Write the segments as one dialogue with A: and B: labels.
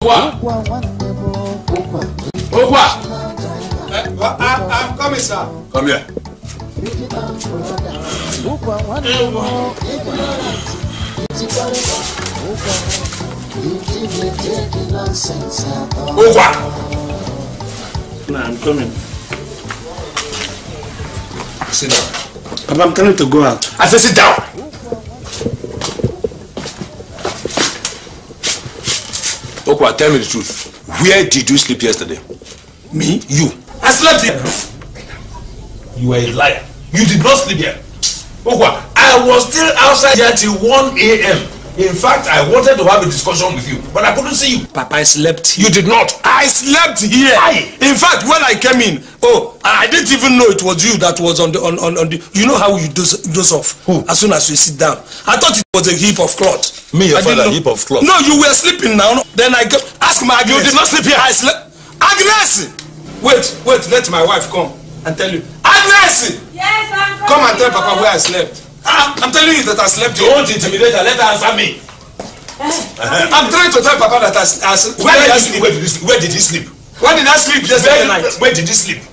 A: Ukwa!
B: I'm coming, sir.
A: Come here. Ukwa!
B: I'm coming.
A: Sit down.
B: Papa, I'm telling you to go out.
A: I said sit down. Ukwa, tell me the truth. Where did you sleep yesterday?
B: Me?
A: You.
B: I slept here.
A: You are a liar. You did not sleep here. Ukwa, I was still outside here till 1 a.m. In fact, I wanted to have a discussion with you, but I couldn't see you.
B: Papa, I slept here.
A: You did not.
B: I slept here.
A: Aye.
B: In fact, when I came in, I didn't even know it was you that was on the you know how you doze off.
A: Who?
B: As soon as you sit down. I thought it was a heap of cloth.
A: Me, your father, heap of cloth.
B: No, you were sleeping now. Then I ask my Agnes.
A: You did not sleep here.
B: I slept. Agnes! Wait, let my wife come and tell you. Agnes!
C: Yes, I'm coming.
B: Come and tell Papa where I slept. I'm telling you that I slept here.
A: Don't intimidate her. Let her answer me.
B: I'm trying to tell Papa that I slept.
A: Where did he sleep?
B: When did I sleep yesterday night?
A: Where did he sleep?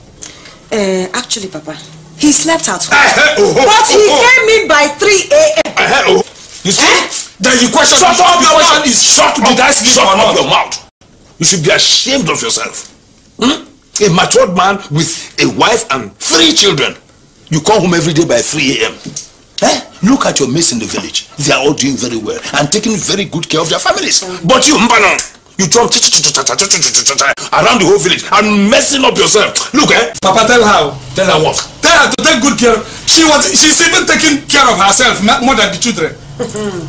C: Actually, Papa, he slept at home.
B: But
C: he came in by 3 a.m.
A: You see?
B: Then you question.
A: Shut up your mouth.
B: Shut
A: up your mouth. You should be ashamed of yourself. A matured man with a wife and 3 children. You come home every day by 3 a.m. Look at your mates in the village. They are all doing very well and taking very good care of their families. But you, Mbana, you jump around the whole village and messing up yourself. Look,
B: Papa, tell her.
A: Tell her what?
B: Tell her to take good care. She's even taking care of herself more than the children.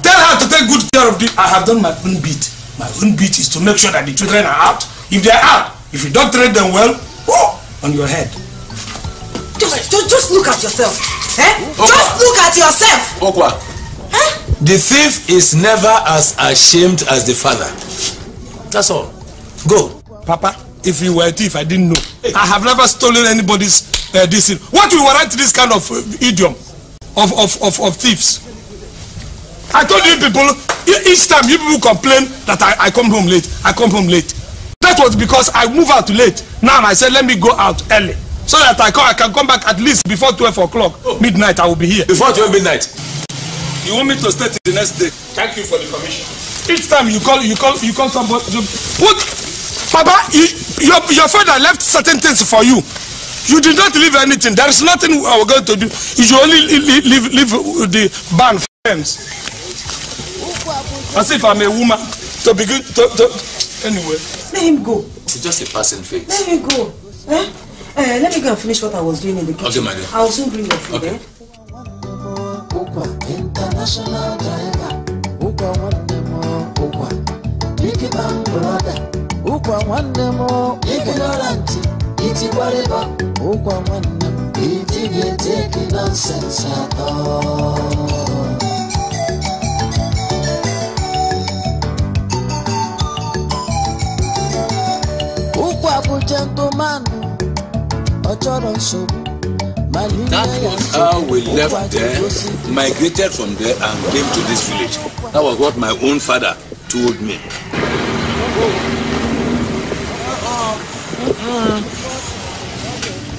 B: Tell her to take good care of I have done my own bit. My own bit is to make sure that the children are out. If they are out, if you don't treat them well, on your head.
C: Just look at yourself. Just look at yourself.
A: Ukwa. The thief is never as ashamed as the father. That's all. Go.
B: Papa, if you were a thief, I didn't know. I have never stolen anybody's this thing. What will warrant this kind of idiom of thieves? I told you people, each time you people complain that I come home late. I come home late. That was because I move out late. Now I said let me go out early. So that I can come back at least before 12 o'clock, midnight. I will be here.
A: Before 12 midnight.
B: You want me to stay till the next day? Thank you for the permission. Each time you call somebody. Papa, your father left certain things for you. You did not leave anything. There is nothing we are going to do. You should only leave the band friends. As if I'm a woman to begin to anyway.
C: Let him go.
A: It's just a passing phase.
C: Let him go. Let me go and finish what I was doing in the kitchen.
A: Okay, my dear.
C: I'll soon bring your food.
A: Okay.
D: Ukwa international driver. Ukwa wandemo. Ukwa big man brother. Ukwa wandemo. Ignorant. Iti whatever. Ukwa wandemo. Iti get taking nonsense at all. Ukwa bu gentleman.
A: That was how we left there, migrated from there and came to this village. That was what my own father told me.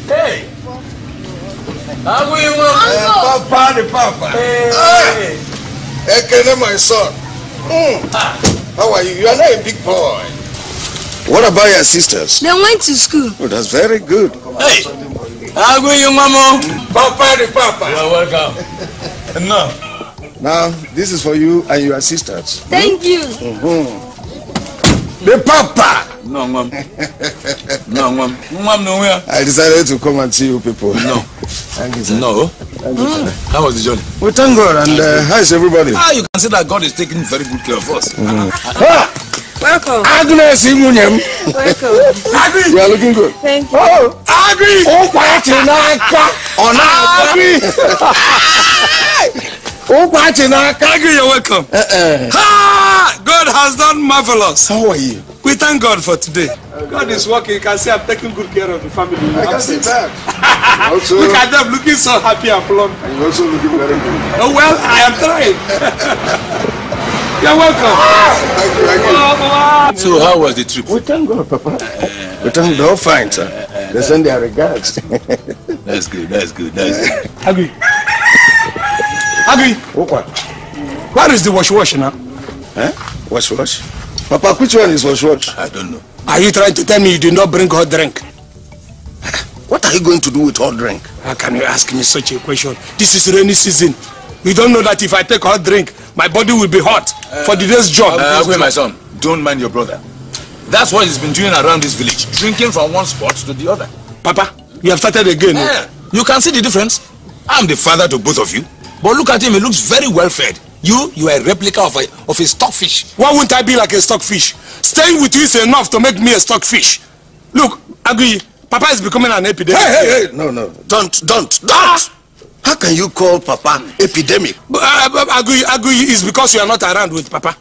A: Hey! Aguiyi,
E: Papa. Hey! Ekene, my son. How are you? You are not a big boy. What about your sisters?
F: They went to school.
E: Oh, that's very good.
A: Hey! Aguiyi, Mama.
E: Papa.
A: You are welcome.
E: Now, this is for you and your sisters.
F: Thank you.
E: The Papa!
A: No, Mom. No, Mom. Mom, no, where?
E: I decided to come and see you people.
A: No.
E: Thank you, sir.
A: No. How was the journey?
E: Well, thank God. And how is everybody?
A: You can see that God is taking very good care of us.
C: Welcome.
E: Agnes,
C: Welcome.
E: Agri, you are looking good.
C: Thank you.
E: Oh, Agri! Ukwa Achi
B: Agri, you're welcome. God has done marvelous.
E: How are you?
B: We thank God for today. God is working. You can see I'm taking good care of the family.
E: I can see that.
B: Look at them looking so happy and plump.
E: And you're also looking very good.
B: Oh, well, I am trying. You're welcome.
E: Thank you.
A: So how was the trip?
E: We thank God, Papa. We thank God. All fine, sir. They send their regards.
A: That's good.
B: Aguiyi.
E: Ukwa.
B: Where is the wash now?
E: Wash? Papa, which one is wash?
A: I don't know.
B: Are you trying to tell me you did not bring hot drink?
E: What are you going to do with hot drink?
B: How can you ask me such a question? This is rainy season. You don't know that if I take hot drink, my body will be hot for the day's job.
A: Wait, my son, don't mind your brother. That's what he's been doing around this village, drinking from one spot to the other.
B: Papa, you have started again.
A: You can see the difference. I'm the father to both of you, but look at him, he looks very well fed. You are a replica of a stockfish.
B: Why wouldn't I be like a stockfish? Staying with you is enough to make me a stockfish. Look, Aguiyi, Papa is becoming an epidemic.
E: Hey, no. Don't. How can you call Papa epidemic?
B: Aguiyi is because you are not around with Papa.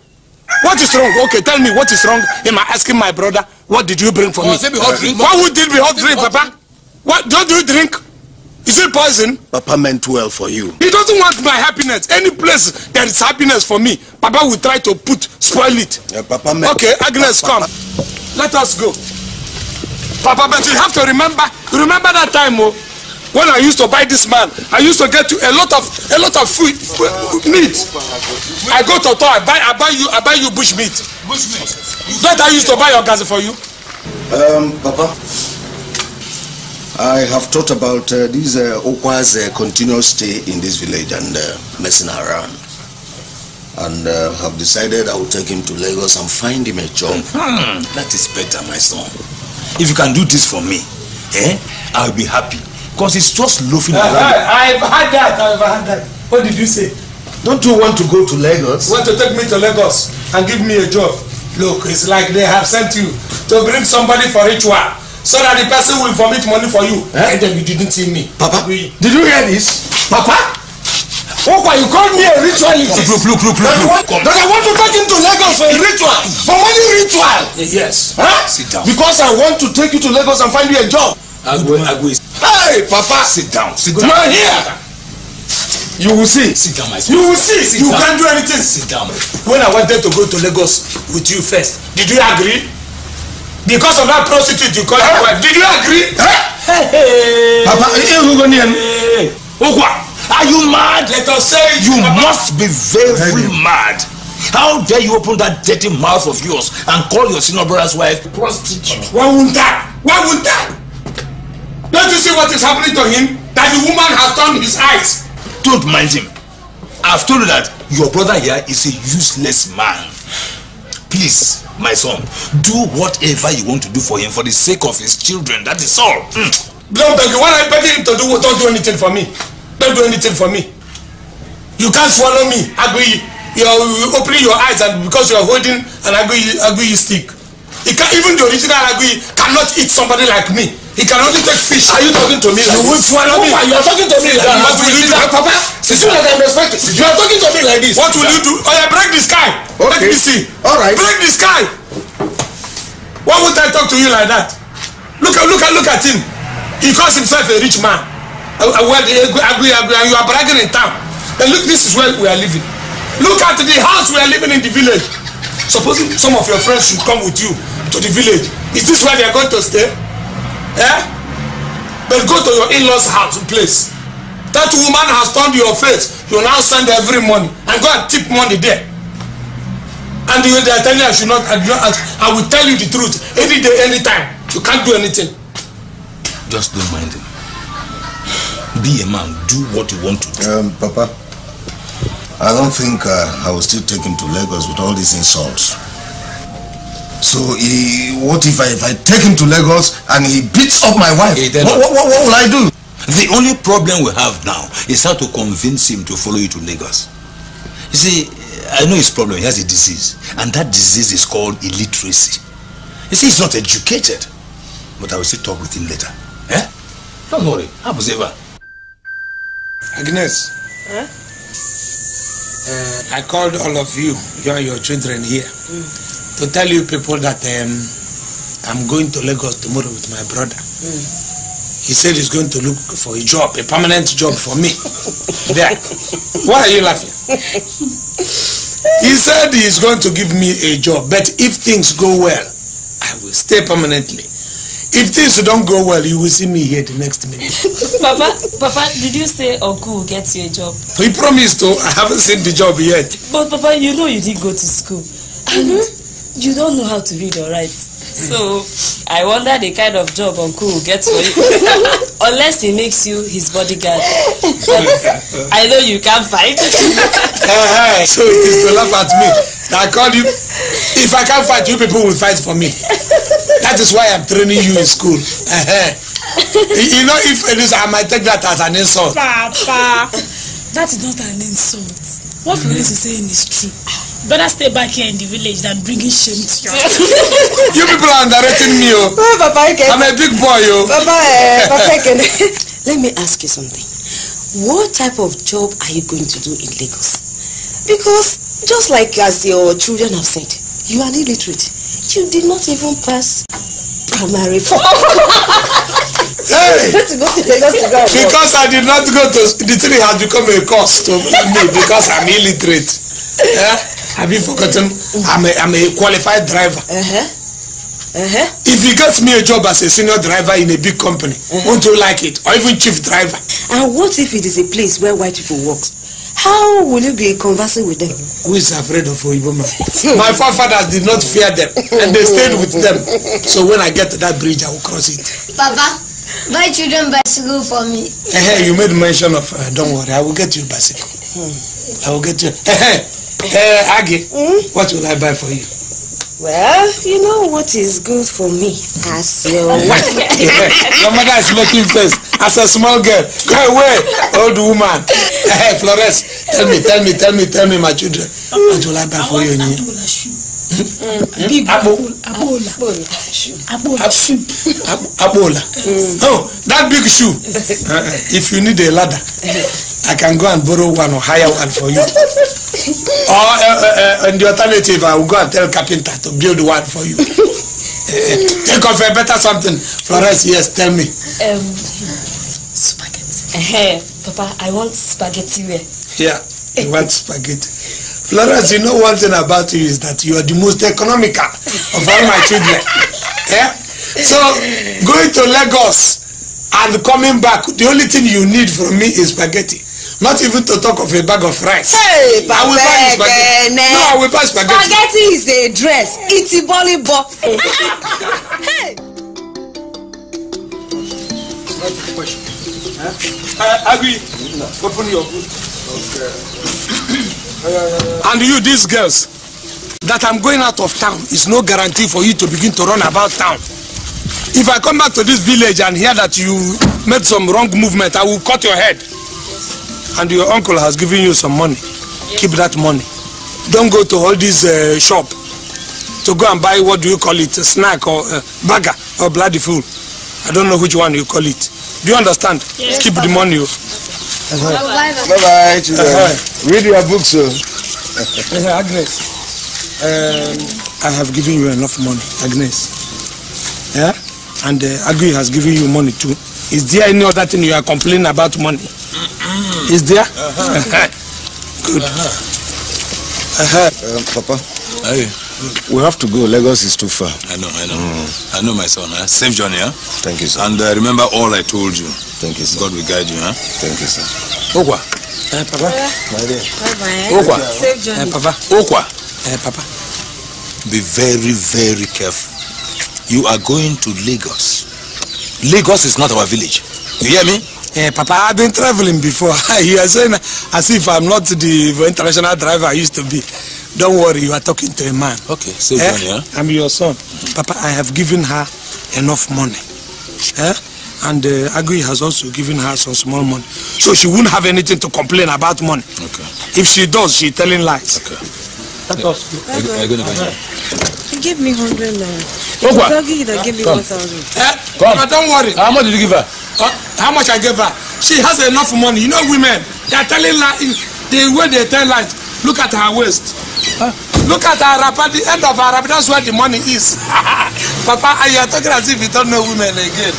B: What is wrong? Okay, tell me what is wrong in my asking my brother, what did you bring for me? Why would it be hot drink, Papa? What don't you drink? Is it poison?
E: Papa meant well for you.
B: He doesn't want my happiness. Any place there is happiness for me, Papa will try to spoil it.
E: Papa meant
B: okay, Agnes, come. Let us go. Papa, but you have to remember that time, when I used to buy this man, I used to get you a lot of food, meat. I go to town, I buy you bush meat. That I used to buy your gas for you.
E: Papa, I have thought about this Ukwa's continuous stay in this village and messing around, and have decided I will take him to Lagos and find him a job.
A: That is better, my son. If you can do this for me, I'll be happy. Because it's just loafing around.
B: I've had that. What did you say?
E: Don't you want to go to Lagos?
B: Want to take me to Lagos and give me a job? Look, it's like they have sent you to bring somebody for ritual, so that the person will vomit money for you. And then you didn't see me.
E: Papa, did you hear this? Papa?
B: Ukwa, you called me a ritualist.
A: Look.
B: That I want to take him to Lagos for a ritual. For money ritual.
A: Yes. Sit down.
E: Because I want to take you to Lagos and find you a job.
A: Aguiyi.
E: Hey, Papa.
A: Sit down.
E: You are here. You will see.
A: Sit down, my son.
B: You will see. You can't do anything.
A: Sit down.
B: When I wanted to go to Lagos with you first, did you agree? Because of that prostitute you call your wife, did you agree?
A: Hey.
E: Papa,
A: Ukwa, are you mad?
B: Let us say
A: you must be very mad. How dare you open that dirty mouth of yours and call your senior brother's wife prostitute?
B: Why wouldn't that? Don't you see what is happening to him? That the woman has turned his eyes.
A: Don't mind him. I've told you that your brother here is a useless man. Please, my son, do whatever you want to do for him for the sake of his children. That is all.
B: Don't beg you. What I'm begging him to do, don't do anything for me. Don't do anything for me. You can't swallow me, Aguiyi. You're opening your eyes, and because you're holding an Aguiyi stick. Even the original Aguiyi cannot eat somebody like me. He can only take fish. Are you talking to me like this? You will swallow me. You are talking to me like this. What will you do? Papa, since you I'm respecting, you are talking to me like this. What will you do? Oh yeah, break the sky. Okay. Let me see.
E: Alright.
B: Break the sky. Why would I talk to you like that? Look at him. He calls himself a rich man. Aguiyi, and you are bragging in town. And look, this is where we are living. Look at the house we are living in the village. Supposing some of your friends should come with you to the village. Is this where they are going to stay? But go to your in-laws' house place. That woman has turned your face. You now send every money and go and tip money there. And they are telling you I should not. I will tell you the truth any day, anytime. You can't do anything.
A: Just don't mind him. Be a man. Do what you want to do.
E: Papa, I don't think I will still take him to Lagos with all these insults. So what if I take him to Lagos and he beats up my wife? What will I do?
A: The only problem we have now is how to convince him to follow you to Lagos. You see, I know his problem. He has a disease, and that disease is called illiteracy. You see, he's not educated, but I will still talk with him later. Don't worry. Ever.
B: Agnes. I called all of you and your children here to tell you people that I'm going to Lagos tomorrow with my brother. He said he's going to look for a job, a permanent job for me. There. Why are you laughing? He said he is going to give me a job, but if things go well, I will stay permanently. If things don't go well, you will see me here the next minute.
F: Papa, did you say Uncle will get you a job?
B: He promised to. I haven't seen the job yet.
F: But Papa, you know you didn't go to school. And you don't know how to read or write. So, I wonder the kind of job Uncle will get for you. Unless he makes you his bodyguard. But I know you can't fight.
B: So it is to laugh at me. I called you. If I can't fight, you people will fight for me. That is why I'm training you in school. You know, if it is, I might take that as an insult.
G: Papa, that is not an insult. What Florence is saying is true. Better stay back here in the village than bringing shame to you.
B: You people are underrating me, oh.
C: Papa,
B: I'm a big boy, oh.
C: Papa, let me ask you something. What type of job are you going to do in Lagos? Because just like as your children have said, you are illiterate. You did not even pass primary 4.
B: Hey!
C: To go to Lagos to go.
B: Because I did not go to the thing has become a cost to me because I'm illiterate. Yeah? Have you forgotten? I'm a qualified driver. If he gets me a job as a senior driver in a big company, won't you like it? Or even chief driver?
C: And what if it is a place where white people work? How will you be conversing with them?
B: Who is afraid of Oyibo man? My forefathers did not fear them, and they stayed with them. So when I get to that bridge, I will cross it.
H: Papa, buy children bicycle for me.
B: You made mention of, don't worry, I will get you a bicycle. I will get you. Aggie, what will I buy for you?
C: Well, you know what is good for me as your wife.
B: Your mother is making face as a small girl. Go away, old woman. Flores, tell me, my children. What will I buy for you? Abola. Oh, that big shoe. If you need a ladder, I can go and borrow one or hire one for you. Or in the alternative, I will go and tell carpenter to build one for you. Think of a better something. Flores, yes, tell me.
F: Spaghetti. Papa, I want spaghetti where?
B: Yeah, you want spaghetti. Flores, you know one thing about you is that you are the most economical of all my children. Yeah? So, going to Lagos and coming back, the only thing you need from me is spaghetti. Not even to talk of a bag of rice.
C: Hey,
B: I will buy you spaghetti. No, I will buy spaghetti.
C: Spaghetti is a dress. It's a volleyball. Hey.
B: Aguiyi, open your book. And you, these girls, that I'm going out of town is no guarantee for you to begin to run about town. If I come back to this village and hear that you made some wrong movement, I will cut your head. And your uncle has given you some money. Keep that money. Don't go to all these shop to go and buy, what do you call it, a snack or a burger or bloody fool. I don't know which one you call it. Do you understand? Yes, keep the money.
E: Bye-bye, children. Read your books, sir.
B: Agnes, I have given you enough money, Agnes. Yeah? And Aguiyi has given you money too. Is there any other thing you are complaining about money? Is there? Good.
E: Papa,
A: Hey.
E: we have to go. Lagos is too far.
A: I know. I know, my son. Safe journey, huh?
E: Thank you, sir.
A: And remember all I told you.
E: Thank you, sir.
A: God will guide you, huh?
E: Thank you, sir.
A: Ukwa.
B: Papa.
E: My dear.
C: Bye-bye.
A: Ukwa.
C: Safe journey.
B: Papa.
A: Ukwa.
B: Papa.
A: Be very, very careful. You are going to Lagos. Lagos is not our village. You hear me?
B: Papa, I've been traveling before. You are saying as if I'm not the international driver I used to be. Don't worry, you are talking to a man.
A: Okay, safe journey, huh?
B: I'm your son. Papa, I have given her enough money. And Aguiyi has also given her some small money. So she won't have anything to complain about money. Okay. If she does, she's telling lies.
A: Okay.
B: Let us go.
C: He gave me 100 naira.
A: Ukwa.
C: Doggy that gave me 1,000.
B: Come. Don't worry.
A: How much did you give her?
B: How much I gave her? She has enough money. You know women, they are telling lies. The way they tell lies, look at her waist. Look at her wrapper, the end of her wrapper, that's where the money is. Papa, you are talking as if you don't know women again.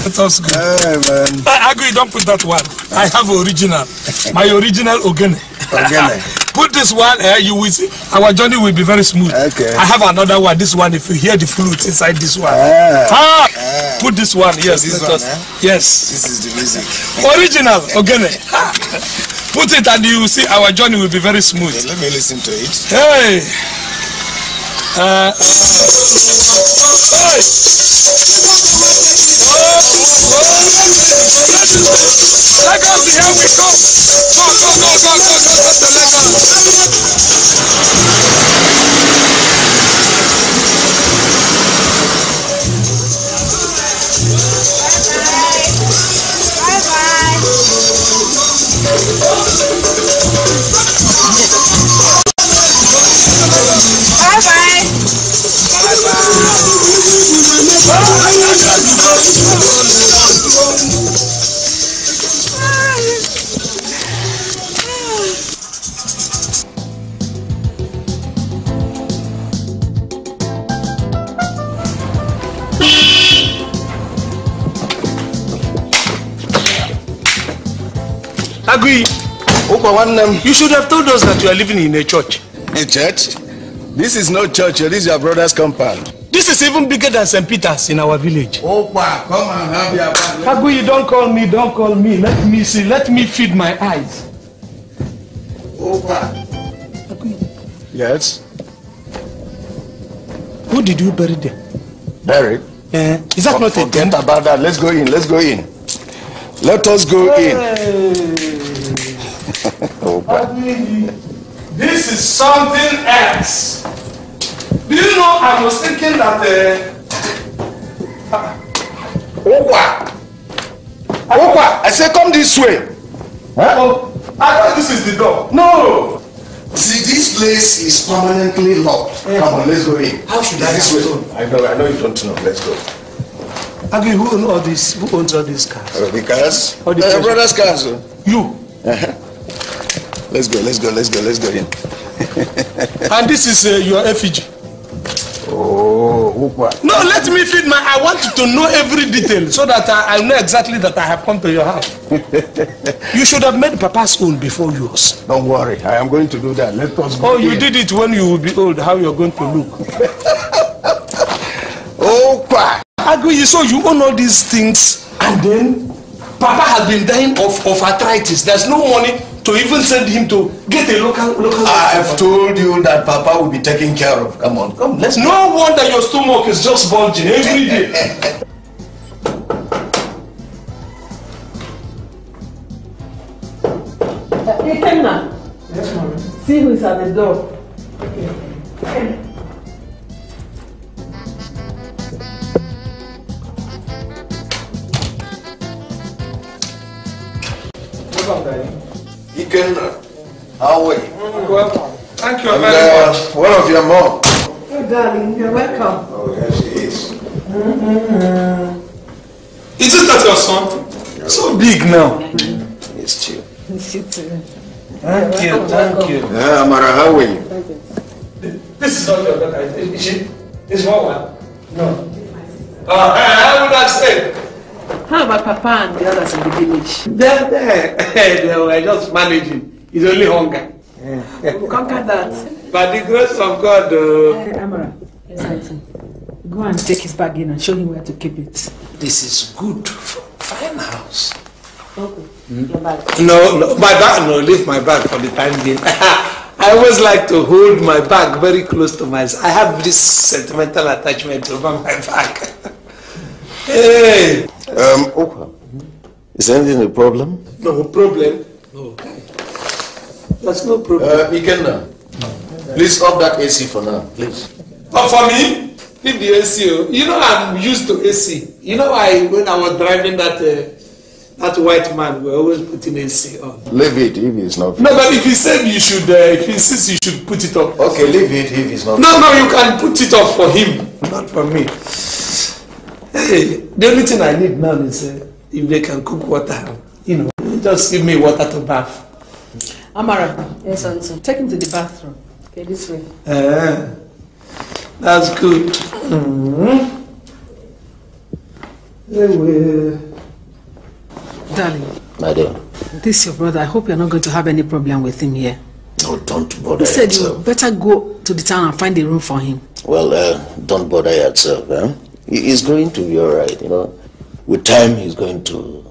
B: Let us go.
E: Hey, man.
B: Aguiyi, don't put that one. I have original. My original Ogene.
E: Ogene.
B: Put this one, you will see. Our journey will be very smooth.
E: Okay.
B: I have another one. This one, if you hear the flute inside this one. Put this one, yes.
E: This one,
B: yes.
E: This is the music.
B: Original, okay. Put it and you will see our journey will be very smooth.
E: Okay, let me listen to it.
B: Hey! Lagos, here we go! Go to Aguiyi, you should have told us that you are living in a church.
E: A church? This is no church. This is your brother's compound.
B: This is even bigger than St. Peter's in our village.
E: Ukwa, come and have your bath.
B: Aguiyi, don't call me. Let me see. Let me feed my eyes.
E: Ukwa. Yes?
B: Who did you bury there?
E: Buried?
B: Is that not a
E: Forget about that. Let's go in. Let's go in. Let us go in.
B: This is something else. Do you know, I was thinking that
E: Ukwa! I say come this way.
B: Huh? Oh, I thought this is the door. No!
E: See, this place is permanently locked. Come on, let's go in.
B: How should I
E: this way? I know you don't know. Let's go.
B: Aguiyi, who owns all these? Who owns all these cars?
E: The cars?
B: Your
E: brother's cars.
B: You.
E: Let's go in.
B: And this is your effigy.
E: Oh, Ukwa.
B: No, let me feed my. I want to know every detail so that I know exactly that I have come to your house. You should have made Papa's own before yours.
E: Don't worry, I am going to do that. Let us go.
B: Oh, you did it when you will be old. How you're going to look?
E: Ukwa.
B: Aguiyi, so you own all these things, and then Papa has been dying of arthritis. There's no money to even send him to get a local.
E: I've told you that Papa will be taken care of. Come on, let's go.
B: No wonder your stomach is just bulging every day.
I: Ikenna.
B: Yes, Mama.
I: See who is at the door. Okay.
E: Ikenna, how are you?
B: Welcome. Thank you very much.
E: One of your mom.
I: Oh, darling, you're welcome.
E: Oh, yes, she is.
B: Is it that your son? So big now.
E: It's chill.
I: Miss you too.
B: Thank you.
E: Yeah, Amara, how are you?
B: This is not your daughter, is she? This one? No. I would have said.
I: How about Papa and the others in the village?
B: They were just managing. It's only hunger.
I: We'll conquer that.
B: By the grace of God.
I: Amara, go and take his bag in and show him where to keep it.
B: This is good. Fine house.
I: Okay.
B: No, my bag. No, leave my bag for the time being. I always like to hold my bag very close to myself. I have this sentimental attachment over my bag. Hey.
E: Ukwa, is anything a problem?
B: No problem. No. That's no problem.
E: Ikenna, please off that AC for now, please.
B: But for me, leave the AC. You know I'm used to AC. You know when I was driving that white man, we always putting AC on.
E: Leave it if it's not.
B: No, but if he said you should, if he insists you should put it off.
E: Okay, leave it if it's not.
B: No, you can put it off for him, not for me. Hey, the only thing I need now is if they can cook water, just give me water to bath.
I: Amara, yes, Auntie. Take him to the bathroom. Okay, this way.
B: That's good. Anyway.
I: Darling.
E: My dear.
I: This is your brother. I hope you're not going to have any problem with him here.
E: Oh, don't bother
I: You said
E: yourself.
I: you better go to the town and find a room for him.
E: Well, don't bother yourself. He's going to be all right, you know. With time, he's going to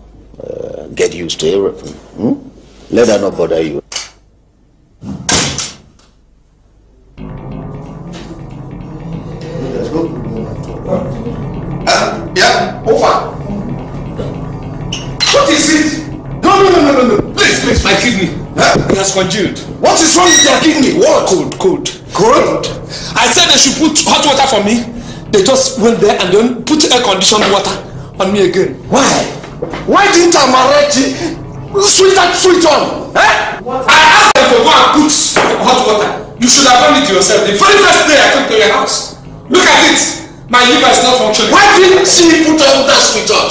E: get used to everything. Let her not bother you. Let's go. Yeah, over. What is it? No. Please, my kidney.
B: It has congealed.
E: What is wrong with your kidney? What?
B: Cold.
E: Cold?
B: I said they should put hot water for me. They just went there and then put air-conditioned water on me again.
E: Why? Why didn't Amaechi switch that switch on?
B: I asked them to go and put hot water. You should have done it yourself. The very first day I came to your house. Look at it. My liver is not functioning.
E: Why didn't she put that switch on?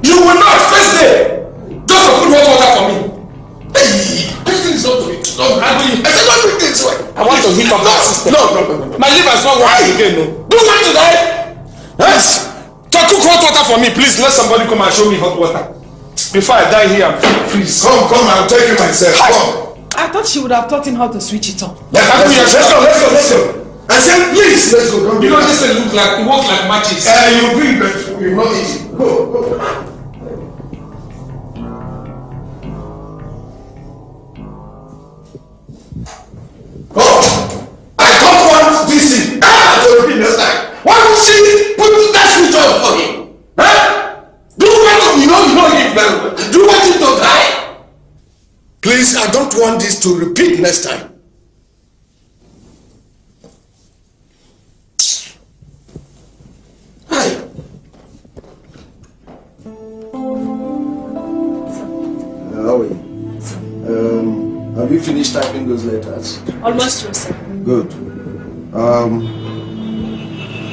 B: You will not first day just to put hot water for me.
E: This thing is not doing it. I said don't do it this way.
B: I want to heat up that system.
E: No.
B: My liver is not working again. No.
E: Do what today?
B: Yes. To cook hot water for me, please. Let somebody come and show me hot water. Before I die here, please.
E: Come, I'll take you myself. Come.
I: I thought she would have taught him how to switch it on.
E: Let's go. I said, please, let's go.
B: You know this thing works like matches.
E: You bring it, you not eat it. Go. Oh, I don't want this thing. To repeat next time. Why would she put that switch on for him? Do what you know him very well. Do what him to die. Please, I don't want this to repeat next time. Hi. How are you? Have you finished typing those letters?
F: Almost through, sir.
E: Good.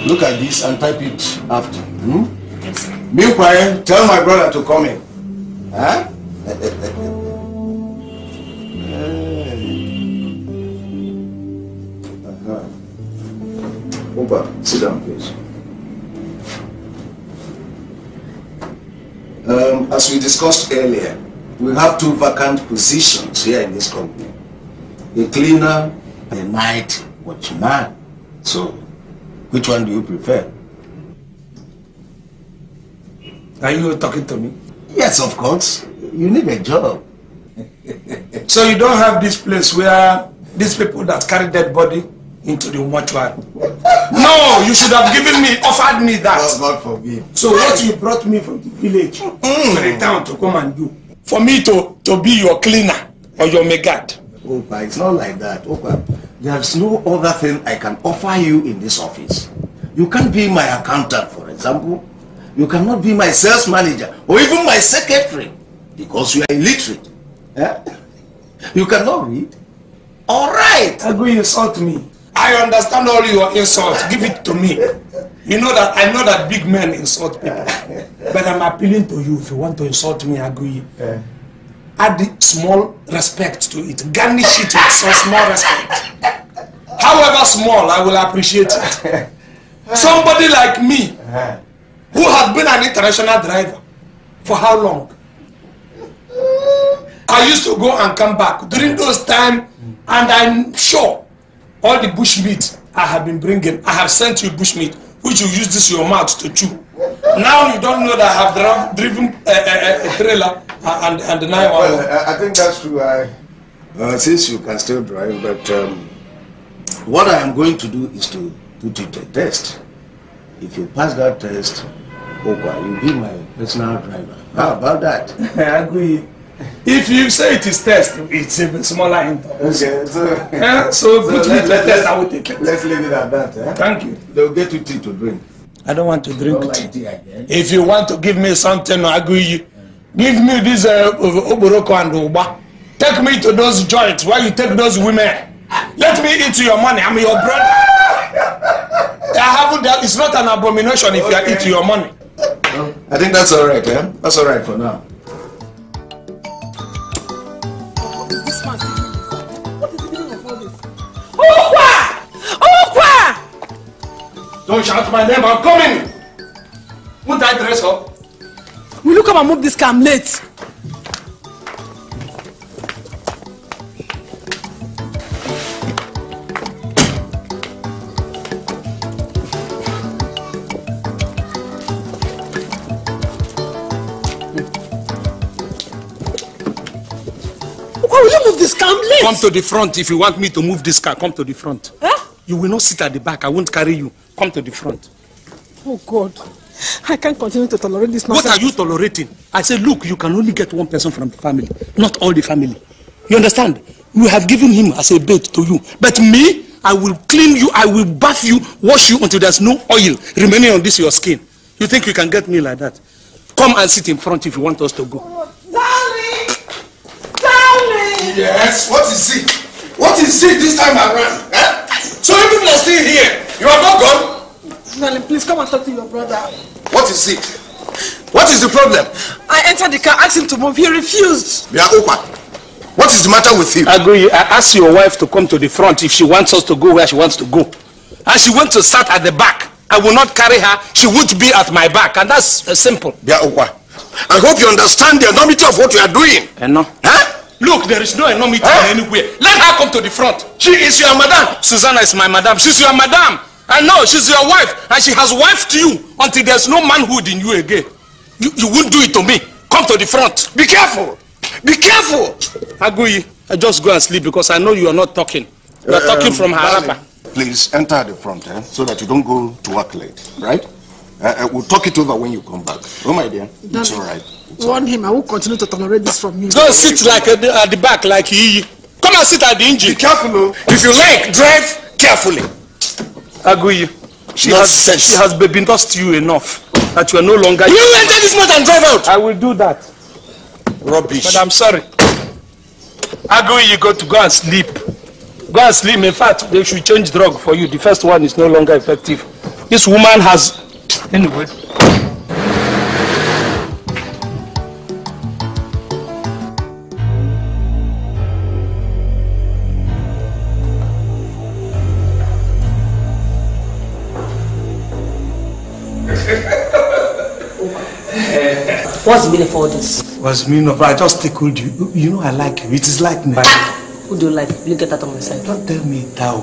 E: Look at this and type it after.
F: Yes, sir.
E: Meanwhile, tell my brother to come in. Huh? Opa, sit down, please. As we discussed earlier, we have 2 vacant positions here in this company. A cleaner and a night watchman. So, which one do you prefer?
B: Are you talking to me?
E: Yes, of course. You need a job.
B: So you don't have this place where these people that carry dead body into the mortuary? No, you should have offered me that.
E: God forbid.
B: So what you brought me from the village to the town to come and do, for me to be your cleaner or your megad?
E: Opa, it's not like that. Opa, there's no other thing I can offer you in this office. You can't be my accountant, for example. You cannot be my sales manager or even my secretary because you are illiterate. You cannot read. All right.
B: Aguiyi, insult me. I understand all your insults. Give it to me. You know that I know that big men insult people. But I'm appealing to you. If you want to insult me, Aguiyi, add small respect to it. Garnish it with some small respect. However small, I will appreciate it. Somebody like me, who has been an international driver for how long? I used to go and come back during those times, and I'm sure all the bush meat I have been bringing, I have sent you bush meat, which you use this your mouth to chew. Now you don't know that I have driven a trailer and the 911.
E: Well, I think that's true. Since you can still drive, but what I am going to do is to put you to a test. If you pass that test, Ukwa, you'll be my personal driver. How about that?
B: Aguiyi, if you say it is test, it's even smaller in terms.
E: Okay,
B: so put me to the test, I will take it.
E: Let's leave it at that.
B: Thank you.
E: They'll get you tea to drink.
B: I don't want to drink
E: Like
B: tea.
E: again.
B: If you want to give me something, Aguiyi, give me this oboroko and uba. Take me to those joints where you take those women. Let me eat your money. I'm your brother. It's not an abomination if you are eating your money.
E: I think that's all right. That's all right for now.
I: Ukwa!
B: Don't shout my name, I'm coming! Won't I dress up?
I: Will you come and move this car? I'm late. will you move this car?
B: Come to the front if you want me to move this car. Come to the front.
I: Huh?
B: You will not sit at the back. I won't carry you. Come to the front.
I: Oh God. I can't continue to tolerate this nonsense.
B: What are you tolerating? I said, look, you can only get one person from the family, not all the family. You understand? We have given him as a bait to you. But me, I will clean you, I will bath you, wash you until there's no oil remaining on this your skin. You think you can get me like that? Come and sit in front if you want us to go.
I: Darling! Darling!
E: Yes, what is it? What is it this time around? Eh? So you people are still here. You are not gone?
I: Darling, please come and talk to your brother.
E: What is it? What is the problem?
I: I entered the car, asked him to move. He refused.
E: Yeah, Ukwa. What is the matter with him?
B: Aguiyi, I asked your wife to come to the front if she wants us to go where she wants to go. And she went to sit at the back. I will not carry her. She won't be at my back. And that's simple.
E: Yeah, Ukwa. I hope you understand the enormity of what you are doing.
B: No.
E: Huh?
B: Look, there is no enormity anywhere. Let her come to the front.
E: She is your madam.
B: Susanna is my madam. She's your madam. I know, she's your wife. And she has wifed you until there's no manhood in you again. You won't do it to me. Come to the front.
E: Be careful. Be careful.
B: Aguiyi, I just go and sleep because I know you are not talking. You are talking from Harappa.
E: Please enter at the front, so that you don't go to work late, right? We'll talk it over when you come back. Oh, my dear, it's all right.
I: Warn him, I won't continue to tolerate this from you.
B: Don't sit like at the back like he. Come and sit at the engine.
E: Be careful, though. If you like, drive carefully.
B: Aguiyi, she has baby dust you enough that you are no longer.
E: You enter this motor and drive out.
B: I will do that.
E: Rubbish.
B: But I'm sorry. Aguiyi, you got to go and sleep. Go and sleep. In fact, they should change drug for you. The first one is no longer effective. This woman has... Anyway.
C: What's the meaning of all this?
B: What's the meaning of it? I just tickled you. You know I like you. It is like me.
C: Who do you like? Will you get out of my sight?
B: Don't tell me that.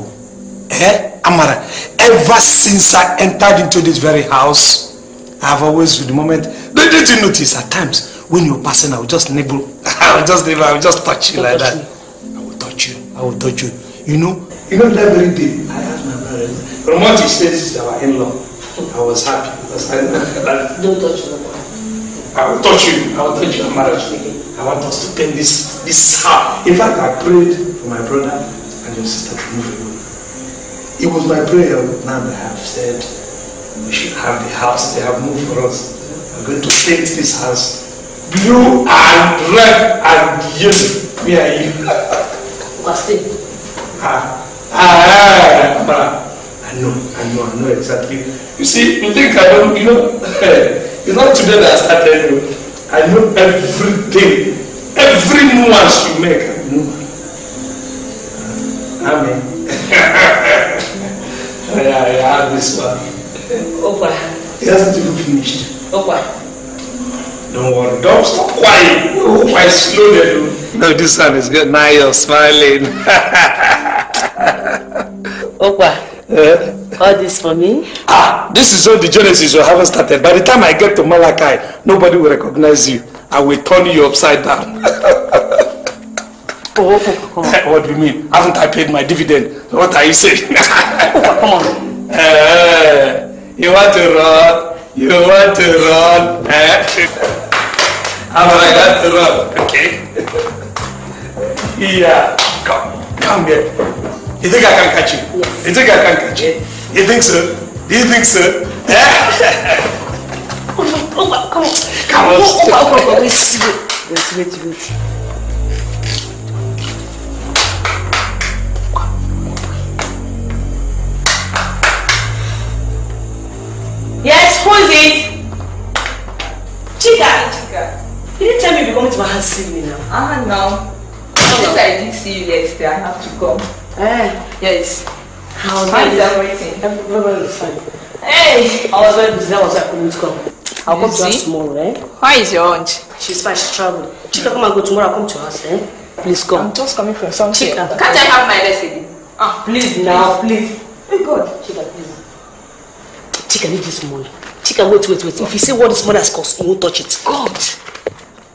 B: Amara, ever since I entered into this very house, I've always, with the moment, did you notice at times when you're passing, I will just nibble. I will just touch you like that. I will touch you. You know that very day, I asked my brother, from what he said, this is our in-law. I was happy because I know that.
C: Don't touch me.
B: I will touch you, Amara. I want us to paint this house. In fact, I prayed for my brother and your sister to move away. It was my prayer now that I have said we should have the house they have moved for us. We're going to paint this house blue and red and yellow. Me and you.
C: What's it?
B: I know exactly. You see, you think I don't, it's not today that I started. I know everything. Every nuance you make, I know. Amen. I have this one.
C: Ukwa.
B: It hasn't even finished.
C: Ukwa.
B: Don't worry. Don't stop quiet. Quite slowly. No, this one is good. Now you're smiling.
C: Ukwa. All this for me?
B: This is all the genesis you haven't started. By the time I get to Malachi, nobody will recognize you. I will turn you upside down. What do you mean? Haven't I paid my dividend? What are you saying?
C: Come on.
B: You want to run? You want to run? How I got to run? Okay. Yeah. Come here. You think I can catch you?
C: Yes.
B: You think I can catch you? Yes. You think so? Do you think so?
C: Come on.
B: Come on.
C: Wait. Yes, who is it? Chika. You didn't tell me you're coming to my house to see me now.
J: No. Since I didn't see you yesterday, I have to come. Yes.
C: How's
J: everything?
C: Everybody is fine. Hey! I was very busy. That was why I couldn't come. I'll come to her tomorrow,
J: Why is your aunt?
C: She's fine, she's traveling. Chika, come and go tomorrow. I'll come to us, Please come.
J: I'm just coming for something.
C: Chika.
J: Can't I have my recipe?
C: Please now, please.
J: Oh God.
C: Chika, please. Chika, need this money. Chika, wait. If you say what this money has cost, you won't touch it.
J: God.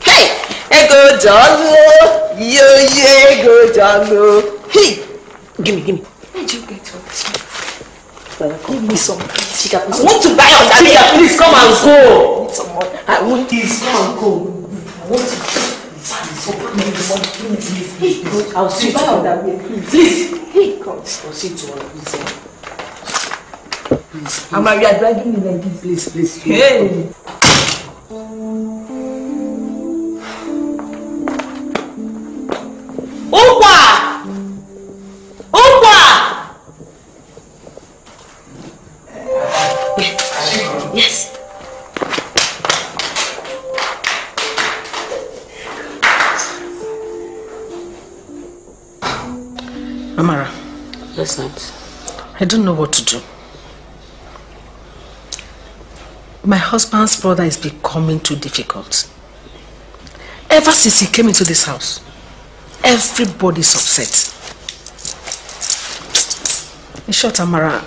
J: Hey! Hey, go, John.
K: yeah, go Django. Hey, give me. Where'd you get all this? Give me some. I want to buy underwear. Please come and go. I need some money. I want this. Come and go. I want to. Please. I'll see you underwear. Please. Hey, come. I'll see you tomorrow. Please. Ama, you are dragging me like this. Please. Hey. Ukwa! Yes.
I: Amara.
F: Yes, Aunt.
I: I don't know what to do. My husband's brother is becoming too difficult. Ever since he came into this house, everybody's upset. In short, Amara,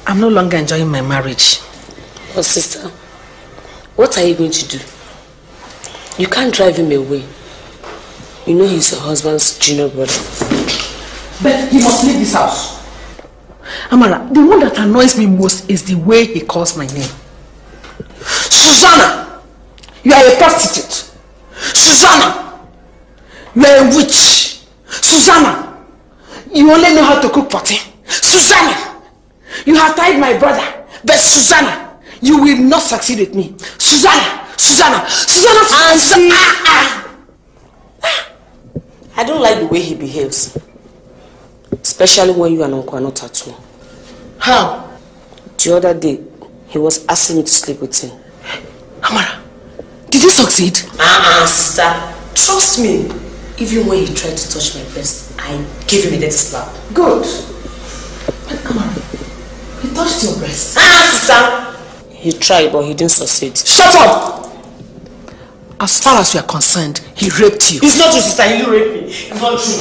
I: I'm no longer enjoying my marriage.
F: Oh, sister, what are you going to do? You can't drive him away. You know he's your husband's junior brother.
I: But he must leave this house. Amara, the one that annoys me most is the way he calls my name. Susanna, you are a prostitute. Susanna, you are a witch. Susanna, you only know how to cook potty. Susanna, you have tied my brother. But Susanna, you will not succeed with me. Susanna.
F: I don't like the way he behaves. Especially when you and Uncle are not at home.
I: How?
F: The other day, he was asking me to sleep with him.
I: Amara, did you succeed?
F: Sister. Trust me. Even when he tried to touch my breast, I gave him a dirty slap.
I: Good. But Amara, he touched your breast.
F: Sister. He tried, but he didn't succeed.
I: Shut up! As far as we are concerned, he raped you.
K: It's not true, sister. He didn't rape me. It's not true.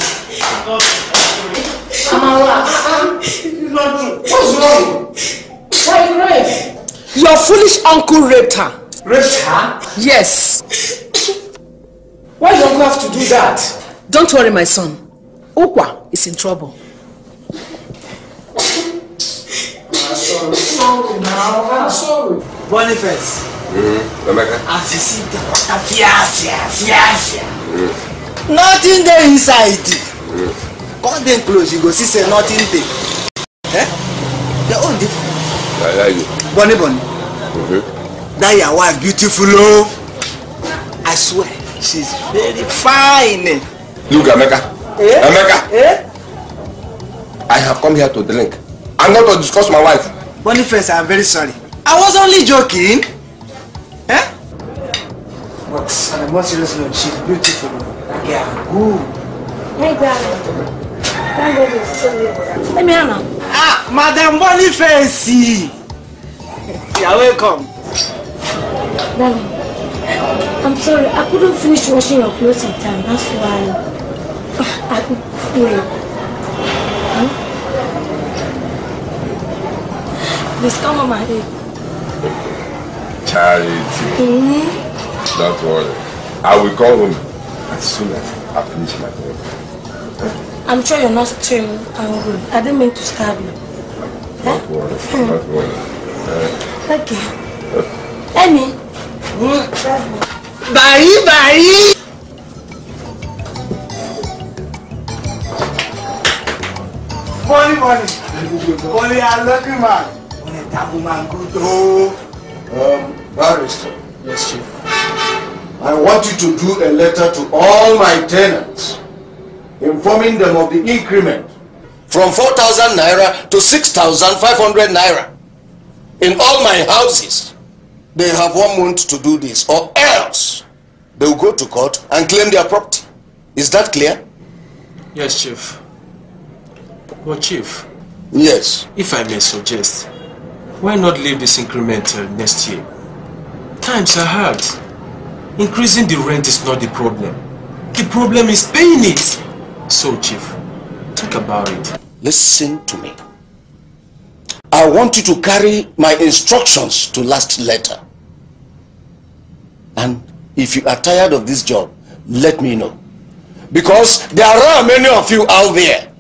I: Amara,
K: it's not true. What's wrong?
I: Why rape? Your foolish uncle raped her.
K: Raped her?
I: Yes.
K: Why do you have to do that?
I: Don't worry, my son. Ukwa is in trouble.
K: Sorry now. I'm sorry. Boniface. Nothing there inside. Come then close, you go see say nothing there. Eh? Your own different. Bonnie. That your wife beautiful, oh. I swear, she's very fine.
L: Look, Emeka. I have come here to drink. I'm not to discuss my wife.
K: Boniface, I'm very sorry. I was only joking. Eh? But on a more serious note, she's beautiful. Yeah, good.
H: Hey, darling. Thank God you're still here. Let me Anna.
K: Madam Boniface. You're welcome.
H: Darling, I'm sorry. I couldn't finish washing your clothes in time. That's why I could wait. Please come on my head.
L: Charity. Don't worry. I will call home as soon as I finish my work.
H: I'm sure you're not still angry. I didn't mean to stab you.
L: Don't worry. Don't worry.
H: Okay. Amy.
K: Bye. Bonnie. Bonnie, I'm lucky man. That woman good though.
E: Barrister.
K: Yes, Chief.
E: I want you to do a letter to all my tenants informing them of the increment from 4,000 naira to 6,500 naira in all my houses. They have 1 month to do this, or else they will go to court and claim their property. Is that clear?
B: Yes, Chief. But Chief.
E: Yes.
B: If I may suggest, why not leave this increment next year? Times are hard. Increasing the rent is not the problem. The problem is paying it. So, Chief, think about it.
E: Listen to me. I want you to carry my instructions to last letter. And if you are tired of this job, let me know. Because there are many of you out there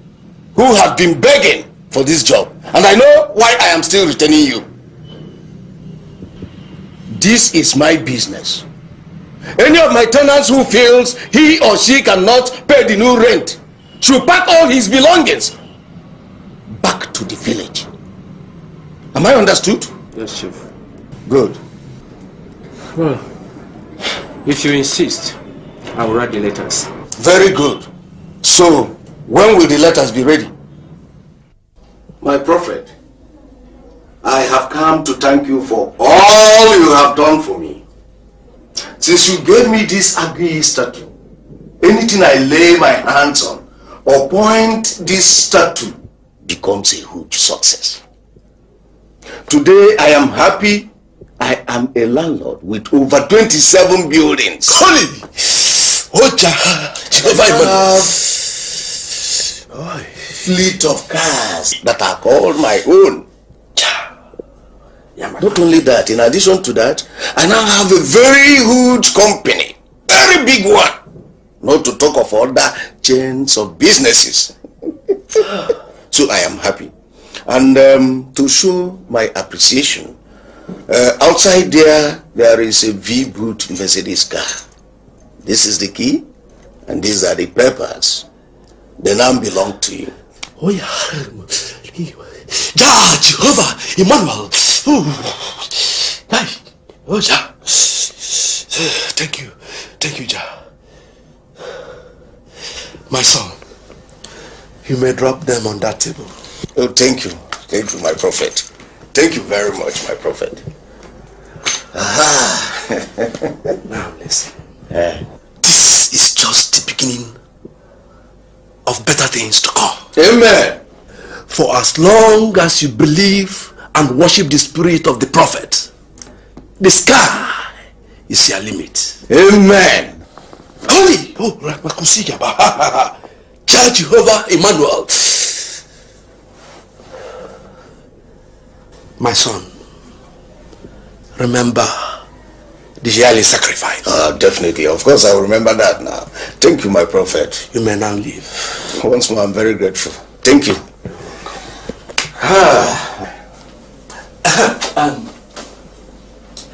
E: who have been begging for this job. And I know why I am still retaining you. This is my business. Any of my tenants who feels he or she cannot pay the new rent should pack all his belongings back to the village. Am I understood?
M: Yes, Chief.
E: Good.
M: Well, if you insist, I will write the letters.
E: Very good. So, when will the letters be ready? My prophet, I have come to thank you for all you have done for me. Since you gave me this Aguiyi statue, anything I lay my hands on or point this statue becomes a huge success. Today I am happy I am a landlord with over 27 buildings. Holy! Fleet of cars that are called my own. Not only that, in addition to that, I now have a very huge company. Very big one. Not to talk of other chains of businesses. So I am happy. And to show my appreciation, outside there is a V-boot Mercedes car. This is the key, and these are the papers. They now belong to you.
N: Oh yeah. Ja, Jehovah, Emmanuel. Oh, Ja. Thank you, Ja. My son, you may drop them on that table.
E: Oh, thank you, my prophet. Thank you very much, my prophet. Aha.
N: Now listen. This is just the beginning of better things to come.
E: Amen.
N: For as long as you believe and worship the spirit of the prophet, the sky is your limit.
E: Amen.
N: Holy! Oh, Child Jehovah Emmanuel. My son, remember the yearly sacrifice.
E: Definitely. Of course, I will remember that now. Thank you, my prophet.
N: You may now leave.
E: Once more, I'm very grateful. Thank you.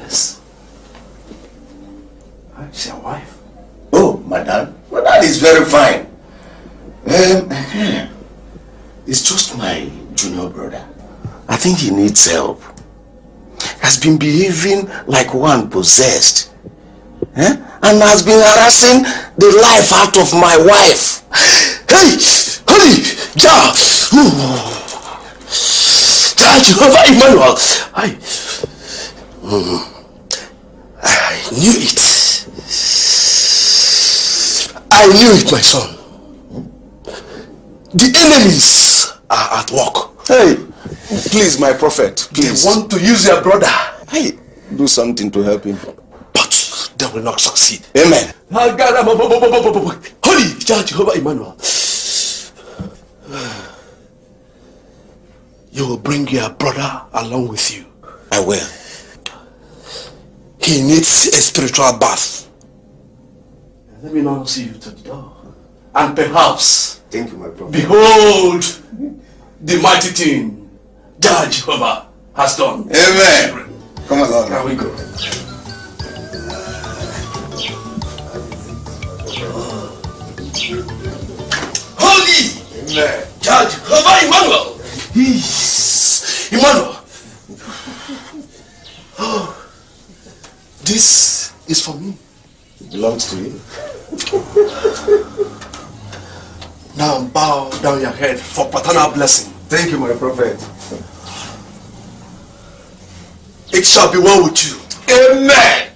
N: Yes. It's your wife.
E: Oh, madam. Well, that is very fine. It's just my junior brother. I think he needs help. Has been behaving like one possessed. And has been harassing the life out of my wife.
N: Hey! Holy! Ja! Jehovah Emmanuel! I knew it. I knew it, my son. The enemies are at work.
E: Hey, please, my prophet, please.
N: They want to use your brother.
E: Hey, do something to help him.
N: But they will not succeed.
E: Amen.
N: Holy Jehovah Emmanuel. You will bring your brother along with you.
E: I will.
N: He needs a spiritual bath. Let me now see you to the door. And perhaps,
E: thank you, my prophet.
N: Behold the mighty thing that Jehovah has done.
E: Amen. Come along.
N: Now we go. Holy!
E: Amen.
N: Jehovah Emmanuel! Yes. Emmanuel! Oh, this is for me.
E: It belongs to you.
N: Now bow down your head for paternal blessing.
E: Thank you, my prophet.
N: It shall be well with you.
E: Amen.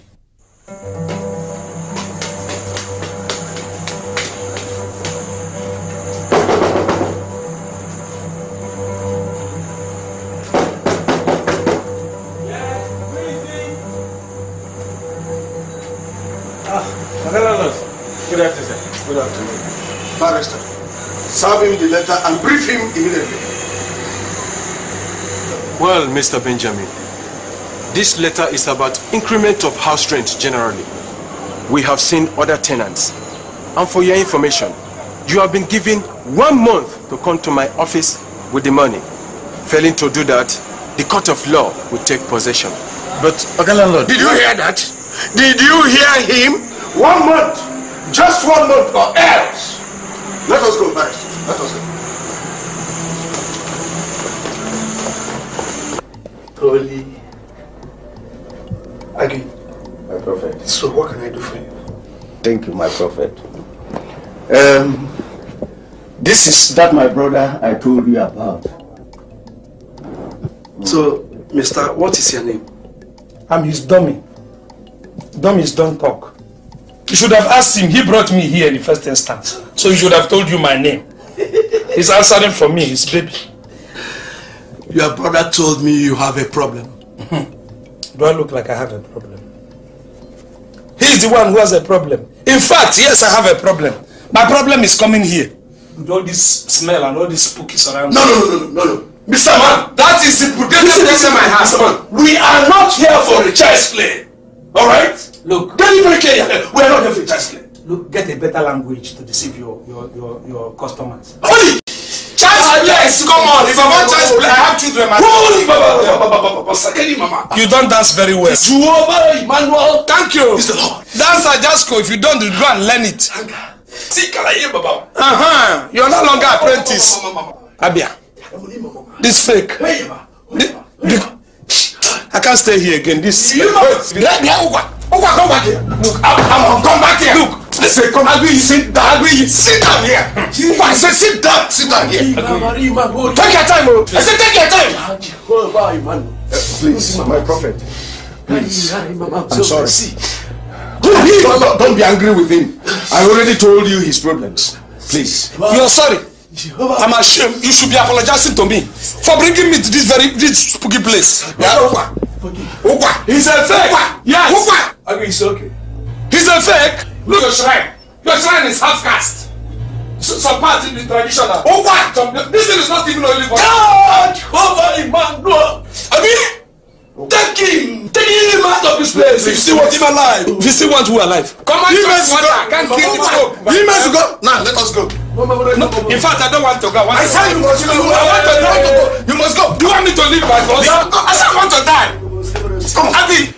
M: Good afternoon, sir.
E: Good afternoon. Barrister, serve him the letter and brief him immediately.
M: Well, Mr. Benjamin, this letter is about increment of house rent generally. We have seen other tenants And for your information, you have been given 1 month to come to my office with the money. Failing to do that, the court of law will take possession. But,
N: okay, landlord,
M: did you hear that?
N: Did you hear him? 1 month. Just 1 month or else. Let us go, barrister. Let us go. Holy Aguiyi.
E: My prophet.
N: So what can I do for you?
E: Thank you, my prophet. This is that my brother I told you about.
N: So, Mister, what is your name?
B: I'm his dummy. Dummies don't talk. You should have asked him. He brought me here in the first instance. So he should have told you my name. He's answering for me, his baby.
N: Your brother told me you have a problem.
B: Do I look like I have a problem? He's the one who has a problem. In fact, yes, I have a problem. My problem is coming here. With all this smell and all this spooky surroundings.
N: No. Mr. Man,
B: that is the problem I have.
N: Mr. Man, we are not here for a child's play. Alright?
B: Look.
N: Get it very clear. We are not here for a child's play.
B: Look, get a better language to deceive your customers.
N: Holy!
B: Child's play! Come on, if I want child's play, I have children. You don't dance very well.
N: Jehovah Emmanuel,
B: thank you.
N: Is the Lord.
B: Dance Ajasco. If you don't, go and learn it. You're no longer apprentice. Abia. This fake. I can't stay here again. This.
N: Come back here. Look, come back here. Look, listen, come Aguiyi, sit down. Aguiyi, sit down here. I said, sit down here. Take your time, I said, take your time.
E: Please, my prophet. Please. I'm sorry. Don't be angry with him. I already told you his problems. Please.
B: You're sorry. I'm ashamed. You should be apologizing to me for bringing me to this spooky place.
N: Ukwa. He's a fake. Yes. Ukwa.
B: Okay, it's okay. He's a fake. Look, your shrine. Your shrine is half cast. Some part in the traditional.
N: Ukwa.
B: This thing is not even only for
N: God. Jehovah Emmanuel. Aguiyi. Take him out of this place. If you still want him alive.
B: If you still want who alive.
N: Come on, he must go. Can't kill the pope. He must go. Now let us go.
B: No, in fact, I don't want to go.
N: I said you must go. I want to go. You must go.
B: Do you want me to leave by force?
N: I said I want to die. Come, Aguiyi.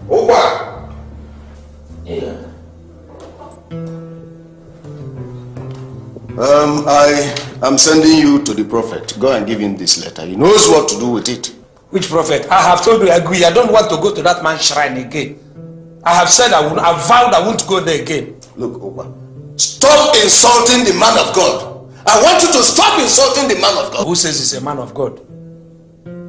E: Ukwa. Yeah. I am sending you to the prophet. Go and give him this letter. He knows what to do with it.
B: Which prophet? I have told you, Aguiyi, I don't want to go to that man's shrine again. I have said I vowed I won't go there again.
E: Look, Ukwa, stop insulting the man of God. I want you to stop insulting the man of God.
B: Who says he's a man of God?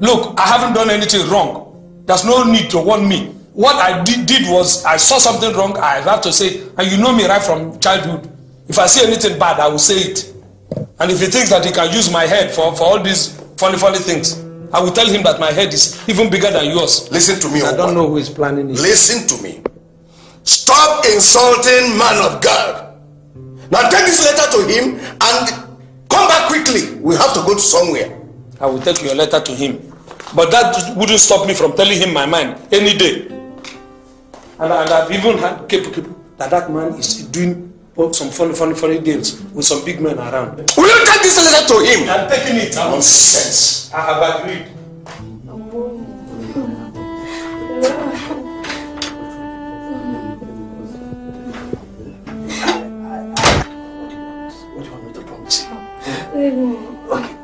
B: Look, I haven't done anything wrong. There's no need to warn me. What I did was, I saw something wrong, I have to say, and you know me right from childhood. If I see anything bad, I will say it. And if he thinks that he can use my head for all these funny things, I will tell him that my head is even bigger than yours.
E: Listen to me,
B: I don't know who is planning it.
E: Listen to me. Stop insulting man of God. Now take this letter to him and come back quickly. We have to go to somewhere.
B: I will take your letter to him. But that wouldn't stop me from telling him my mind any day. And I've even had people that man is doing some funny deals with some big men around.
E: Will you take this letter to him?
B: I'm taking it.
E: Nonsense.
B: I have agreed.
N: What do you want me to promise you?
H: Okay.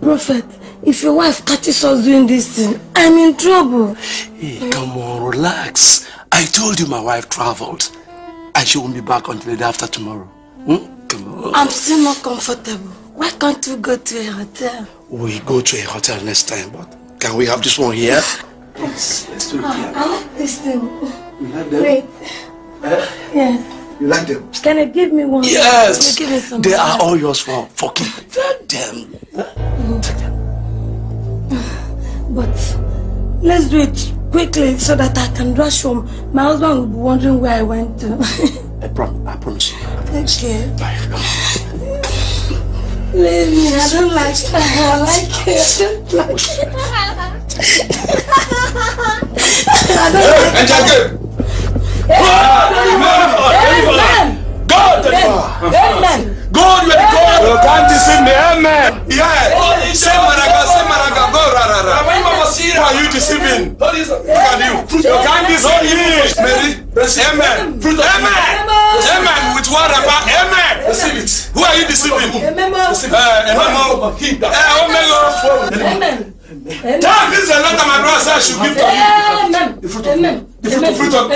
H: Prophet, if your wife catches us doing this thing, I'm in trouble.
N: Hey, come on, relax. I told you my wife traveled. And she won't be back until the day after tomorrow. Come on.
H: I'm still not comfortable. Why can't we go to a hotel?
N: We go to a hotel next time, but can we have this one here? Yes, let's do it here.
H: I like this thing.
N: You like them?
H: Wait. Yes.
N: You like them?
H: Can you give me one?
N: Yes.
H: Give me some.
N: They are all yours for keeping. Take them. Take them.
H: But let's do it quickly so that I can rush home. My husband will be wondering where I went to.
M: promise you.
C: Okay. Leave me, I don't like it. I like it. I don't like it. I don't like it. Amen.
N: God,
C: Amen.
N: God, you are God.
B: You can't deceive me, amen.
N: Yeah.
B: Say Maraga, go rara. Who are you deceiving? Look at you. You can't deceive me. Mary, amen. Amen. Amen. With what about amen? Receive it. Who are you deceiving?
C: Amen.
B: Amen. This is a letter my brother said I should give to you. The fruit of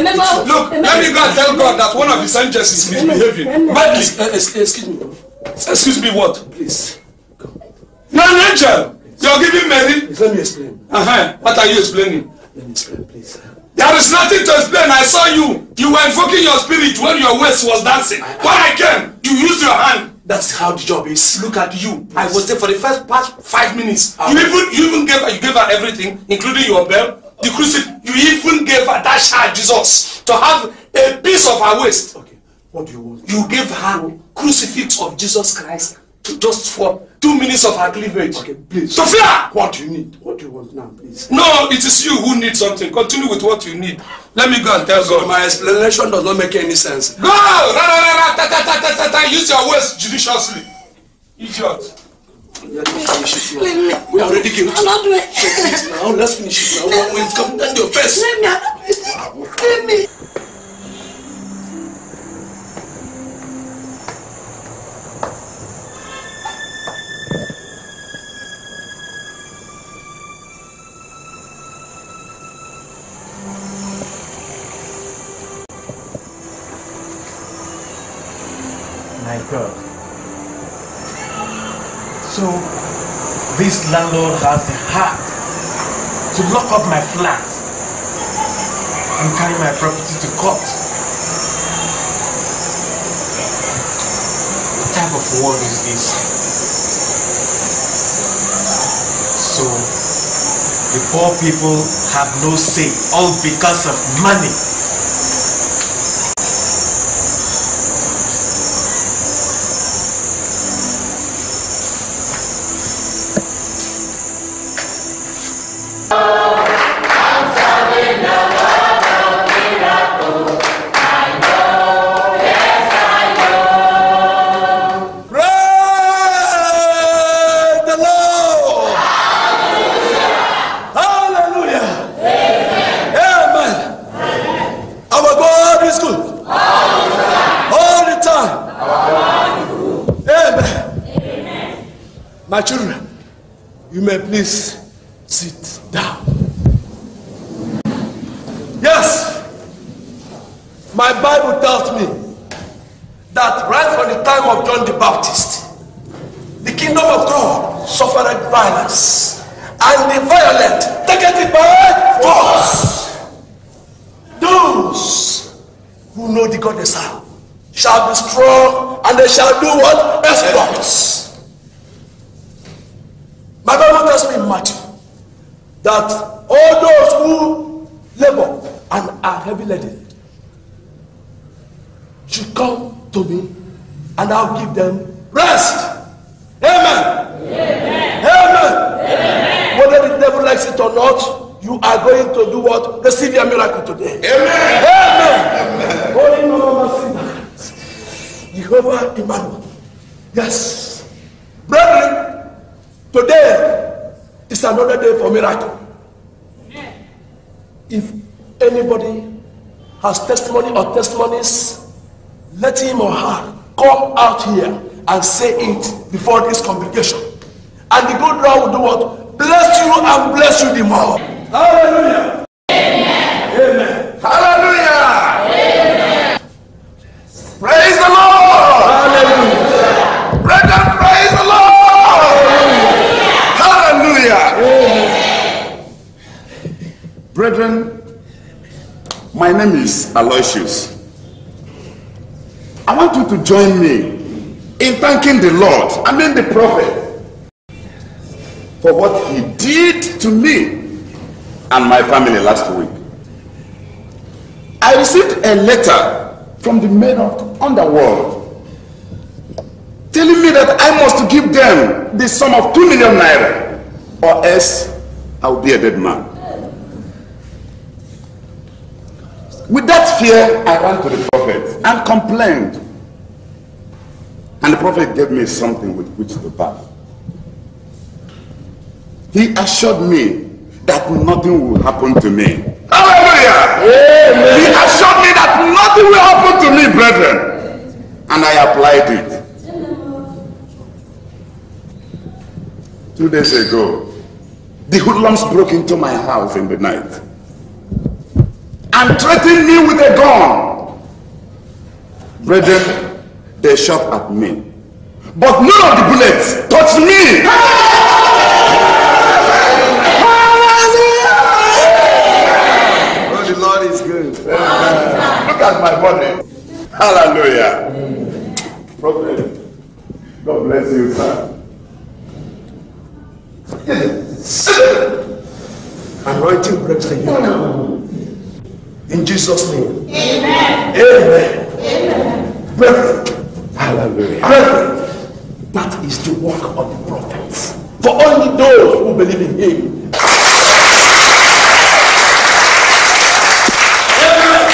B: look, let me go and tell God that one of his angels is misbehaving.
M: Excuse me.
B: Excuse me, what?
M: Please.
B: You're an angel. You're giving Mary.
M: Let me explain.
B: What are you explaining?
M: Let me explain, please.
B: There is nothing to explain. I saw you. You were invoking your spirit when your waist was dancing. When I came, you used your hand.
M: That's how the job is.
B: Look at you. I was there for the past 5 minutes. You even gave her everything, including your bell, the crucifix. You even gave her that child Jesus to have a piece of her waist.
M: Okay. What do you want?
B: You gave her crucifix of Jesus Christ just for 2 minutes of her cleavage.
M: Okay, please.
B: Sophia!
M: What do you need? What do you want now, please?
B: No, it is you who need something. Continue with what you need. Let me go and tell God.
M: My explanation does not make any sense.
B: Go! Use your words judiciously. Idiot.
M: We are already guilty.
C: I'm not doing it.
M: Now, let's finish it now. When it comes down your face.
C: Let me.
O: My God. So, this landlord has the heart to lock up my flat and carry my property to court. What type of world is this? So, the poor people have no say, all because of money.
M: My children, you may please sit down. Yes, my Bible tells me that right from the time of John the Baptist, the kingdom of God suffered violence, and the violent taketh it by force. Those who know the God they serve shall be strong, and they shall do what? Exploits. My Bible tells me in Matthew that all those who labor and are heavy laden should come to me, and I'll give them rest. Amen. Amen. Amen. Amen. Whether the devil likes it or not, you are going to do what? Receive your miracle today. Amen. Amen. Holy Mama Jehovah Emmanuel. Yes. Brethren, today is another day for miracle. If anybody has testimony or testimonies, let him or her come out here and say it before this congregation. And the good Lord will do what? Bless you and bless you the more. Hallelujah. Amen. Amen. Hallelujah. Amen. Praise the Lord. Hallelujah. Brethren, praise the Lord. Hallelujah.
P: Amen. Brethren, my name is Aloysius. I want you to join me in thanking the Lord, the prophet, for what he did to me and my family last week. I received a letter from the men of the underworld, telling me that I must give them the sum of 2 million naira, or else I will be a dead man. With that fear, I ran to the prophet and complained. And the prophet gave me something with which to bath. He assured me that nothing will happen to me. Hallelujah! Amen. He assured me that nothing will happen to me, brethren. And I applied it. 2 days ago, the hoodlums broke into my house in the night and threatened me with a gun. Brethren, they shot at me, but none of the bullets touched me.
K: Oh, the Lord is good.
P: Look at my body. Hallelujah. Prophet, God bless you, sir.
M: Anointing breaks the yoke. In Jesus' name. Amen. Amen. Amen. Brethren.
P: Hallelujah.
M: Brethren. That is the work of the prophets. For only those who believe in him. Amen.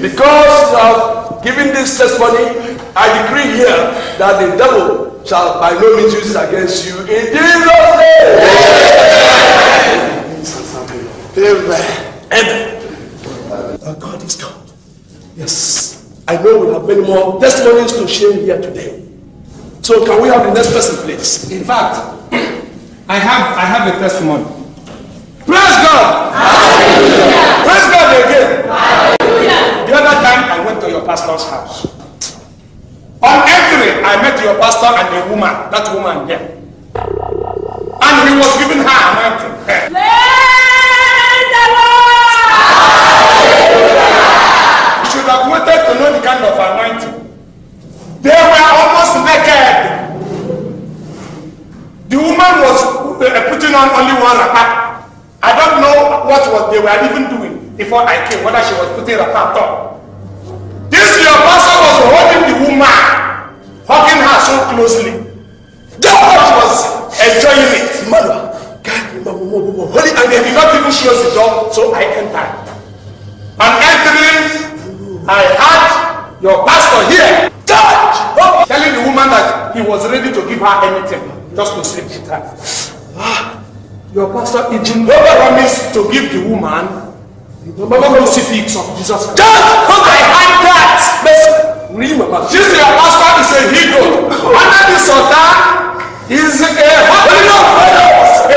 M: Because you have given this testimony, I decree here that the devil shall by no means use it against you in Jesus' name. Amen. Amen. Our God is God. Yes. I know we have many more testimonies to share here today. So can we have the next person, please?
B: In fact, I have a testimony. Praise God! Hallelujah. Praise God again. Hallelujah. The other time I went to your pastor's house. On entering, I met your pastor and a woman, that woman here. And he was giving her anointing. Praise the Lord! You should have wanted to know the kind of anointing. They were almost naked. The woman was putting on only one wrapper. I don't know what they were even doing before I came, whether she was putting a wrapper on. This your pastor was holding the woman, hugging her so closely. George was enjoying it. And they did not even close the door, so I entered. On entering, I heard your pastor here, George, telling the woman that he was ready to give her anything, just to sleep with her. Your pastor, if you never promised to give the woman the crucifix of Jesus Christ. I heard that. This your pastor is a hero. Under this altar is a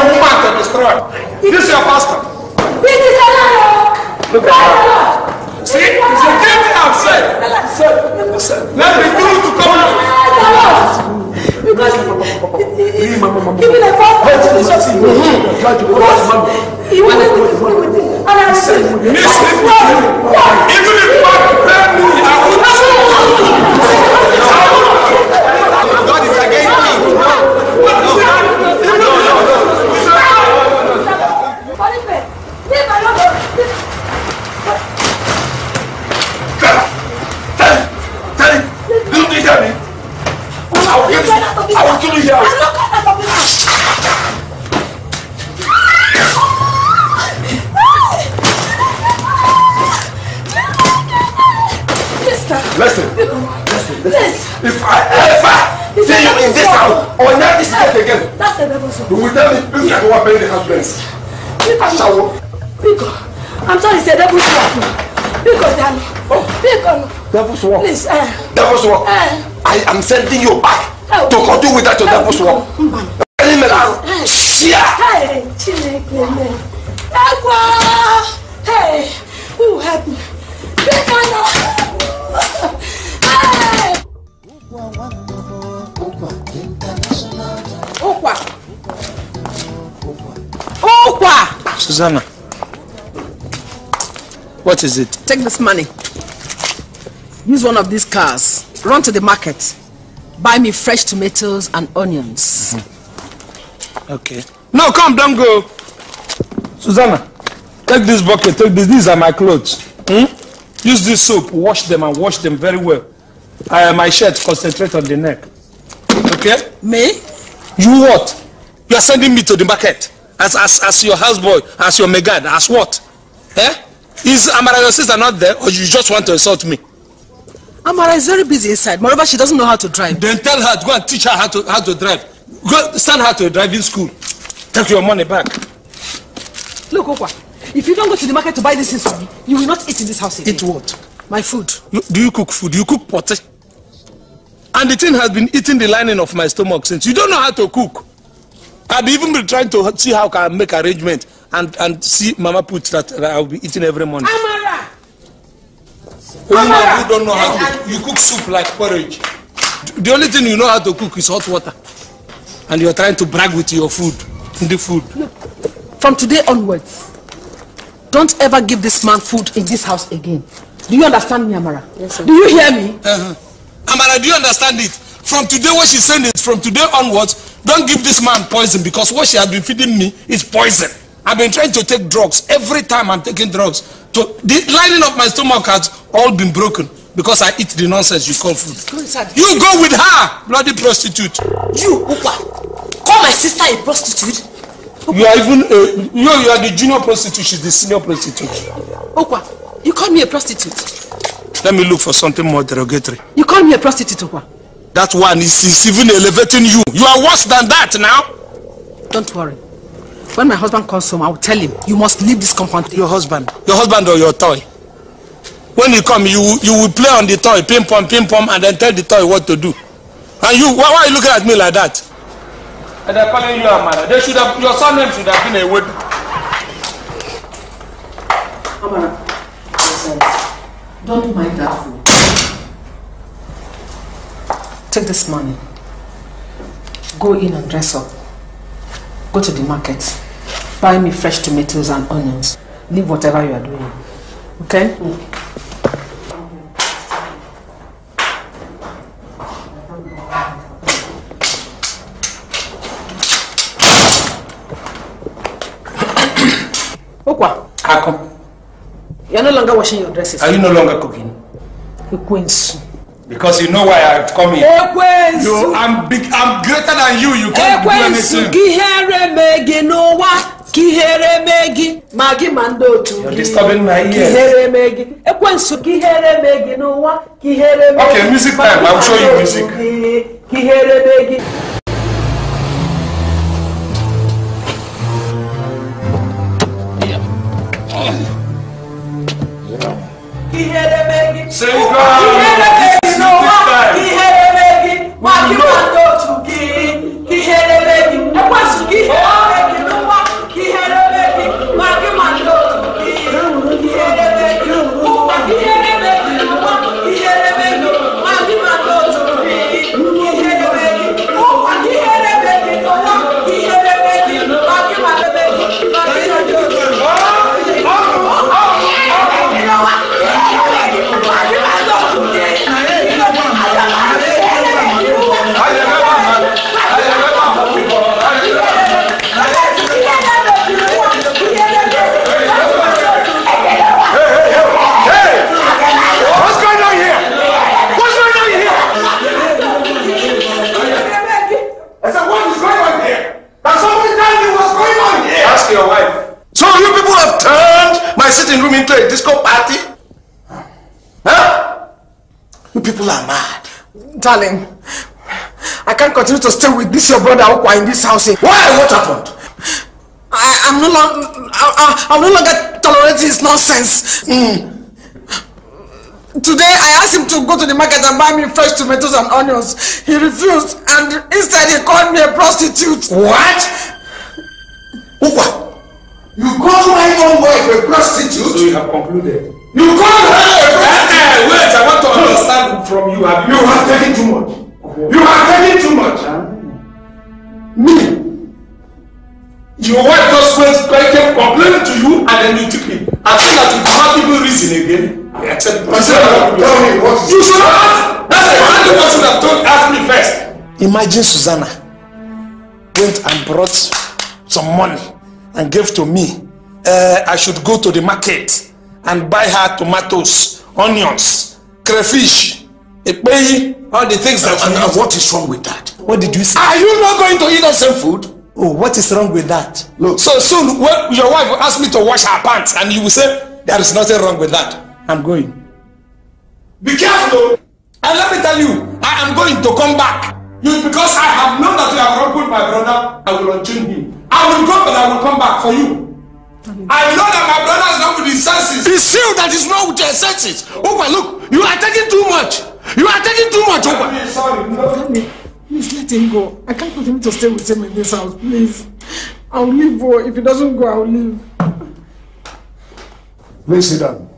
B: woman to destroy. This your pastor. Look at her. See, it's a thing I've said. Let me do to come out. Because even the first person is just you want to go with it. And I said, even if
K: God is against me.
M: I will kill you here.
K: Listen. If I ever see you in this house or in this state again, you will tell me if you are paying the house rent. I shall.
H: I'm sorry, it's a devil's work.
K: Devil's work.
H: Please,
K: devil's work. I am sending you back to continue with that devil's work.
H: Hey, hey, who help me?
I: Ukwa!
B: Susanna, what is it?
I: Take this money. Use one of these cars. Run to the market. Buy me fresh tomatoes and onions.
B: Okay. No, come, don't go. Susanna, take this bucket, take this. These are my clothes. Use this soap, wash them and wash them very well. My shirt, concentrate on the neck. Okay?
I: Me?
B: You what? You are sending me to the market as your houseboy, as your megad, as what? Eh? Is Amara your sister not there, or you just want to insult me?
I: Amara is very busy inside. Moreover, she doesn't know how to drive.
B: Then tell her to go and teach her how to drive. Go send her to a driving school. Take your money back.
I: Look, Ukwa, if you don't go to the market to buy this things for me, you will not eat in this house again.
B: Eat what?
I: My food.
B: Do you cook food? Do you cook potty? And the thing has been eating the lining of my stomach since. You don't know how to cook. I've even been trying to see how can I make arrangement and see Mama put that I'll be eating every morning.
I: Amara!
B: You don't know how to cook. You cook soup like porridge. The only thing you know how to cook is hot water. And you're trying to brag with your food. The food.
I: Look, from today onwards, don't ever give this man food in this house again. Do you understand me, Amara?
C: Yes, sir.
I: Do you hear me?
B: Amara, do you understand it? From today, what she's saying is from today onwards, don't give this man poison, because what she has been feeding me is poison. I've been trying to take drugs. Every time I'm taking drugs, the lining of my stomach has all been broken because I eat the nonsense you call food.
I: Go inside.
B: You go with her, bloody prostitute.
C: You, Ukwa, call my sister a prostitute?
B: You are even you are the junior prostitute, she's the senior prostitute.
I: Ukwa, you call me a prostitute.
B: Let me look for something more derogatory.
I: You call me a prostitute, Ukwa.
B: That one is even elevating you. You are worse than that now.
I: Don't worry. When my husband comes home, I will tell him, you must leave this compound.
B: Your husband or your toy? When you come, you will play on the toy, ping pong, and then tell the toy what to do. And you, why are you looking at me like that? And they're calling you Amara. They should have, your surname should have been a word.
I: Amara, don't mind that fool. Take this money. Go in and dress up. Go to the market. Buy me fresh tomatoes and onions. Leave whatever you are doing. Okay? Ukwa.
B: How
I: You're no longer washing your dresses.
B: Are you no longer cooking? Because you know why I've come here. I'm big. I'm greater than you. You can't do anything. You're disturbing my ears. Okay, music time. I'll show you music. Sing your wife. So you people have turned my sitting room into a disco party? Huh? You people are mad.
I: Darling, I can't continue to stay with this your brother Ukwa in this house.
B: Why? What happened?
I: I'm no longer tolerating his nonsense. Today I asked him to go to the market and buy me fresh tomatoes and onions. He refused, and instead he called me a prostitute.
B: What?
E: Ukwa, you call my own wife a prostitute?
B: So you have concluded.
E: You call her a prostitute?
B: Wait, I want to understand from you.
E: You have taken too much. You have taken too much. Me?
B: Your wife just kept complaining to you and then you took it. I think that you cannot even reason again. Except
E: tell me what
B: you should ask. That's exactly what you should have asked me first.
Q: Imagine Susanna went and brought some money and gave to me.
B: I should go to the market and buy her tomatoes, onions, crayfish, all the things that
A: and what is wrong with that?
B: What did you say?
A: Are you not going to eat the same food?
B: Oh, what is wrong with that? Look. So soon, when your wife will ask me to wash her pants, and you will say, there is nothing wrong with that. I'm going. Be careful, and let me tell you, I am going to come back. Because I have known that you have wronged my brother, I will unchain him. I will go, but I will come back for you. I know that my brother is not with his senses.
A: It's you that is not with your senses. Ukwa, look, you are taking too much. You are taking too much, Ukwa.
I: Sorry, no. Please let him go. I can't continue to stay with him in this house, please. I'll leave, boy. If he doesn't go, I'll leave.
A: Please sit down.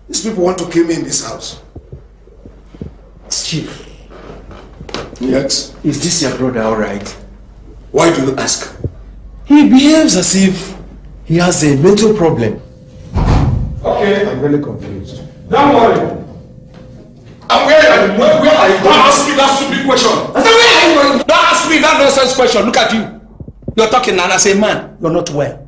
A: These people want to kill me in this house.
Q: Chief.
A: Yes?
Q: Is this your brother alright?
A: Why do you ask?
Q: He behaves as if he has a mental problem.
B: Okay.
A: I'm really confused.
B: Don't worry. Where are you? Don't ask me that stupid question. Don't ask me that nonsense question. Look at you. You're talking and I say, man, you're not well.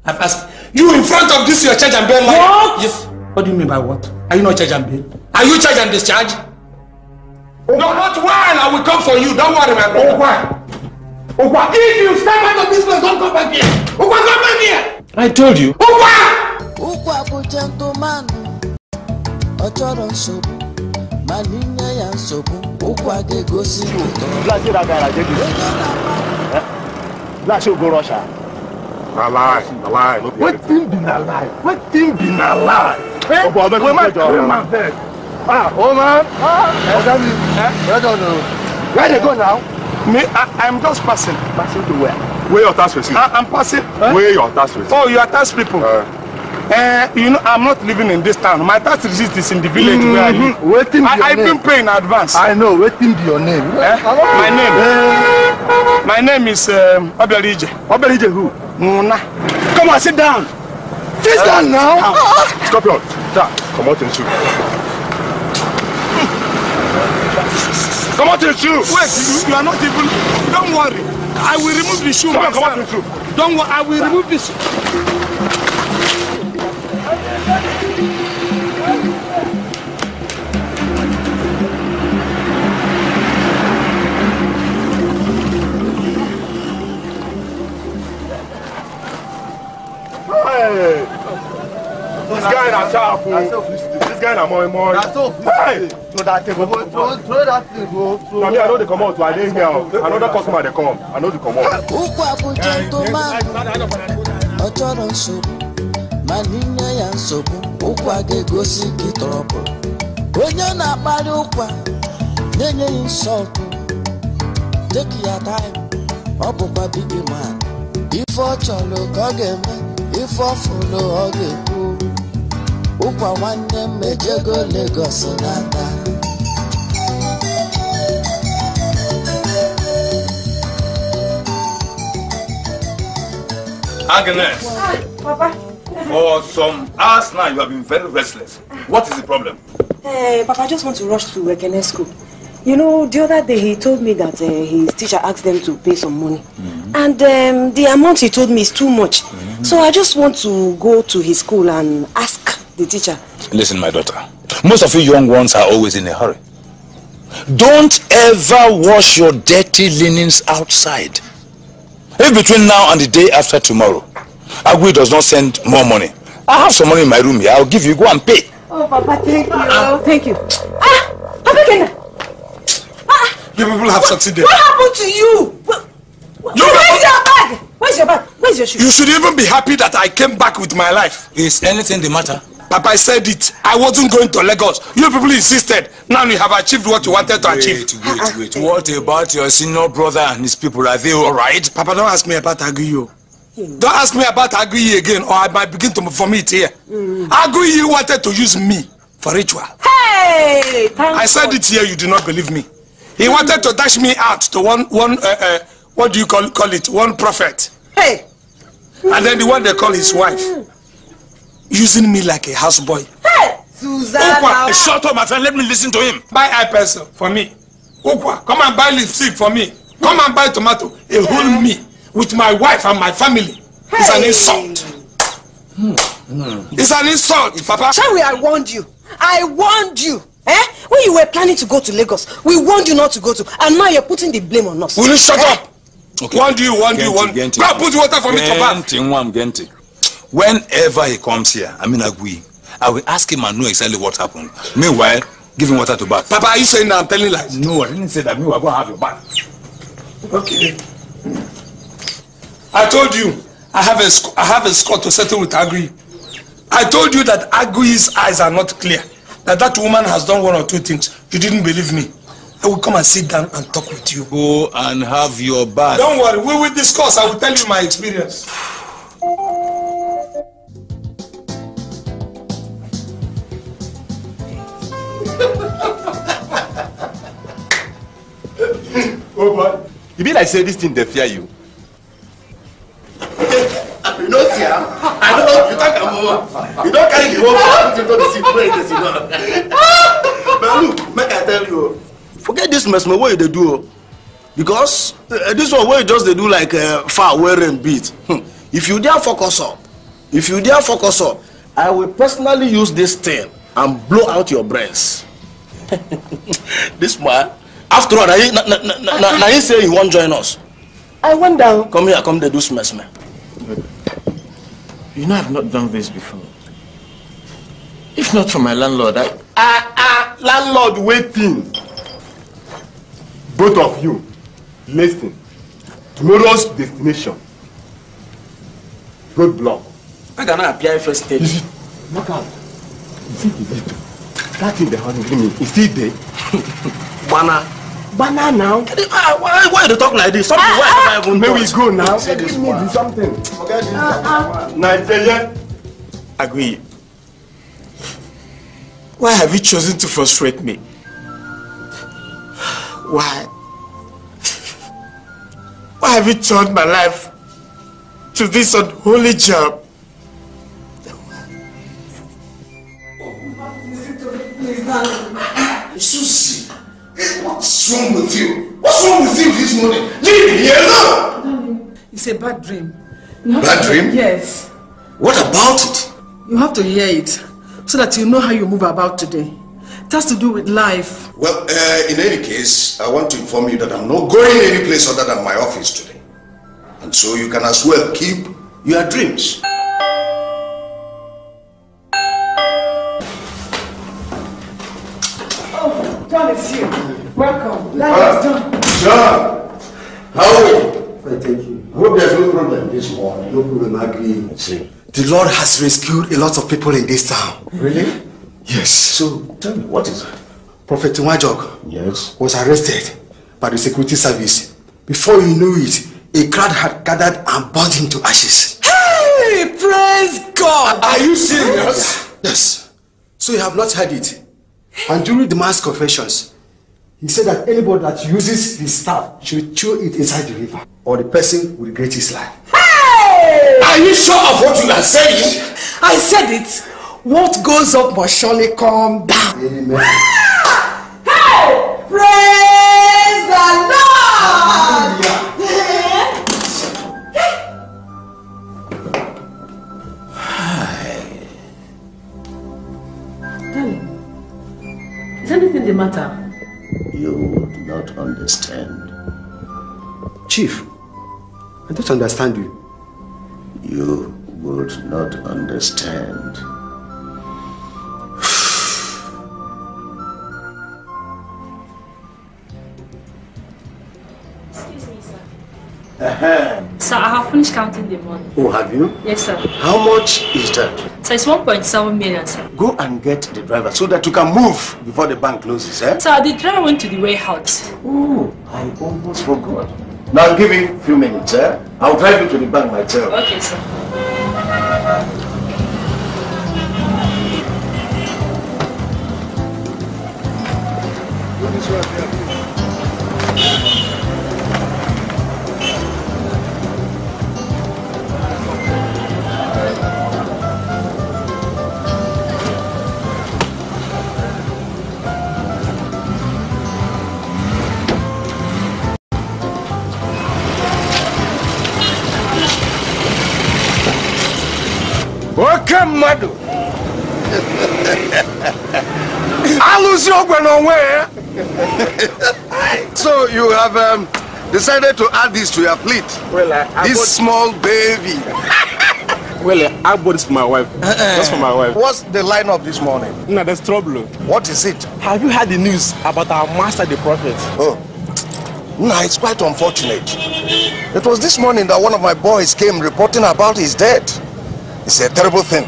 B: I've asked you in front of this your charge and bail. What? Yes. What do you mean by what? Are you not charge and bail? Are you charge and discharge? No, not well. I will come for you. Don't worry, my brother. Ukwa, if you step out of this place, don't come back here. Ukwa, come back here.
Q: I told you.
D: Ukwa bụ gentleman. Ọchọrọ nsogbu. Ma n'inye ya nsogbu. Ukwa ga-egosi ụtọ.
P: Black go Russia. Na lie. Wetin be na lie? Wetin be na lie? Oh, boy, man. Oh man. Where they go now?
B: Me, I'm just passing.
P: Passing to where? Where your tax receipt?
B: I'm passing.
P: Where your tax receipt?
B: Oh, you are tax people. You know, I'm not living in this town. My tax receipt is in the village where I live. I've been paying in advance.
P: I know. Waiting be your name.
B: My name is Amaechi.
P: Amaechi who?
B: Muna. Come on, sit down.
P: Sit down now. Scorpion. Come out in the shoe. Come out in the shoe.
B: Wait, you are not even. Don't worry. I will remove the shoe myself.
P: Come out in the shoe.
B: Don't worry. I will remove the shoe.
P: Hey! This guy na sharp. This guy na more. Hey! Throw that thing, go. Now me, I know they come out. I didn't hear. Another customer they come. I know they come out.
D: Ukwa bụ gentleman. Ọchọrọ nsogbu. Ma n'inye ya nsogbu. Ukwa ga-egosi gị trouble. Onye na-akparị Ukwa na-enye ya insult. Take your time. Ọ bụkwa big man. Ife ọ chọrọ ka ọ ga-eme. Ife ọ fụrụ ọ ga-ekwu. Ukwa nwanne m ejego Lagos n'ata.
A: Agnes.
C: Hi, Papa.
A: For some hours now, you have been very restless. What is the problem?
C: Papa, I just want to rush to Ekene school. You know, the other day he told me that his teacher asked them to pay some money. And the amount he told me is too much. So I just want to go to his school and ask the teacher.
A: Listen, my daughter. Most of you young ones are always in a hurry. Don't ever wash your dirty linens outside. If between now and the day after tomorrow, Aguiyi does not send more money, I have some money in my room here. I'll give you. Go and pay.
C: Oh, Papa, thank you. Thank you. Papa Kena.
B: You people have succeeded.
C: What happened to you? Where's your bag? Where's your bag? Where's your shoe?
B: You should even be happy that I came back with my life.
A: Is anything the matter?
B: Papa, I said it. I wasn't going to Lagos. You people insisted. Now you have achieved what you wanted to achieve.
A: Wait. What about your senior brother and his people? Are they alright?
B: Papa, don't ask me about Aguiyi. Don't ask me about Aguiyi again, or I might begin to vomit here. Aguiyi wanted to use me for ritual.
C: Hey!
B: I said it here, you do not believe me. He wanted to dash me out to one what do you call it? One prophet.
C: Hey!
B: And then the one they call his wife. Using me like a houseboy.
C: Hey! Susanna!
A: Ukwa, shut up, my friend. Let me listen to him.
B: Buy eye pencil for me. Ukwa, come and buy lipstick for me. Come and buy tomato. A whole me with my wife and my family. It's an insult. It's an insult, Papa.
C: Shall I warned you. I warned you. When you were planning to go to Lagos, we warned you not to go to, and now you're putting the blame on us.
B: Will you shut up? Okay. Warned you. Go and put water for me to bath.
A: Whenever he comes here, Aguiyi, I will ask him and know exactly what happened. Meanwhile, give him water to bath.
B: Papa, are you saying that I'm telling lies?
A: No, I didn't say that. Meanwhile, go and have your bath.
B: Okay. I told you I have a score to settle with Aguiyi. I told you that Aguiyi's eyes are not clear. That woman has done one or two things. You didn't believe me. I will come and sit down and talk with you.
A: Go and have your bath.
B: Don't worry, we will discuss. I will tell you my experience.
N: Oh boy, you be like say this thing they fear you.
E: You know, see, I know you talk about. You don't carry the whole family to the seat where you know. But look, make I tell you, forget this mess, my way they do, because this one way just they do like far wear and beat. If you dare focus up, I will personally use this thing and blow out your brains. This man, after all, now he say he won't join us. I went down. Come here, come they do mess, man.
Q: You know I've not done this before. If not for my landlord,
N: landlord waiting. Both of you, listen. Tomorrow's destination. Roadblock.
K: I cannot appear first stage.
N: Look out. Is it? That thing they hungry me. Is it there? Banana now.
E: Why you talk like this? Something why I even
N: may we go now?
E: Say this
N: Give me
E: one.
N: Something. Forget this. Nigerian.
Q: Aguiyi, why have you chosen to frustrate me? Why? Why have you turned my life to this unholy job?
E: Susie, what's wrong with you? What's wrong with you this morning? Leave me here alone!
I: It's a bad dream.
E: Bad dream?
I: Yes.
E: What about it?
I: You have to hear it so that you know how you move about today. It has to do with life.
E: Well, in any case, I want to inform you that I'm not going any place other than my office today. And so you can as well keep your dreams.
I: Oh, John is here. Welcome. That is John.
E: John, how are you?
R: Fine, thank you.
E: I hope there's no problem this morning.
R: No problem, Aguiyi.
E: Let's see.
R: The Lord has rescued a lot of people in this town.
E: Really?
R: Yes.
E: So, tell me, what is it?
R: Prophet Muonagor
E: was
R: arrested by the security service. Before you knew it, a crowd had gathered and burned him to ashes.
I: Hey, praise God!
R: Are you serious? Yes. So you have not heard it. And during the man's confessions, he said that anybody that uses his staff should throw it inside the river, or the person will regret his life.
I: Hey!
E: Are you sure of what you are saying?
I: I said it. What goes up must surely come down.
R: Amen.
I: Hey! Praise the Lord! Darling, is anything the matter?
E: You would not understand.
R: Chief, I don't understand you.
E: You would not understand.
F: Excuse me, sir.
E: Uh-huh.
F: Sir, I have finished counting the money.
E: Oh, have you?
F: Yes, sir.
E: How much is that?
F: So it's 1.7 million, sir.
E: Go and get the driver so that you can move before the bank closes, eh?
F: Sir, the driver went to the warehouse.
E: Oh, I almost forgot. Now give me a few minutes, eh? I'll drive you to the bank myself.
F: Okay, sir.
N: mmadụ. Alụsị ogwe n'onwe ya.
P: So you have decided to add this to your fleet?
Q: Well,
P: this small baby.
Q: Well, I bought this for my wife. Just for my wife.
P: What's the lineup this morning?
Q: No, there's trouble.
P: What is it?
Q: Have you heard the news about our master, the prophet?
P: Oh. No, it's quite unfortunate. It was this morning that one of my boys came reporting about his death. It's a terrible thing.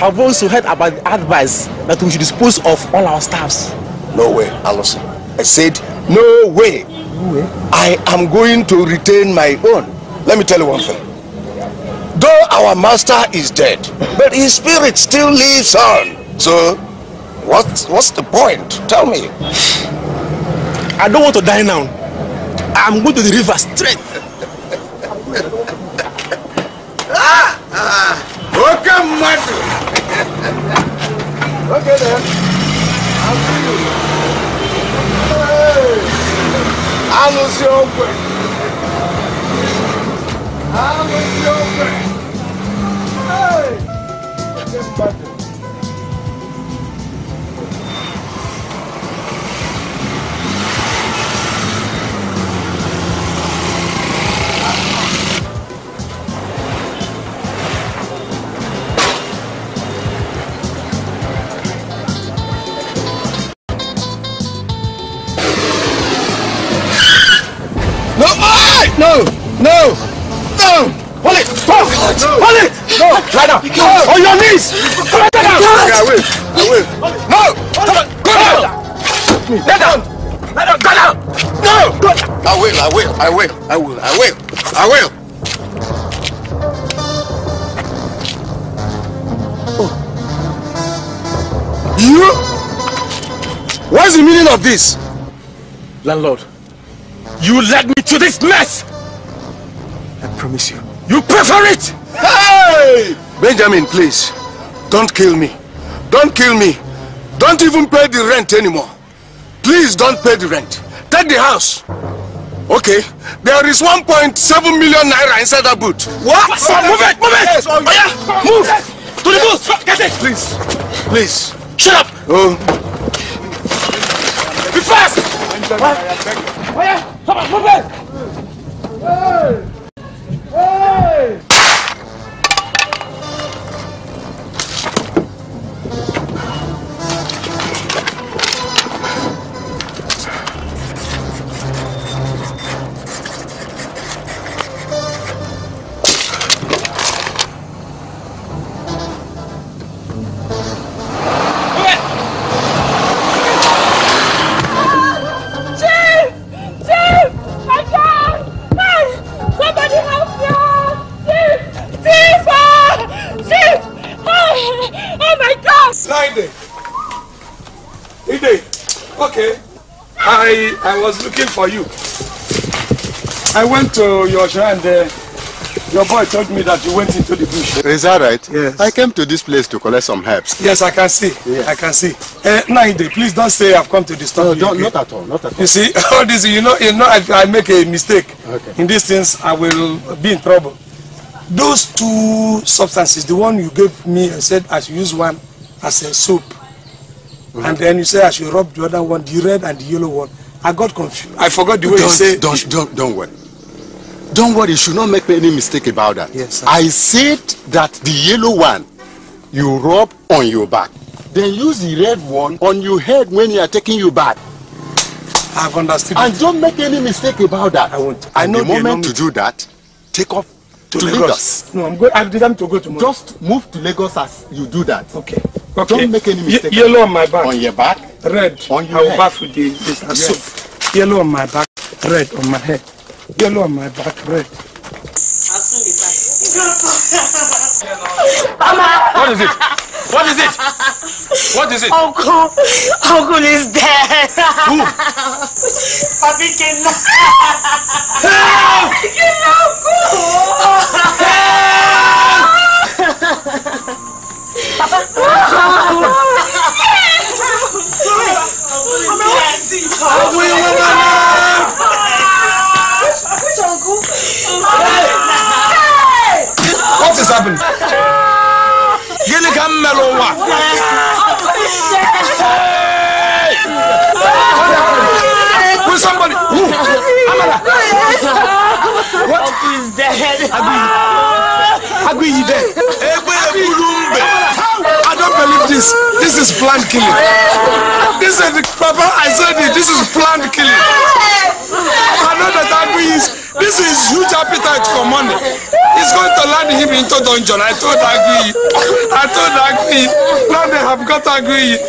Q: I've also heard about the advice that we should dispose of all our staffs.
P: No way, Allison. I said, no way.
Q: No way?
P: I am going to retain my own. Let me tell you one thing. Though our master is dead, but his spirit still lives on. So, what's the point? Tell me.
Q: I don't want to die now. I'm going to the river straight.
N: Okay, Madu. Okay then. I'll see you. Hey. I lose your way. I lose your way. Hey. Okay, Madu.
P: No! No! No!
N: Hold it! Hold it! No! Lie down! No! On your knees! Come on, down!
P: Okay, I will. No!
N: Come on! Go down! Lie down! Lie down! Go down! No! Go down!
P: I will.
N: Oh. You? What's the meaning of this?
Q: Landlord,
N: you led me to this mess!
Q: I promise you.
N: You prefer it!
P: Hey! Benjamin, please. Don't kill me. Don't kill me. Don't even pay the rent anymore. Please don't pay the rent. Take the house. Okay. There is 1.7 million naira inside that boot.
N: What? Move it! Move it!
P: Yes,
N: oh, yeah. Move! To the boot! Get it!
P: Please.
N: Shut up!
P: Oh.
N: Be fast! Oh yeah! Come on, move it! Hey! Hey! Okay, I was looking for you. I went to your shrine and your boy told me that you went into the bush.
S: Is that right?
N: Yes.
S: I came to this place to collect some herbs.
N: Yes, I can see. Yeah. I can see. Naide, please don't say I've come to disturb you.
S: No, not at all. Not at all.
N: You see, all this, you know, if I make a mistake in these things, I will be in trouble. Those two substances, the one you gave me and said I should use one as a soap. And then you say I should rub the other one, the red and the yellow one. I got confused. I forgot the way you say.
S: Don't worry. Don't worry. You should not make any mistake about that.
N: Yes, sir.
S: I said that the yellow one you rub on your back. Then use the red one on your head when you are taking your bath.
N: I've understood.
S: And don't make any mistake about that.
N: I won't.
S: And the moment to do that, take off to Lagos.
N: No, I'm going. I've decided to go tomorrow.
S: Just move to Lagos as you do that.
N: Okay.
S: Don't make any mistake.
N: Yellow on my back.
S: On your back.
N: Red.
S: On your
N: I will
S: head.
N: bath with this and soap. Yellow on my back. Red on my head. Yellow on my back. Red.
F: I'll soon be back.
N: Mama! What is it? What is it? What is it?
F: Uncle is dead.
N: Who?
F: Papi Kena. Papa. Which uncle?
N: What is happening?
B: Will somebody? Amara! What?
I: Is dead.
B: Aguiyi dead. I don't believe this. This is planned killing. This is Papa. I said it. This is planned killing. I know that Aguiyi is. This is huge appetite for money. He's going to land him into dungeon. I told Aguiyi. Now they have got Aguiyi.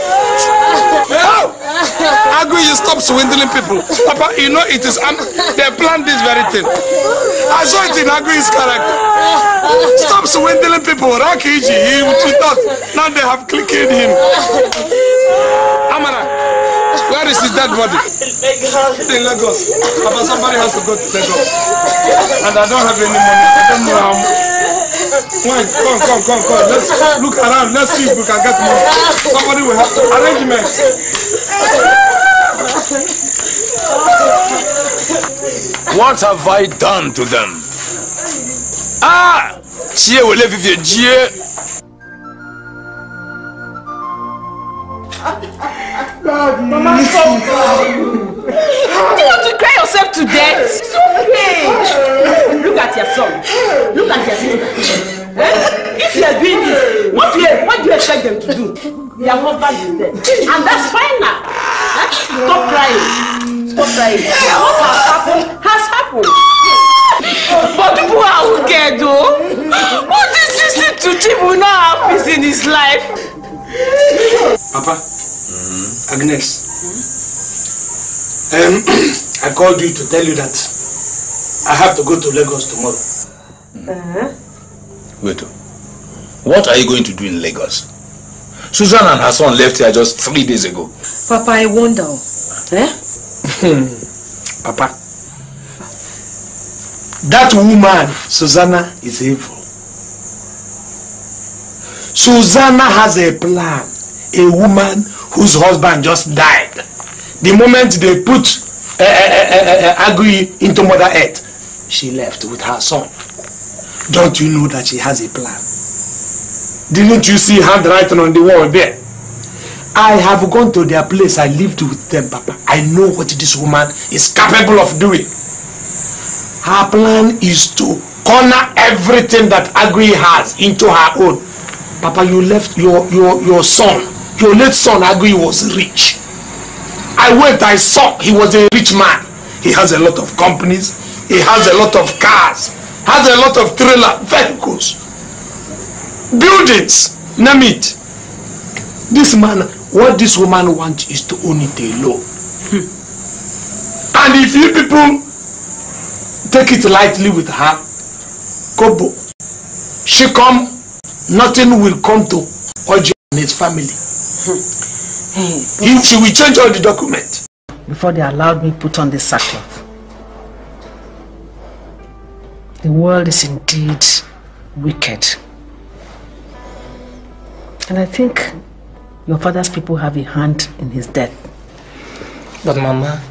B: Aguiyi, stop swindling people. Papa, you know it is. They planned this very thing. I saw it in Aguiyi's character. Stop swindling people. Rakiji, he thought. Now they have clicked him. Amara, where is his dead body? In Lagos. Papa, somebody has to go to Lagos. And I don't have any money. I don't know how. Wait, come. Let's look around. Let's see if we can get more. Somebody will have to. Arrangement.
A: What have I done to them?
I: Mama, stop. Do you want to cry yourself to death? It's okay. Look at your son. Look at your sister. If you are doing this, what do you expect them to do? Your husband is dead. And that's fine now. Stop crying. Stop crying. What has happened has happened. But people are wicked though. What is this to Chief will not have peace in his life?
B: Papa, Agnes, I called you to tell you that I have to go to Lagos tomorrow.
A: Wait, what are you going to do in Lagos? Susan and her son left here just 3 days ago.
C: Papa, I wonder.
B: Papa, that woman, Susanna, is evil. Susanna has a plan. A woman whose husband just died. The moment they put Aguiyi into Mother Earth, she left with her son. Don't you know that she has a plan? Didn't you see handwriting on the wall there? I have gone to their place. I lived with them, Papa. I know what this woman is capable of doing. Her plan is to corner everything that Aguiyi has into her own. Papa, you left your son. Your late son, Aguiyi, was rich. I saw he was a rich man. He has a lot of companies. He has a lot of cars. Has a lot of trailer vehicles. Buildings. Name it. This man, what this woman wants is to own it alone. And if you people take it lightly with her, Kobo, she come, nothing will come to Oji and his family. She will change all the documents.
I: Before they allowed me put on this sackcloth. The world is indeed wicked. And I think your father's people have a hand in his death.
O: But Mama,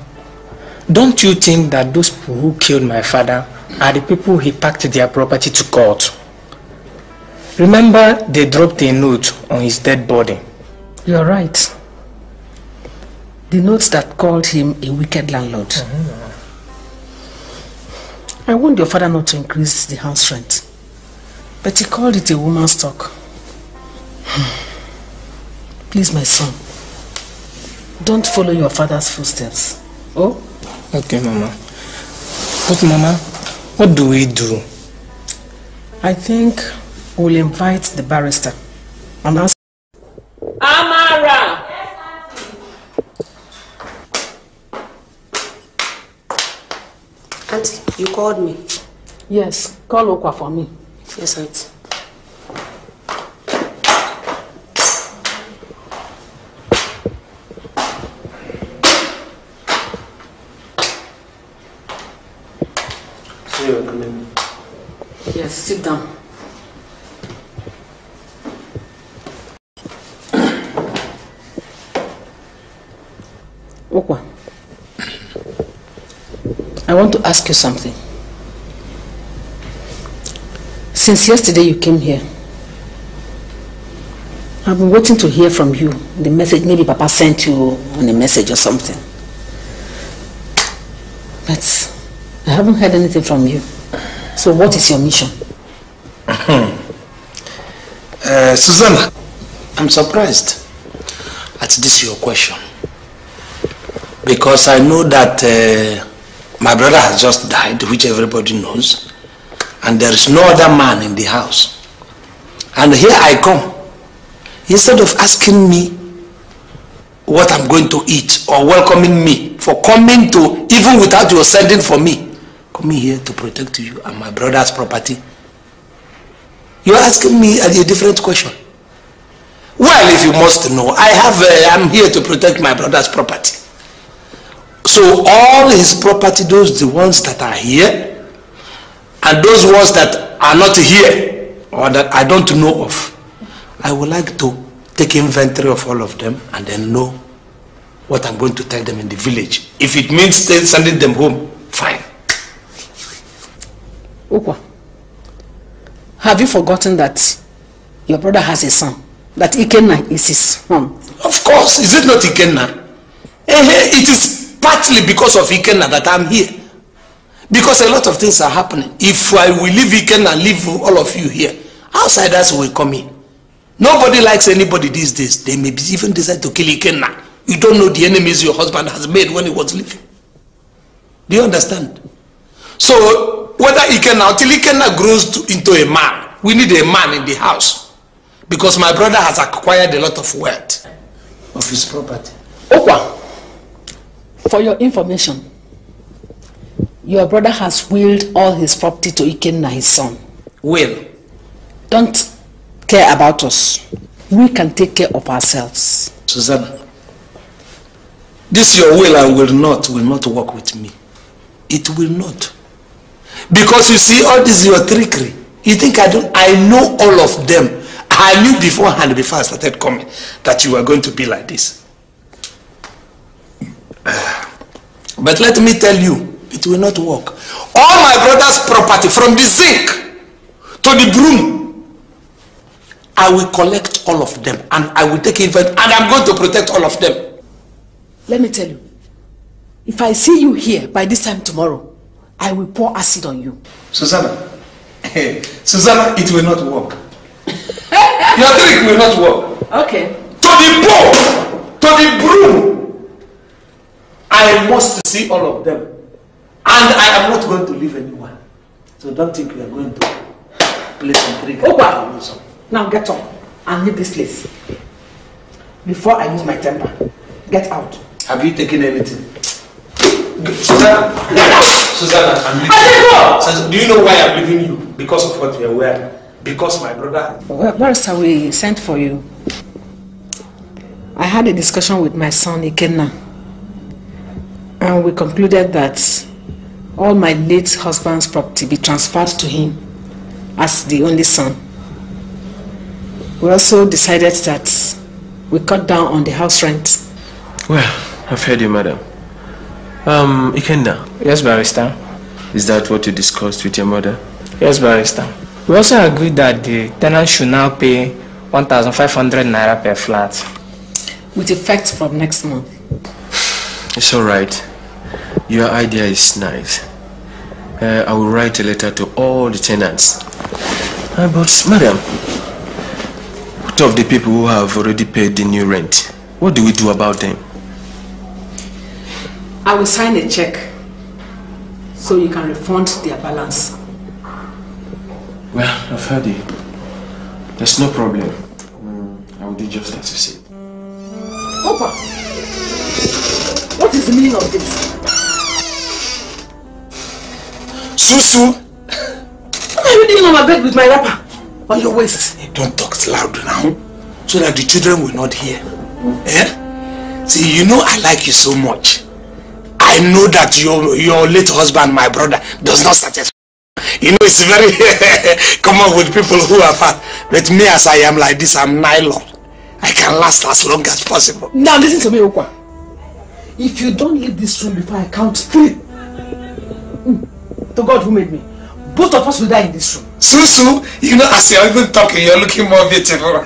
O: don't you think that those people who killed my father are the people he packed their property to court? Remember, they dropped a note on his dead body.
I: You're right. The notes that called him a wicked landlord. I warned your father not to increase the house rent, but he called it a woman's talk. Please, my son, don't follow your father's footsteps. Oh?
O: Okay, Mama. But Mama, what do we do?
I: I think we'll invite the barrister and ask.
C: Amara! Auntie, you called me.
I: Yes, call Ukwa for me.
C: Yes, Auntie.
I: Yes, sit down. Ukwa, I want to ask you something. Since yesterday you came here, I've been waiting to hear from you. The message, maybe Papa sent you on a message or something. But I haven't heard anything from you. So what is your mission?
K: Susanna, I'm surprised at this your question. Because I know that my brother has just died, which everybody knows. And there is no other man in the house. And here I come. Instead of asking me what I'm going to eat or welcoming me for coming to, even without your sending for me, coming here to protect you and my brother's property, you're asking me a different question. Well, if you must know, I'm here to protect my brother's property. So all his property, those the ones that are here, and those ones that are not here, or that I don't know of, I would like to take inventory of all of them and then know what I'm going to tell them in the village. If it means sending them home, fine.
I: Ukwa, have you forgotten that your brother has a son? That Ikenna is his son?
K: Of course. Is it not Ikenna? It is partly because of Ikenna that I'm here. Because a lot of things are happening. If I will leave Ikenna and leave all of you here, outsiders will come in. Nobody likes anybody these days. They may even decide to kill Ikenna. You don't know the enemies your husband has made when he was living. Do you understand? So, whether Ikenna, until Ikenna grows into a man, we need a man in the house. Because my brother has acquired a lot of wealth of his property.
I: Ukwa, for your information, your brother has willed all his property to Ikenna, his son.
K: Will?
I: Don't care about us. We can take care of ourselves.
K: Susanna, this your will and will not work with me. It will not. Because you see, all this is your trickery. You think I don't? I know all of them. I knew beforehand, before I started coming, that you were going to be like this. But let me tell you, it will not work. All my brother's property, from the zinc to the broom, I will collect all of them and I will take inventory and I'm going to protect all of them.
I: Let me tell you, if I see you here by this time tomorrow, I will pour acid on you.
K: Susanna, Susanna, it will not work. Your trick will not work.
I: Okay.
K: To the pole, to the broom, I must see all of them. And I am not going to leave anyone. So don't think we are going to play some trick.
I: Ukwa, now get up and leave this place. Before I lose my temper. Get out.
K: Have you taken anything? Susanna, I'm leaving. Susanna, do you know why I'm leaving you? Because of what you are wearing. Because my brother...
I: Well, Barrister, we sent for you. I had a discussion with my son, Ikenna. And we concluded that all my late husband's property be transferred to him as the only son. We also decided that we cut down on the house rent.
T: Well, I've heard you, madam. Ikenna.
U: Yes, Barrister.
T: Is that what you discussed with your mother?
U: Yes, Barrister. We also agreed that the tenant should now pay 1,500 naira per flat.
I: With effect from next month.
T: It's alright. Your idea is nice. I will write a letter to all the tenants. But, madam, what of the people who have already paid the new rent? What do we do about them?
I: I will sign a check so you can refund their balance.
T: Well, I've heard you. There's no problem. I will do just as you said.
I: Opa! What is the meaning of this?
K: Susu!
I: What are you doing on my bed with my wrapper on your waist?
K: Don't talk loud now, so that the children will not hear. Eh? See, you know I like you so much. I know that your late husband, my brother, does not satisfy. You know, it's very common with people who are fat. But me, as I am like this, I'm nylon. I can last as long as possible.
I: Now listen to me, Ukwa. If you don't leave this room before I count 3, to God who made me, both of us will die in this room.
K: Susu, you know, as you're even talking, you're looking more beautiful.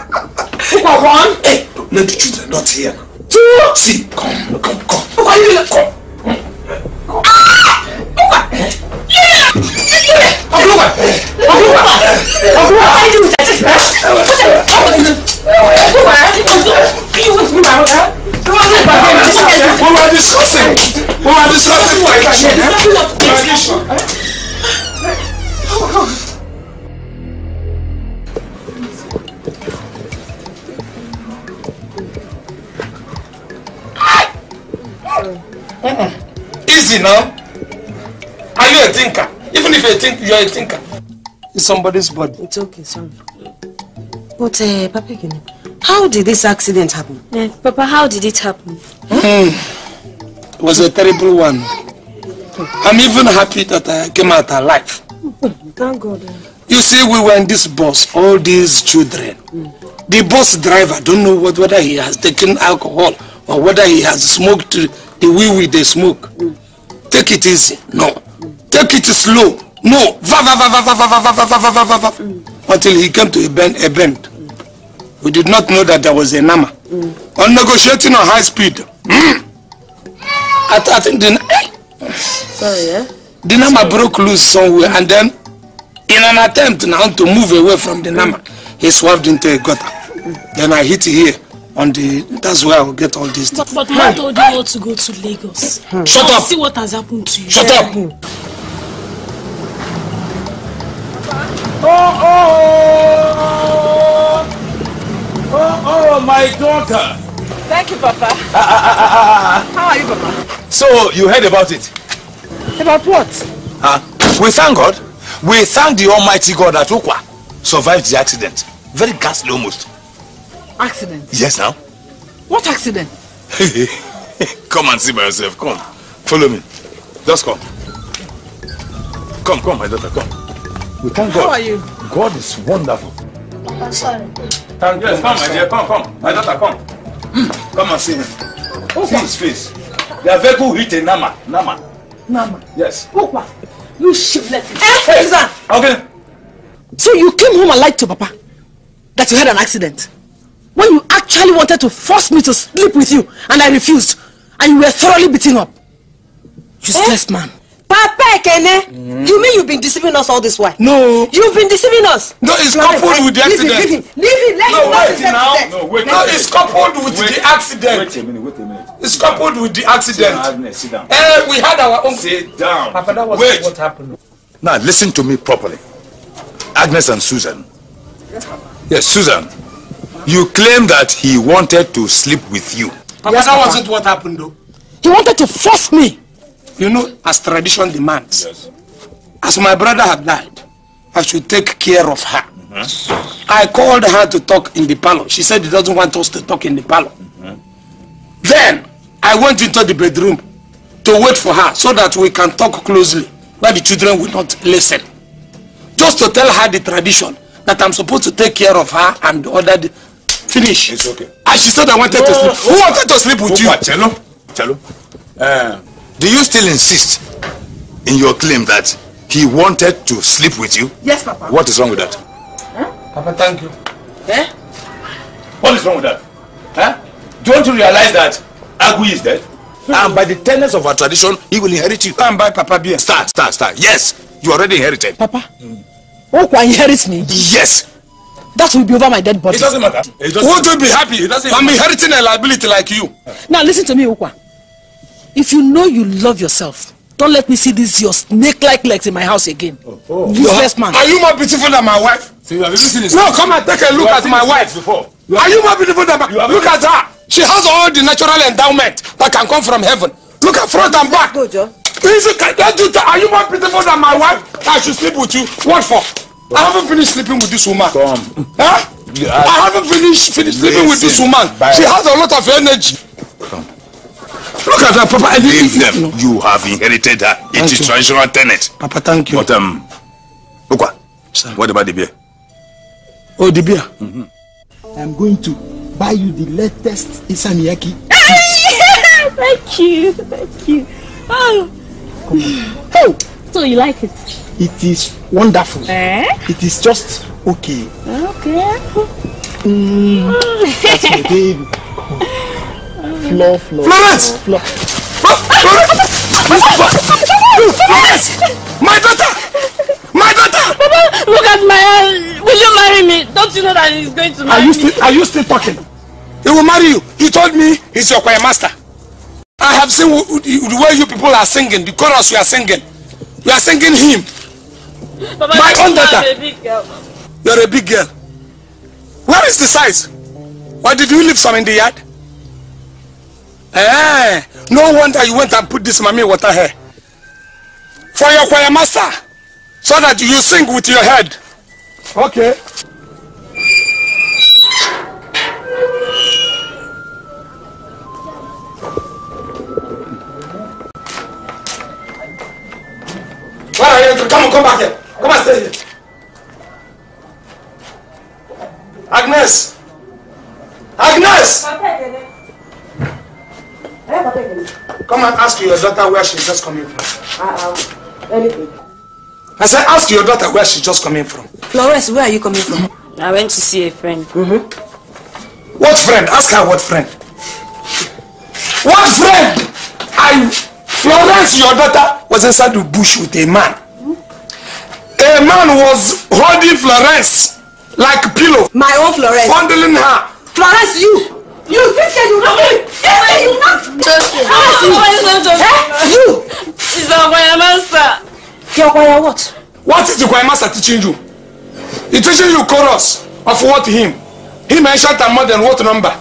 I: One.
A: Hey, let the children not hear.
I: Two.
A: See, come.
I: Come.
A: We were discussing
B: Easy now. Are you a thinker? Even if you think you are a thinker, it's somebody's body.
C: It's okay, sorry. But Papa, how did this accident happen?
H: Papa, how did it happen?
B: It was a terrible one. I'm even happy that I came out alive.
H: Thank God.
B: You see, we were in this bus, all these children. The bus driver don't know whether he has taken alcohol or whether he has smoked the wee they smoke. Take it easy. No. Take it slow. No. Until he came to a bend. We did not know that there was a nama. On negotiating on high speed. I think the nama broke loose somewhere, and then in an attempt now to move away from the nama, he swerved into a gutter. Then I hit here on the. That's where I will get all this.
H: But I told you not to go to Lagos.
B: Shut up!
H: See what has happened to you.
B: Shut up!
A: Oh, my daughter.
I: Thank you, Papa. How are you, Papa?
A: So, you heard about it?
I: About what?
A: We thank God. We thank the Almighty God that Ukwa survived the accident. Very ghastly almost.
I: Accident?
A: Yes, now.
I: What accident?
A: Come and see by yourself. Come. Follow me. Just come. Come, my daughter, come. We thank God.
I: How are you?
A: God is wonderful.
H: Papa, sorry.
A: Thank yes, come, my dear. Come. My daughter, come. Come and see me. See his face. The vehicle hit a nama.
I: Nama?
A: Yes.
I: Ukwa, you shiftless.
A: Hey, okay.
I: So you came home and lied to Papa that you had an accident when you actually wanted to force me to sleep with you and I refused, and you were thoroughly beaten up. Useless man.
C: Papa Ekene, you mean you've been deceiving us all this while?
B: No.
C: You've been deceiving us.
B: No, it's coupled with the accident.
C: Leave him. Let him not accept that.
B: No, it's coupled with the accident.
A: Wait a minute.
B: It's coupled with the accident.
A: Sit down.
B: We had our own.
A: Sit down.
B: Papa, that was what happened.
A: Now listen to me properly. Agnes and Susan.
I: Yes, Papa.
A: Yes, Susan. You claim that he wanted to sleep with you.
B: Papa,
I: Yes,
B: that
I: Papa.
B: wasn't what happened though.
I: He wanted to force me.
B: You know, as tradition demands,
A: Yes.
B: as my brother had died, I should take care of her. I called her to talk in the parlor. She said he doesn't want us to talk in the parlor. Then I went into the bedroom to wait for her so that we can talk closely, where the children will not listen. Just to tell her the tradition that I'm supposed to take care of her and ordered. Finish.
A: It's okay.
B: And she said I wanted to sleep. Who wanted to sleep with you?
A: Cello. Do you still insist in your claim that he wanted to sleep with you?
I: Yes, Papa.
A: What is wrong with that?
B: Papa, thank you.
A: What is wrong with that? Don't you realize that Aguiyi is dead? And by the tenets of our tradition, he will inherit you.
B: Come buy Papa beer.
A: Start. Yes, you already inherited.
I: Papa, Ukwa inherits me?
A: Yes.
I: That will be over my dead body.
A: It doesn't matter.
B: Won't you be happy? I'm inheriting a liability like you.
I: Now listen to me, Ukwa. If you know you love yourself, don't let me see these your snake-like legs in my house again. Useless man.
B: Are you more beautiful than my wife?
A: So you have seen his
B: No, come and take a look at my wife.
A: Before.
B: Are you more beautiful than my wife? Look at her. She has all the natural endowment that can come from heaven. Look at front and back.
C: Go, Joe.
B: Are you more beautiful than my wife? I should sleep with you. What for? I haven't finished sleeping with this woman.
A: Come.
B: Huh? I haven't finished sleeping with this woman. She has a lot of energy.
A: Come.
B: Look at her, Papa.
A: Leave them. You have inherited her. It is traditional tenet.
B: Papa, thank you.
A: But Ukwa, what about the beer?
B: Oh, the beer.
G: I'm going to buy you the latest Isaniyaki.
H: Thank you. Oh.
G: Oh,
H: So you like it?
G: it is wonderful. It is just okay.
H: Okay.
Q: That's my baby. Florence!
B: Florence! My daughter! My daughter!
F: Papa, look at my hand. Will you marry me? Don't you know that he's going to marry me?
B: Are you still talking? He will marry you. He told me he's your choir master. I have seen the way you people are singing, the chorus you are singing. You are singing him.
F: Papa,
B: my own daughter.
F: I'm a big girl.
B: You're a big girl. Where is the size? Why did you leave some in the yard? No wonder you went and put this mommy water here. For your choir master. So that you sing with your head. Okay. Where are you? Come back here. Come and stay here. Agnes! Agnes! Come and ask your daughter where she's just coming from.
C: Anything.
B: I said ask your daughter where she's just coming from.
C: Florence, where are you coming from?
F: I went to see a friend.
B: What friend? Ask her what friend. What friend? Florence, your daughter, was inside the bush with a man. A man was holding Florence like a pillow.
C: My own Florence.
B: Fondling her.
C: Florence, you! You! This guy, you know me! Yes, you know! You!
F: He's a choir master.
C: Your choir what?
B: What is the choir master teaching you? He teaching you chorus of what him? He mentioned more than what number?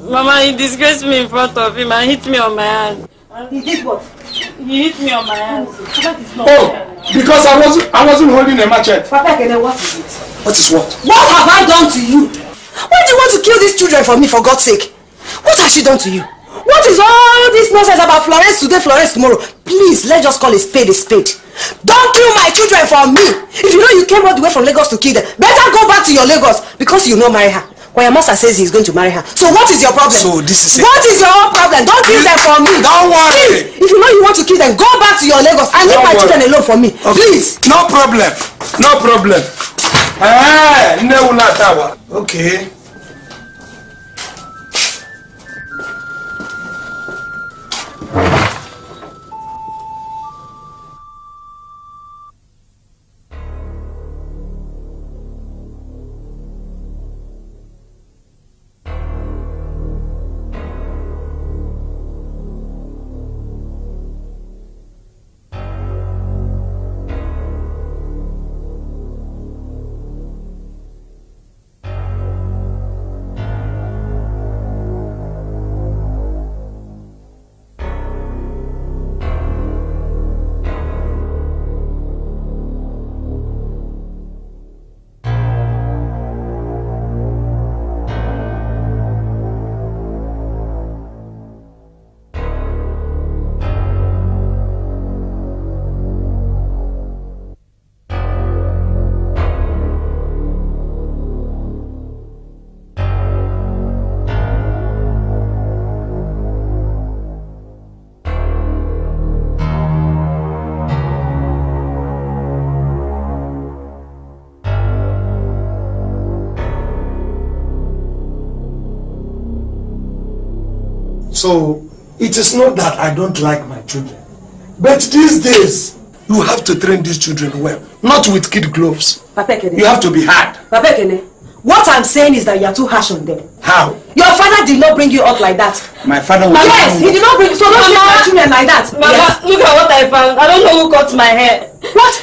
F: Mama, he disgraced me in front of him and hit me on my hand.
C: He did what?
F: He hit me on my hand. That is not
B: fair. Because I wasn't holding a machete.
C: Papa, what is it?
B: What is what?
C: What have I done to you? Why do you want to kill these children for me, for God's sake? What has she done to you? What is all this nonsense about Florence today, Florence tomorrow? Please, let's just call a spade a spade. Don't kill my children for me. If you know you came all the way from Lagos to kill them, better go back to your Lagos because you know marry her. Choir master says he's going to marry her. So what is your problem?
B: So this is
C: what is your own problem? Don't kill them for me.
B: Don't worry.
C: Please, if you know you want to kill them, go back to your Lagos and leave my children alone for me.
B: Okay.
C: Please.
B: No problem. No problem. Okay. So, it is not that I don't like my children. But these days, you have to train these children well. Not with kid gloves.
C: Papa Kene.
B: You have to be hard.
C: Papa Kene, what I'm saying is that you are too harsh on them.
B: How?
C: Your father did not bring you up like that.
B: My father was...
C: Yes, he did not bring... So don't treat my children like that.
F: Mama,
C: yes.
F: Look at what I found. I don't know who cut my hair.
C: What?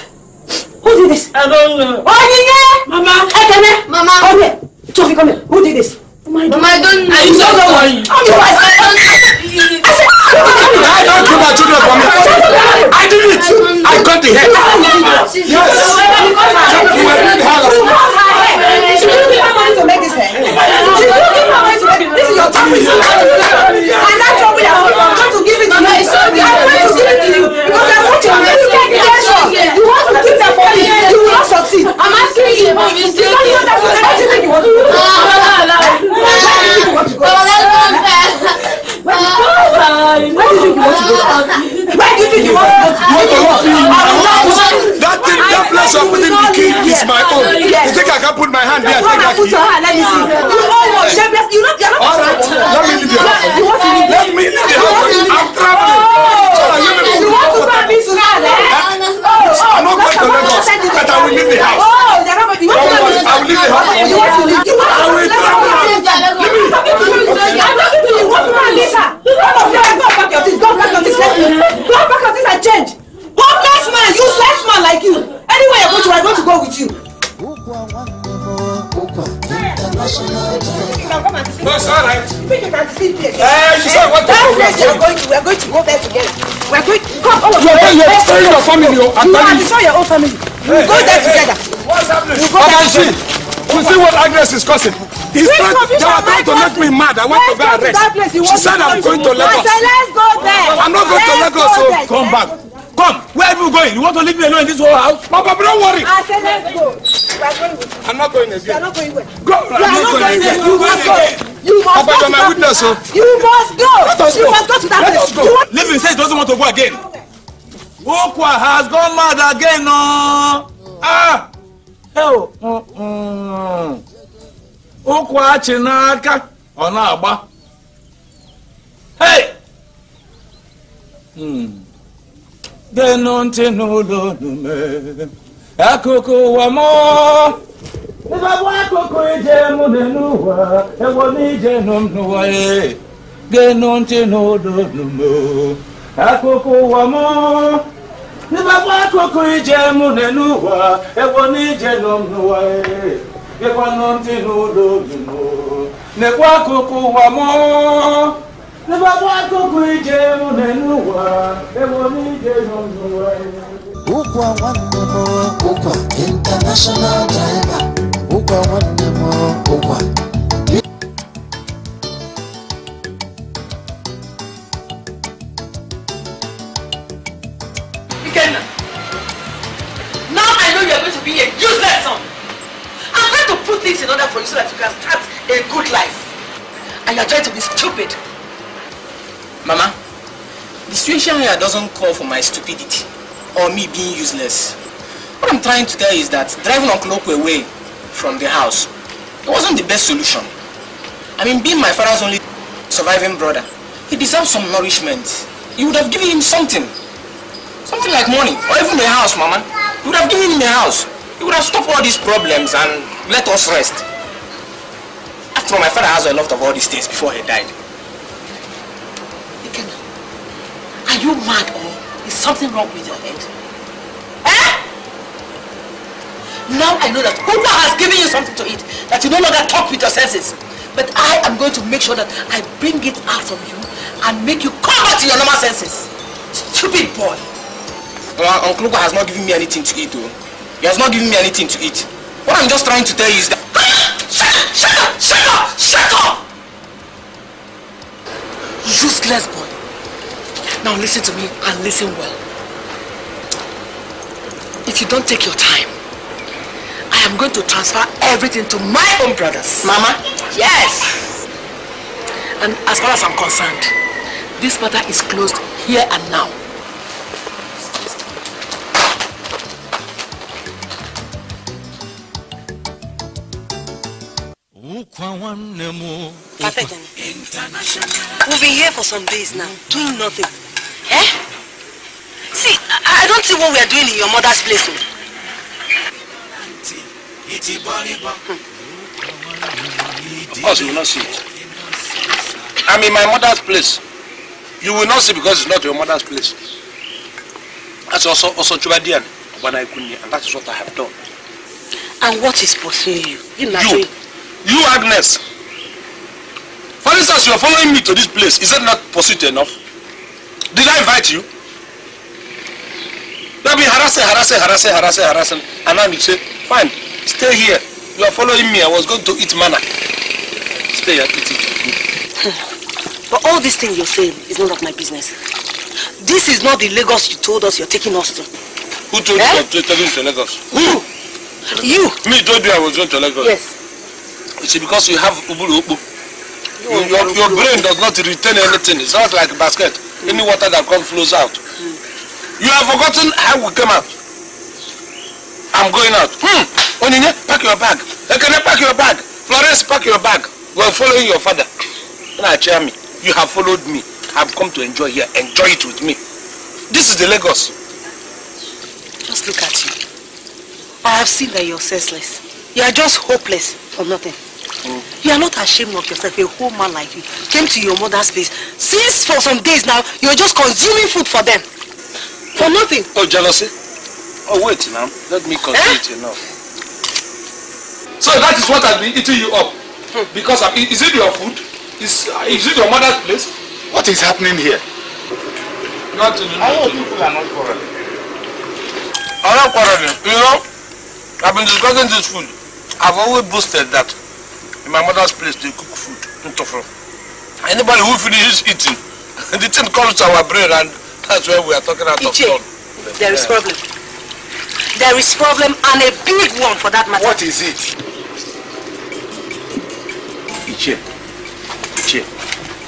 C: Who did this?
F: I don't know.
C: Oh, yeah.
F: Mama.
C: Ekene.
F: Mama.
C: Come here. Sophie, come here. Who did this?
F: Mama, I don't know.
C: I don't worry.
B: I don't kill my children for me. I did it. I got the head. Yes. You were doing hard.
C: She didn't give her money to make this hair. She didn't give her money to make this. This is your trouble. And that trouble that I'm going to give it to you. I'm going to give it to you. Because that's what you're doing. You want to keep that for me. You will not succeed. I'm asking you. What do you think you want to do? Where do you think you want to go? Where do you think you want to go? Where do you think you want to go?
B: That place you're putting the key is my own. You think I can't put my hand there.
I: Put your hand, let me see. You're not.
B: All right, let me leave the house.
I: You want to leave?
B: Let me leave the house. I'm traveling.
I: You want to grab this man,
B: I'm not going to Lagos, but I will leave the house.
I: Oh, they're not going to.
B: I will leave the house.
I: You want to leave?
B: I will travel.
I: I'm talking to you. You want to leave her? Go back your things. Go back your things. Go back your things and change. Hopeless man, useless man like you. Anywhere you're going to, I'm going to go with you.
B: No, it's all right.
I: You think you can sleep here?
B: You said what?
I: We're going to go there together. We're going. Come, all of you.
B: You're destroying your family.
I: You are destroying your own family. We'll go there together.
B: What's happening?
I: We'll go there together.
B: You see what Agnes is causing? They are trying to make me mad. I want to go arrest. She said I'm going to Lagos.
I: I said let's go there.
B: I'm not going to Lagos, so come back. Come, where are you going? You want to leave me alone in this whole house? Papa, don't worry.
I: I said let's go. We are going with you.
B: I'm not going again.
I: You are not going where?
B: Go.
I: You are not going there. You must go. You must
B: Papa,
I: go
B: you're my witness, so.
I: You must go. You must go to that place.
B: Let us go. Living says he doesn't want to go again. Ukwa has gone mad again, no. Ah. Hell. Ukwa Achi n'aka. Ọ na-agba. Hey. Genu ntị n'ụlọ nume. Akụkụ ụwa mụ. Ịbabụ akụkụ ije mụ n'ụwa. Ewo n'ije n'ụwa ye. Genu ntị n'ụlọ nume. Akụkụ ụwa mụ. Ịbabụ akụkụ ije mụ n'ụwa. Ewo n'ije n'ụwa ye. Genu ntị n'ụlọ nume. Nekwa akụkụ ụwa mụ. Ukwa
D: nwanne m Ukwa international driver. Ukwa nwanne m Ukwa.
I: Ikenna, now I know you are going to be a useless son. I'm going to put things in order for you so that you can start a good life. And you are trying to be stupid.
U: Mama, the situation here doesn't call for my stupidity or me being useless. What I'm trying to tell you is that driving Uncle Ukwa away from the house, it wasn't the best solution. I mean, being my father's only surviving brother, he deserves some nourishment. You would have given him something. Something like money, or even a house, Mama. You would have given him a house. You would have stopped all these problems and let us rest. After all, my father has a lot of all these things before he died.
I: Are you mad or is something wrong with your head? Eh? Now I know that Ukwa has given you something to eat, that you no longer talk with your senses. But I am going to make sure that I bring it out from you and make you come back to your normal senses. Stupid boy.
U: Well, Uncle Ukwa has not given me anything to eat, though. He has not given me anything to eat. What I'm just trying to tell you is that...
I: Shut up! Shut up! Shut up! Useless boy. Now listen to me and listen well. If you don't take your time, I am going to transfer everything to my own brothers.
U: Mama?
I: Yes! And as far as I'm concerned, this matter is closed here and now. We've been here for some days now, doing nothing. Eh? See, I don't see what we are doing in your mother's place.
A: Of course you will not see it. I'm in my mother's place. You will not see because it's not your mother's place. That's also Chubadian, and that is what I have done.
I: And what is pursuing you?
A: You Agnes. For instance, you are following me to this place. Is that not pursuit enough? Did I invite you? I've been harassing. And now you say, fine, stay here. You are following me. I was going to eat manna. Stay here, eat it.
I: But all this thing you're saying is none of my business. This is not the Lagos you told us you're taking us to.
A: Who told you you're taking to Lagos?
I: Who? You.
A: Me told you I was going to Lagos.
I: Yes.
A: You see, because you have uburu. Your brain does not retain anything. It's not like a basket. Any water that comes flows out. You have forgotten how we came out.
U: I'm going out. Onyinye, pack your bag. Ekene, pack your bag. Florence, pack your bag. We're following your father. You have followed me. I've come to enjoy here. Enjoy it with me. This is the Lagos.
C: Just look at you. I have seen that you're senseless. You are just hopeless for nothing. You are not ashamed of yourself. A whole man like you came to your mother's place. Since for some days now, you're just consuming food for them. For nothing.
U: Oh, jealousy? Oh, wait now. Let me consider it enough. So that is what I've been eating you up. Because is it your food? Is it your mother's place?
P: What is happening here?
U: Nothing.
P: People are not quarreling.
U: I'm not quarreling. You know, I've been discussing this food. I've always boasted that in my mother's place they cook food. Anybody who finishes eating, the thing comes to our brain, and that's where we are talking out of turn.
C: There is problem. There is problem, and a big one for that matter.
P: What is it?
U: Ichie,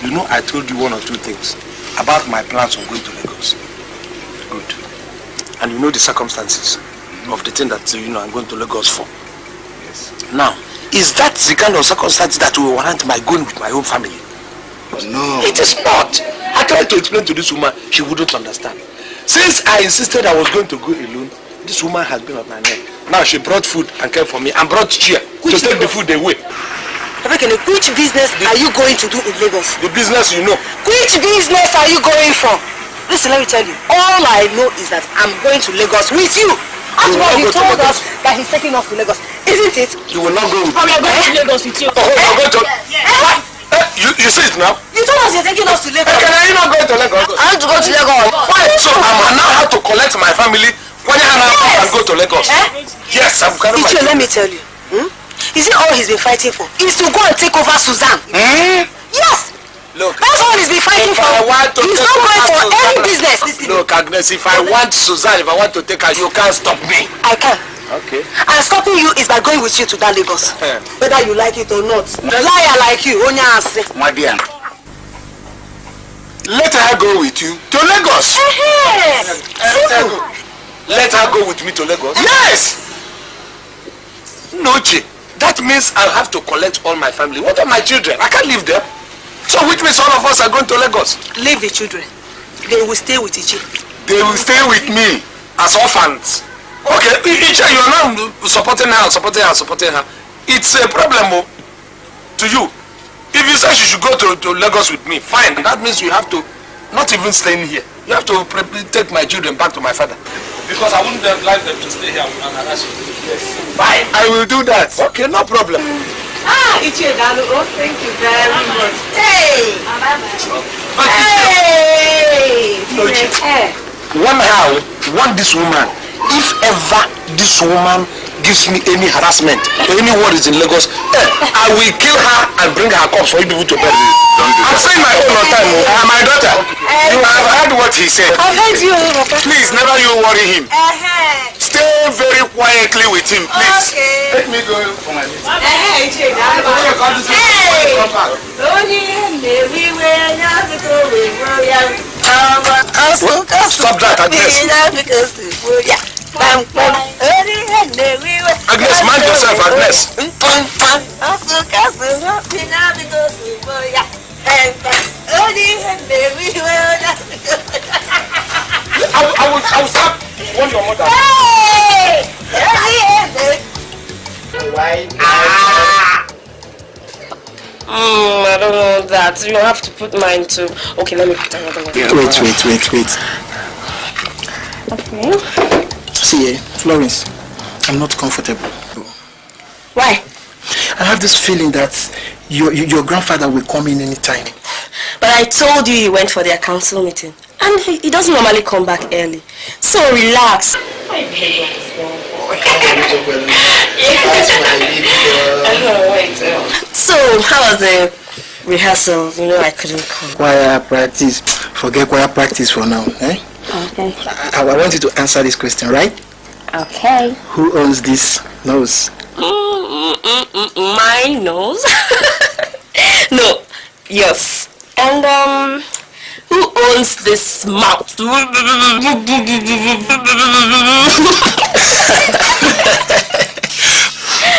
U: you know I told you one or two things about my plans of going to Lagos. Good. And you know the circumstances of the thing that I'm going to Lagos for.
P: Yes.
U: Now, is that the kind of circumstance that will warrant my going with my own family?
P: No.
U: It is not. I tried to explain to this woman, she wouldn't understand. Since I insisted I was going to go alone, this woman has been on my neck. Now she brought food and came for me and brought chair to take the food away.
C: Which business are you going to do in Lagos?
U: The business you know.
C: Which business are you going for? Listen, let me tell you. All I know is that I'm going to Lagos with you. That's why he told us that he's taking us to Lagos. Isn't it?
U: You will not go with me.
C: I'm going to Lagos with you.
U: Oh, you're going to... You see it now?
C: You told us you're taking us to Lagos.
U: Can I not go to Lagos?
C: I want to go to Lagos.
U: Why? So I now have to collect my family when I go to Lagos. Yes, I'm coming.
C: Ichie, let me tell you. Is it all he's been fighting for? Is to go and take over Suzanne. Yes.
U: Look,
C: that's all he's been fighting for. He's not going for any business.
U: Look, Agnes, if I want Suzanne, if I want to take her, you can't stop me.
C: I can.
U: Okay.
C: And stopping you is by going with you to that Lagos. Whether you like it or not. Liar like you, Onya Ase.
P: My dear, let her go with you to Lagos.
U: Let her go with me to Lagos?
P: Yes!
U: No, Chi. That means I'll have to collect all my family. What are my children? I can't leave them. So which means all of us are going to Lagos?
C: Leave the children. They will stay with Ichi.
P: They will stay with me
U: as orphans. Okay, Ichi, you're now supporting her. It's a problem to you. If you say she should go to Lagos with me, fine. That means you have to not even stay in here. You have to take my children back to my father. Because I wouldn't like them to stay here and harass you. Yes. Fine.
P: I will do that.
U: Okay, no problem.
C: Ichie Dalu, oh, thank you very much. Hey!
U: Hey! One this woman. If ever this woman gives me any harassment or any worries in Lagos, I will kill her and bring her corpse for you people to bury. I'm saying my own on time.
P: My daughter, you have heard what he said.
C: I've heard you, Papa.
P: Please, never you worry him. Stay very quietly with him, please.
C: Okay.
P: Let me go for my business.
U: Stop that, Agnes. Agnes, mind yourself, Agnes. I will stop. Want your mother.
F: I don't know that. You have to put mine too. Okay, let me put another one.
G: Wait.
F: Okay.
G: See, Florence, I'm not comfortable.
F: Why?
G: I have this feeling that your grandfather will come in anytime.
F: But I told you he went for their council meeting. And he doesn't normally come back early. So relax. So, how was the rehearsal? You know I couldn't come.
G: Choir practice. Forget choir practice for now. Eh?
F: Okay.
G: I want you to answer this question, right?
F: Okay.
G: Who owns this nose?
F: My nose? No, yours. And who owns this mouth?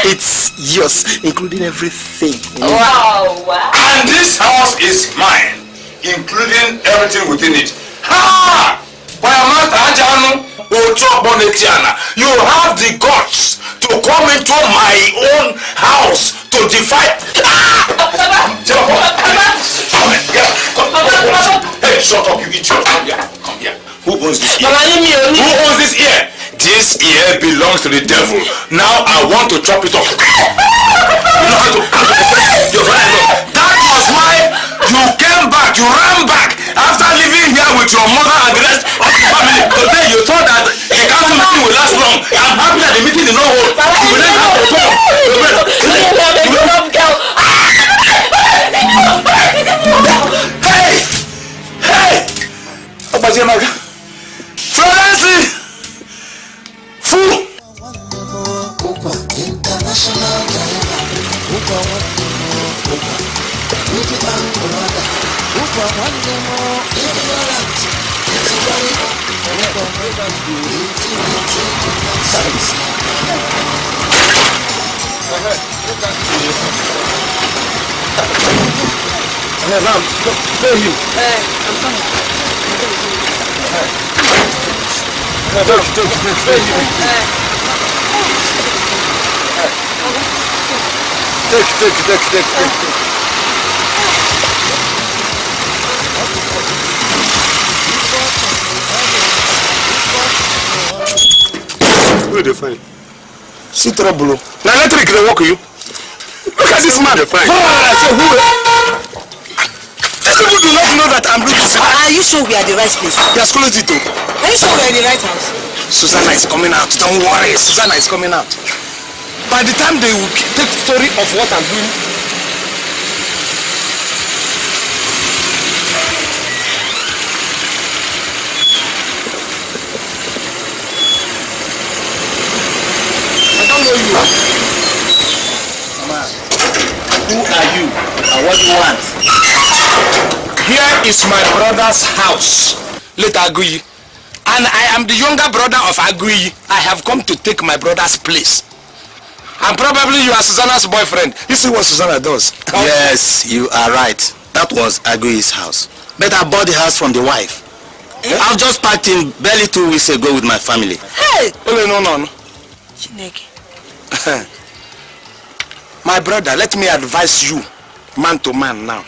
K: It's yours, including everything.
A: Wow. And this house is mine, including everything within it. Ha! You have the guts to come into my own house to defy. Hey, shut up, you idiot. Come here. Who owns this ear? Who owns this ear? This ear belongs to the devil. Now I want to chop it off. You know how to your father. That was why you came back, you ran back after living here with your mother and the rest of the family. Today you thought that the council meeting will last long. I'm happy that the meeting did not hold. You will then have to talk. Hey! Florence! Fool!
D: Ukwa international driver. Ukwa Ukwa one more ignorant. It's a
N: Who they find? See trouble. Now electric they work you. Look at this man. These people do not know that I'm looking.
C: Are you sure we are the right place?
N: Yes, close it.
C: Are you sure we are in the right house?
N: Susanna is coming out. Don't worry. Susanna is coming out. By the time they will take story of what I'm doing. I don't know you.
K: Man, who are you and what do you want?
N: Here is my brother's house, late Aguiyi. And I am the younger brother of Aguiyi. I have come to take my brother's place. And probably you are Susanna's boyfriend. You see what Susanna does?
K: Yes, you are right. That was Aguiyi's house. But I bought the house from the wife. I've just packed in barely 2 weeks ago with my family.
C: Hey!
N: No. My brother, let me advise you, man to man now.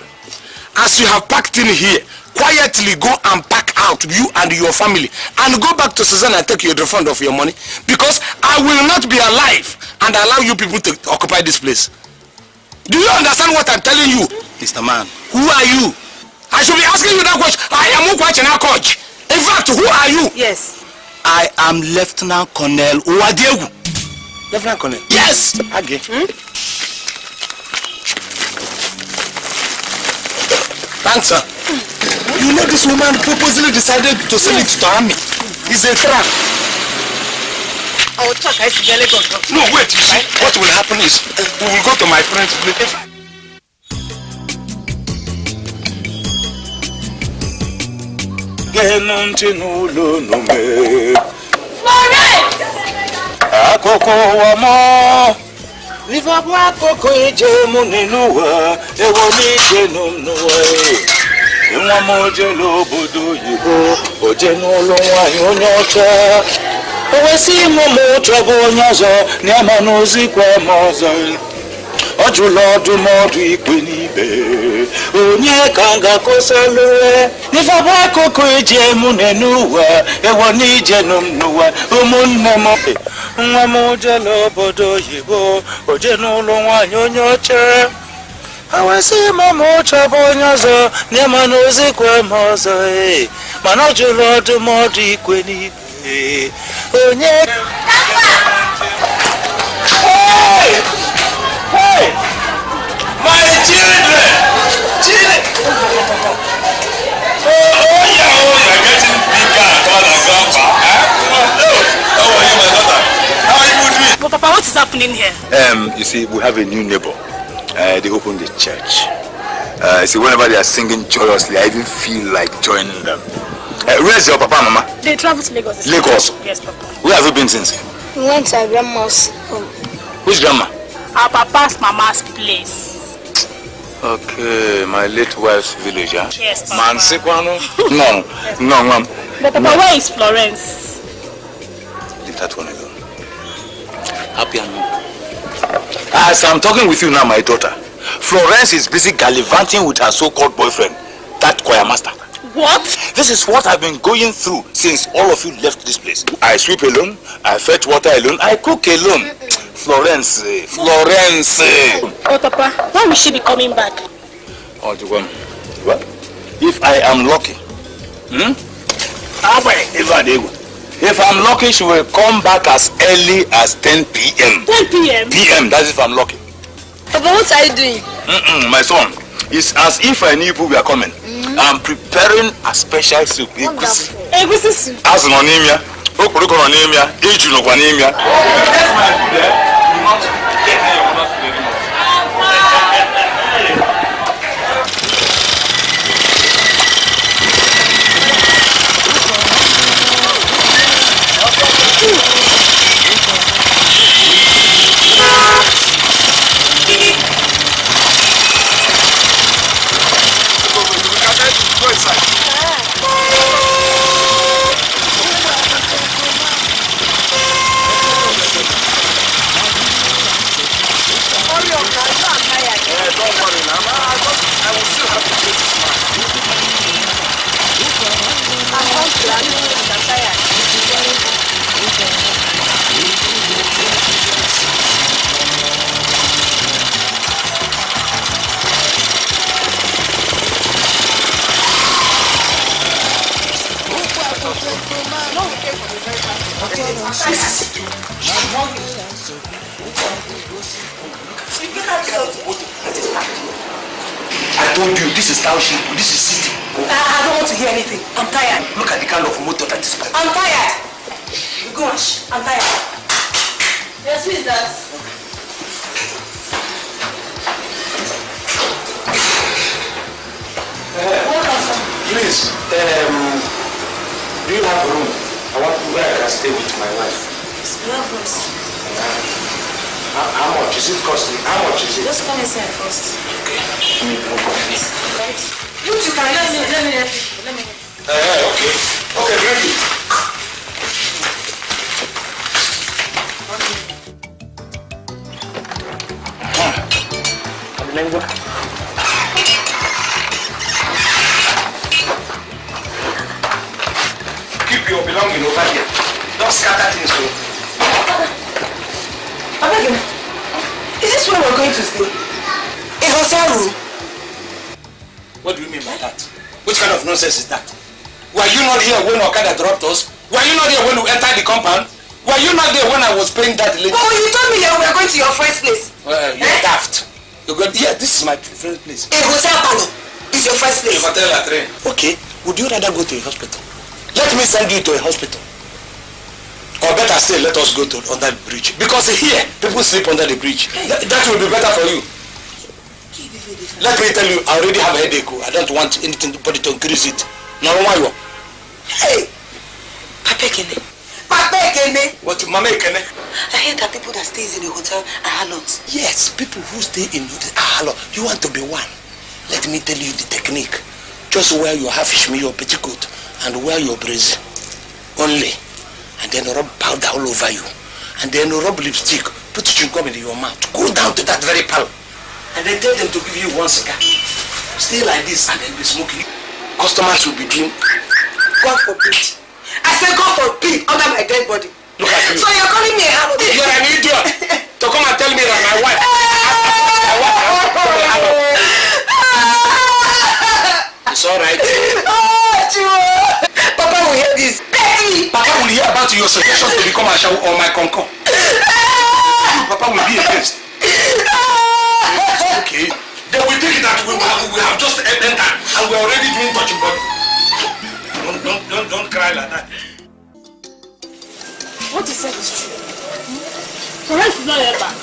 N: As you have packed in here, quietly go and pack out, you and your family, and go back to Susanna and take your refund of your money, because I will not be alive and allow you people to occupy this place. Do you understand what I'm telling you?
K: Mr. Man.
N: Who are you? I should be asking you that question. I am Ukwa Achi. In fact, who are you?
C: Yes.
K: I am Lieutenant Colonel Owadegu.
N: Lieutenant Colonel?
K: Yes.
N: Okay. Thanks, sir. You know this woman purposely decided to sell it to Ami. It's a trap.
C: I will talk. I see Lagos.
N: No, wait. You see, what will happen is we will go to my friend's place. Akoko wamo Nivabu akoko eje muninuwa Ewo nije numnuwa Nwa moje lobodo yibo Oje nulunwa yonyocha Owesi mumu trouble nyazo Nyama nozi kwa mozo Ojulodu modu ikwe nibe Onye kanga kosalue Nivabu akoko eje muninuwa Ewo nije numnuwa Umunne mo Nwa moje lobodo yibo Oje nulunwa yonyocha Awasi mumu trouble nyazo Nyama nozi kwa mozo Mana ojulodu modu ikwe nibe Onye Hey! My children! Oh, you're getting bigger and taller than Grandpa. How are you, my daughter? How are you doing?
F: But Papa, what is happening here?
J: You see, we have a new neighbor. They opened the church. See, whenever they are singing joyously, I even feel like joining them. Where's your papa and mama?
F: They travel to Lagos.
J: Lagos?
F: Yes, Papa.
J: Where have you been since?
H: We went to our grandma's home.
J: Which grandma?
L: Our papa's mama's place.
J: Okay, my late wife's village, huh?
L: Yes, Papa.
J: Mansequano? No, ma'am.
L: But Papa, where is Florence?
J: Leave that one alone. Happy and as I'm talking with you now, my daughter, Florence is busy gallivanting with her so-called boyfriend, that choir master.
L: What?
J: This is what I've been going through since all of you left this place. I sweep alone, I fetch water alone, I cook alone. Florence.
L: Oh, Papa, when will she be coming back?
J: Oh, what? If I am lucky, if I'm lucky, she will come back as early as 10 p.m.
L: 10 p.m.?
J: PM, that's if I'm lucky.
H: Papa, what are you doing?
J: My son, it's as if I knew people were coming. I'm preparing a special soup.
L: Egusi soup?
J: As an anemia, anemia, anemia.
N: Go inside. Don't worry now. I will still have to take this man. I'm tired.
A: I told you, this is township, this is city.
I: I don't want to hear anything. I'm tired.
A: Look at the kind of motor that is coming.
I: I'm tired. Gosh, I'm tired. Yes, who is that?
A: Please, do you have a room? I want to where I can stay with my wife.
I: It's breakfast.
A: How much is it costing? How much is it?
I: Just come inside first.
A: Okay.
I: Right. You two can let me.
A: Okay. Okay, bring it. Keep your belonging over here. Don't scatter things.
I: Is this where we're going to stay? A hotel room?
A: What do you mean by that? Which kind of nonsense is that? Were you not here when Okada dropped us? Were you not here when we entered the compound? Were you not there when I was paying that lady?
I: Oh, you told me that we were going to your first place.
A: You're daft. You're going, yeah, this is my friend's place.
I: A hotel parlor is your first place.
A: A hotel at train. Okay, would you rather go to a hospital? Let me send you to a hospital. Or better still, let us go to under the bridge. Because here, people sleep under the bridge. That will be better for you. Let me tell you, I already have a headache. I don't want anybody to increase it. No, why?
I: Hey! Papa Ekene. Papa Ekene.
A: What, Mama Ekene?
I: I hear that people that stays in the hotel are harlots.
A: Yes, people who stay in the harlot. You want to be one. Let me tell you the technique. Just wear your half-ishmi, your petticoat, and wear your brazier. Only. And then rub powder all over you. And then rub lipstick. Put chewing-gum in your mouth. Go down to that very pal. And then tell them to give you one cigar. Stay like this and then be smoking. Customers will be doing.
I: God forbid. I said God forbid under my dead body.
A: Look at you.
I: So you're calling me a harlot?
A: You're an idiot. To come and tell me that my wife. It's alright.
I: Papa will hear this.
A: Papa will hear about your suggestion to become a show or my concur. Papa will be against. Okay. Then we think that we have just entered and we're already doing touching body. Don't cry like that.
L: What you said is true. Florence is not here back.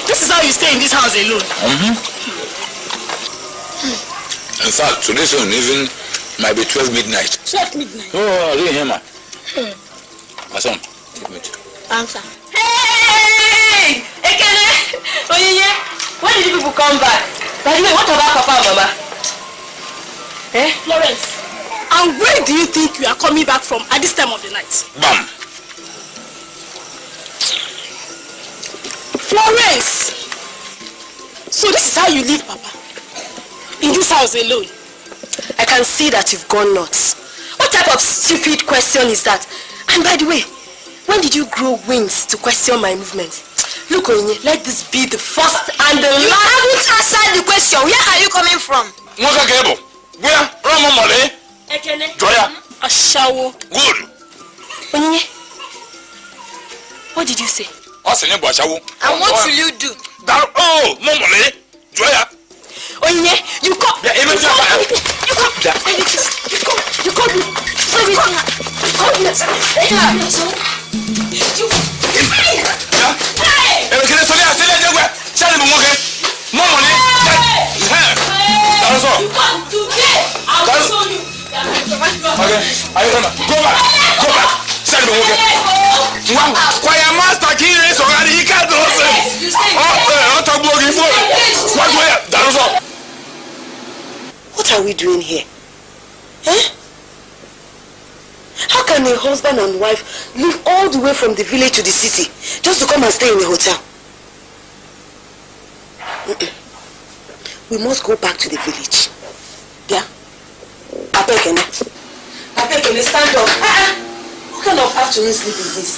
L: This is how you stay in this house alone.
J: In fact, today's one even might be 12 midnight.
L: 12 midnight?
J: Oh, I didn't hear, man. My son,
L: Answer.
F: Hey! Ekene! Oyeye! When did you people come back? By the way, what about Papa and Mama?
L: Eh? Florence. And where do you think you are coming back from at this time of the night?
A: Bam!
L: Florence! So this is how you live, Papa? In this house alone?
C: I can see that you've gone nuts. What type of stupid question is that? And by the way, when did you grow wings to question my movement? Look, Onye, let this be the first and the last.
M: You haven't answered the question. Where are you coming from?
A: Where? Ramamole?
L: Ekene.
A: Joya.
L: Ashawo.
A: Good.
C: Onye, what did you say?
M: And what will you do?
A: Oh, Momole. Joya.
C: Onye, you come.
A: You
C: come.
A: Choir master kiri so gani he can't do it.
C: What are we doing here? Eh? How can a husband and wife live all the way from the village to the city just to come and stay in a hotel? We must go back to the village. Yeah? Apekene, stand up. What kind of afternoon sleep is this?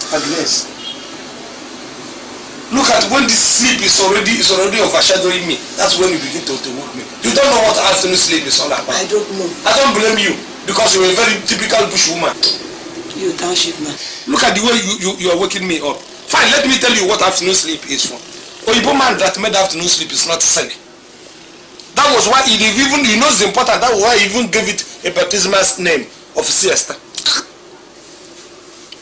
B: Agnes, look at when this sleep is already overshadowing me. That's when you begin to wake me. You don't know what afternoon sleep is all about.
C: I don't know.
B: I don't blame you because you're a very typical bush woman.
C: You township man.
B: Look at the way you are waking me up. Fine, let me tell you what afternoon sleep is for. Oyibo man that made afternoon sleep is not silly. That was why he even, you know it's important, that was why he even gave it a baptismal name of siesta.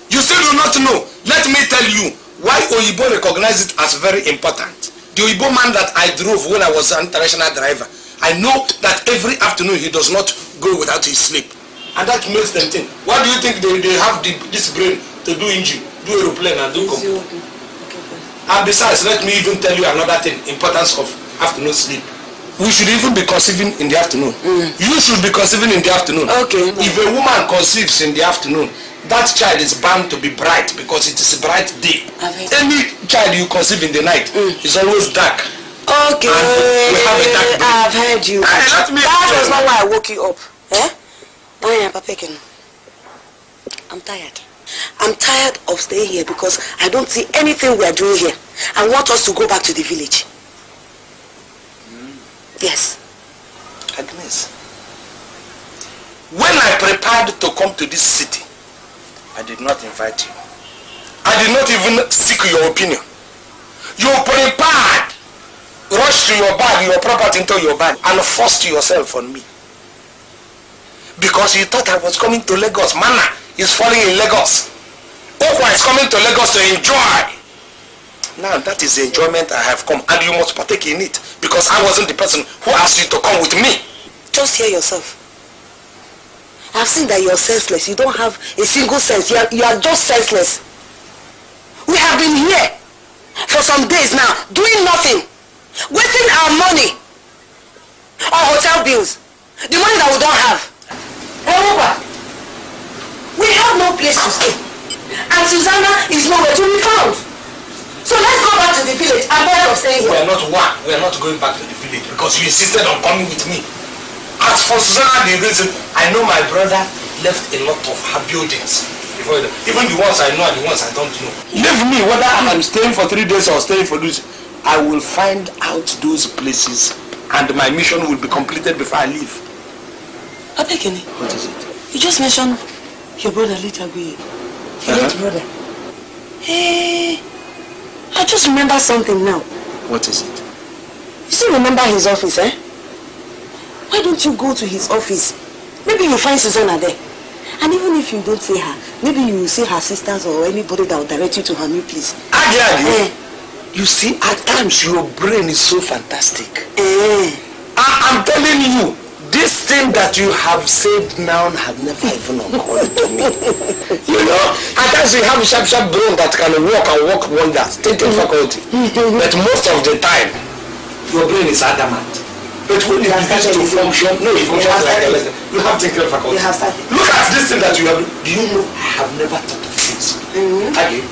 B: You still do not know. Let me tell you why Oyibo recognized it as very important. The Oyibo man that I drove when I was an international driver, I know that every afternoon he does not go without his sleep. And that makes them think. Why do you think they have this brain to do engine, do aeroplane and do computer? And besides, let me even tell you another thing, importance of afternoon sleep. We should even be conceiving in the afternoon. You should be conceiving in the afternoon.
C: Okay.
B: If a woman conceives in the afternoon, that child is bound to be bright because it is a bright day. Any child you conceive in the night is always dark.
C: Okay.
B: And we have a dark day.
C: I've heard you. That was not why I woke you up. Eh? I'm tired. I'm tired of staying here because I don't see anything we are doing here. I want us to go back to the village. Yes.
B: Agnes, when I prepared to come to this city, I did not invite you. I did not even seek your opinion. You prepared, rushed to your bag, your property into your bag, and forced yourself on me. Because you thought I was coming to Lagos. Mana is falling in Lagos. Ukwa is coming to Lagos to enjoy. Now that is the enjoyment I have come, and you must partake in it. Because I wasn't the person who asked you to come with me.
C: Just hear yourself. I've seen that you're senseless. You don't have a single sense. You are just senseless. We have been here for some days now, doing nothing. Wasting our money on hotel bills. The money that we don't have. However, we have no place to stay. And Susanna is nowhere to be found. So let's go back to the village and beg of staying here.
B: We are not going back to the village because you insisted on coming with me. As for Susanna, the reason, I know my brother left a lot of her buildings. Even the ones I know and the ones I don't know. Leave me, whether I'm staying for 3 days or staying for this, I will find out those places and my mission will be completed before I leave.
C: Apekene.
B: What is it?
C: You just mentioned your brother late Aguiyi. Your late brother. Hey, I just remember something now.
B: What is it?
C: You still remember his office, eh? Why don't you go to his office? Maybe you'll find Susanna there. And even if you don't see her, maybe you will see her sisters or anybody that will direct you to her new place.
B: Aguiyi, you see, at times your brain is so fantastic. I'm telling you, day
J: This thing that you have said now have never even occurred to me. You know, at times you have sharp brain that can work wonders, thinking faculty. But most of the time, your brain is adamant. But when you have to function, no, it functions like a letter. You have thinking faculty. Look at this thing that you have. Do you know I have never thought of this? Okay.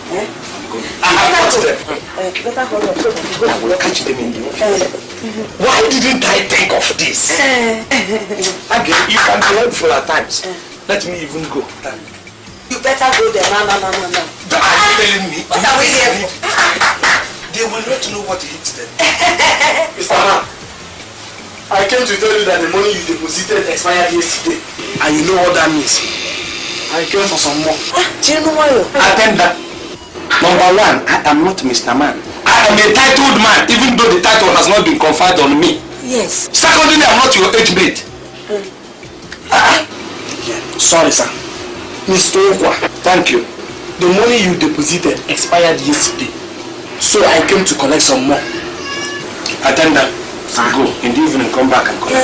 J: I have thought of them. I will catch them in the office. Why didn't I think of this? Again, you can be helpful at times. Let me even go.
C: You better go there. No.
J: Are you telling me?
C: What are we here for?
J: They will not know what hits them.
Q: Mr. Man, I came to tell you that the money you deposited expired yesterday. And you know what that means. I came for some more.
C: Do you know why?
J: Attend that. Number one, I am not Mr. Man. I am a titled man, even though the title has not been conferred on me.
C: Yes.
J: Secondly, I am not your age mate.
Q: Sorry, sir. Mr. Ukwa,
J: thank you.
Q: The money you deposited expired yesterday. So I came to collect some more.
J: Attend that. Go. In the evening, come back and collect.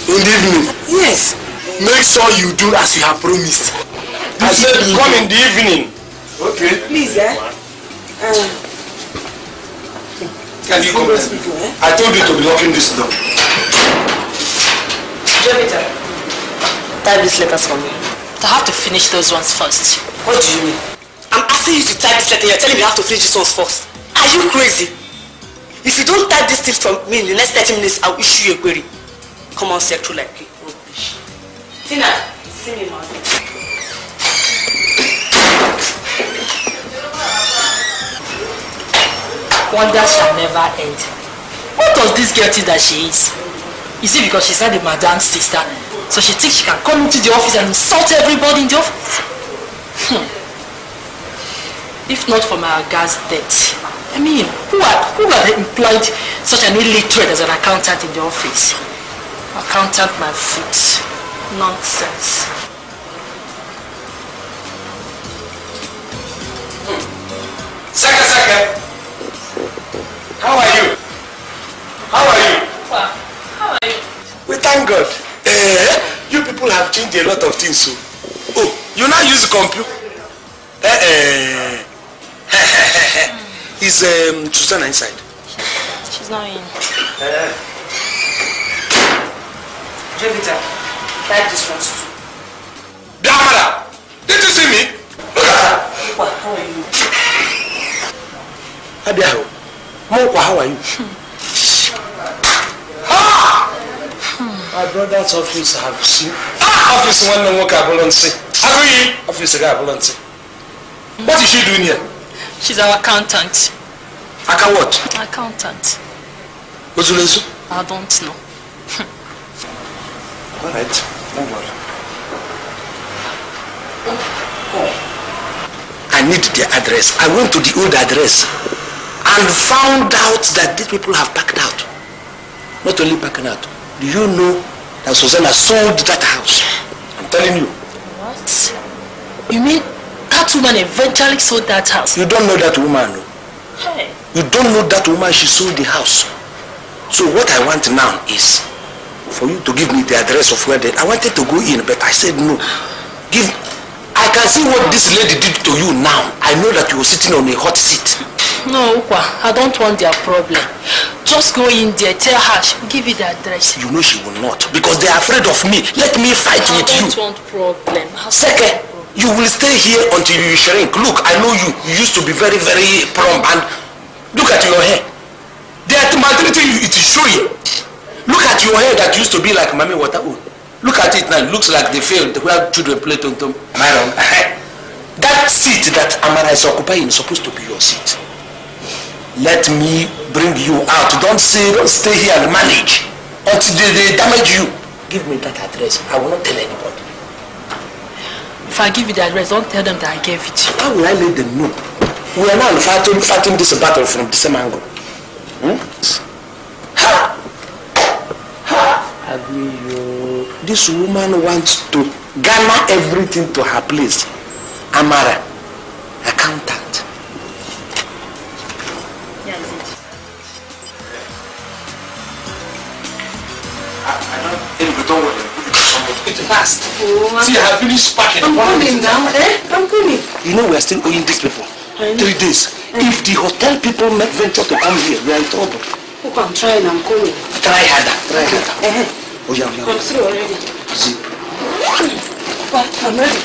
Q: In the evening?
C: Yes.
Q: Make sure you do as you have promised.
J: I said come in the evening.
Q: Okay.
C: Please,
J: Can you come? I told you to be locking this door.
L: Jovita, type these letters for me. I have to finish those ones first.
C: What do you mean? I'm asking you to type this letter. You're telling me you have to finish this ones first. Are you crazy? If you don't type this thing from me in the next 30 minutes, I'll issue you a query. Come on, say through like you. Rubbish. Tina, see me, man.
L: Wonder shall never end. What does this girl think that she is? Is it because she's not the madam's sister? So she thinks she can come into the office and insult everybody in the office? If not for my gas debt, I mean, who had employed such an illiterate as an accountant in the office? Accountant my foot. Nonsense.
J: Second. How are you? How are you?
L: Well, how are you?
J: We thank God. You people have changed a lot of things. So, you now use the computer. Is Susanna inside?
L: She's not in.
C: Jovita, type this one too.
J: Damara, did you see me? Look at her.
C: What? How are you?
J: Abiaho, Mokwa, how are you? My brother's office have seen. Office one no work Aguiyi. Office Aguiyi. What is she doing here?
L: She's our accountant.
J: Aka what?
L: Accountant.
J: What's your name?
L: I don't know.
J: Alright, don't worry. I need the address. I went to the old address and found out that these people have packed out. Not only packing out. Do you know that Susanna sold that house? I'm telling you.
L: What? You mean that woman eventually sold that house?
J: You don't know that woman, no?
L: Hey.
J: You don't know that woman, she sold the house. So what I want now is for you to give me the address of where I wanted to go in, but I said no. I can see what this lady did to you now. I know that you were sitting on a hot seat.
L: No, Ukwa, I don't want their problem. Just go in there, tell her, she'll give you the address.
J: You know she will not, because they are afraid of me. Let me fight with you.
L: I don't want problem.
J: Second, you will stay here until you shrink. Look, I know you. You used to be very, very prompt, and look at your hair. They are maltreating you. It is showing. Look at your hair that used to be like Mami Water. Look at it now. It looks like the field where children play tom-tom. Am I wrong? That seat that Amara is occupying is supposed to be your seat. Let me bring you out. Don't stay here and manage until they damage you. Give me that address. I will not tell anybody.
L: If I give you the address, don't tell them that I gave it.
J: How will I let them know? We are now fighting this battle from the same angle. Aguiyi, this woman wants to garner everything to her place. Amara, accountant.
L: Yeah, is it?
J: Don't it fast. See, I have finished packing.
I: I'm coming now, I'm coming.
J: You know we are still owing these people 3 days. If the hotel people make venture to come here, we are in trouble.
I: Look, I'm trying, I'm coming.
J: Try harder, try harder. Oh yeah, yeah.
I: I'm through already.
J: See.
I: I'm ready.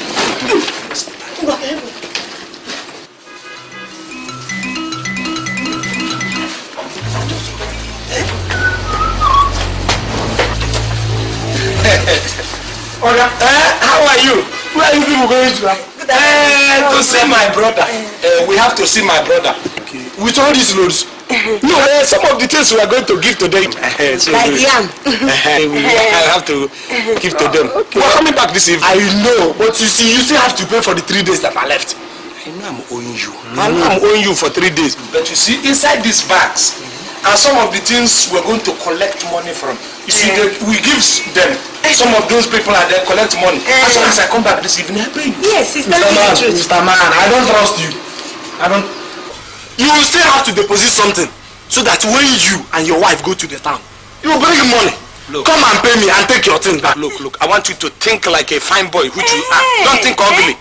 J: How are you? Where are you people going to? To see my brother. We have to see my brother. Okay. With all these loads. No, some of the things we are going to give to them.
I: So like yam.
J: I have to give to them. Okay. We're coming back this evening.
Q: I know, but you see, you still have to pay for the 3 days that are left.
J: I know I'm owing you. I know I'm owing you for 3 days. But you see, inside these bags are some of the things we're going to collect money from. You see, we give them. Some of those people are there collect money. As soon as I come back this evening, I pay you.
I: Yes, it's not
Q: the truth. Mr. Man, I don't trust you. You will still have to deposit something so that when you and your wife go to the town, you will bring money. Look, come and pay me and take your thing back.
J: Look, I want you to think like a fine boy, which you are. Don't think ugly.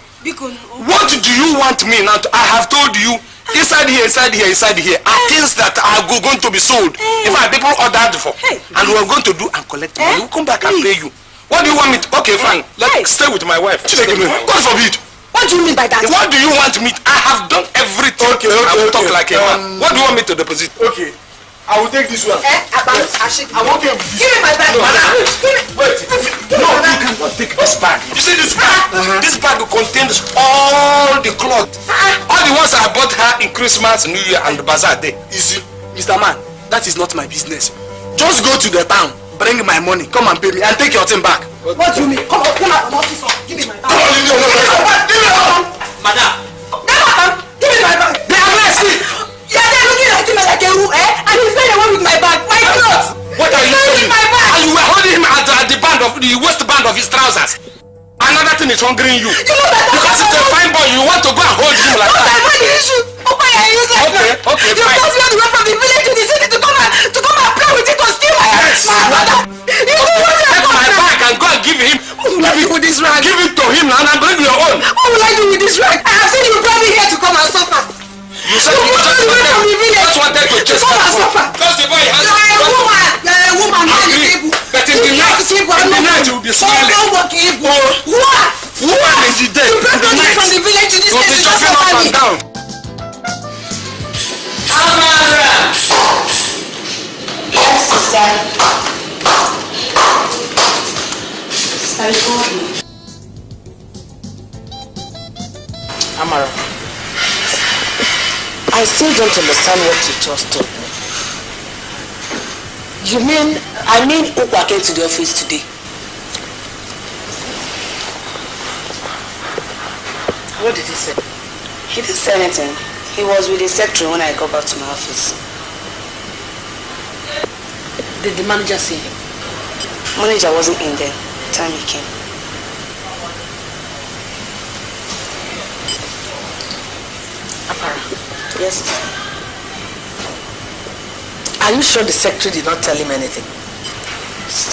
J: What do you want me now to? I have told you, inside here, are things that are going to be sold. In fact, people ordered for. And we are going to do and collect money. We'll come back and pay you. What do you want me to? Okay, fine. Let's stay with my wife. God forbid.
I: What do you mean by that?
J: What do you want me to? I have done everything. Okay. I will talk like a man. What do you want me to deposit?
Q: Okay. I will take this one.
I: I won't give me my bag.
J: Wait. No, you cannot take this bag. You see this bag? This bag contains all the clothes. All the ones I bought her in Christmas, New Year, and the bazaar day.
Q: You see, Mr. Man, that is not my business. Just go to the town, bring my money, come and pay me, and take your thing back.
I: What do you mean? Come out, officer. Give me my bag.
Q: Give me my bag.
J: Madam.
I: Give me my bag.
Q: They are blessed.
I: Yeah, they're looking at him like a who, and he's not the one with my bag. My clothes.
J: What are you doing?
I: My bag.
J: And you were holding him at the waistband of his trousers. Another thing is hungering you.
I: You know that
J: because it's a fine boy, you want to go and hold him like that.
I: What the issue? Opa, you're useless.
J: Okay,
I: you
J: fine.
I: You forced me to go from the village to the city to come and play with it to steal my brother.
J: Take my bag and go and give him. Give it to him and bring your own.
I: What will I do with this rag? I have seen you brought me here to come and suffer.
J: You said you just wanted to chase
I: come and suffer.
J: Because the boy has
I: You're a woman.
J: But in the night you will be smiling.
I: What?
J: Who are in the day?
I: You brought me from the village to this place to just
J: up
I: suffer
J: and
I: me.
J: down.
R: Amara! Yes, sister.
I: Amara, I still don't understand what you just told me. I mean Ukwa came to the office today. What did he say?
C: He didn't say anything. He was with the secretary when I got back to my office.
I: Did the manager see him?
C: Manager wasn't in there the time he came.
I: Apara.
C: Yes.
I: Are you sure the secretary did not tell him anything?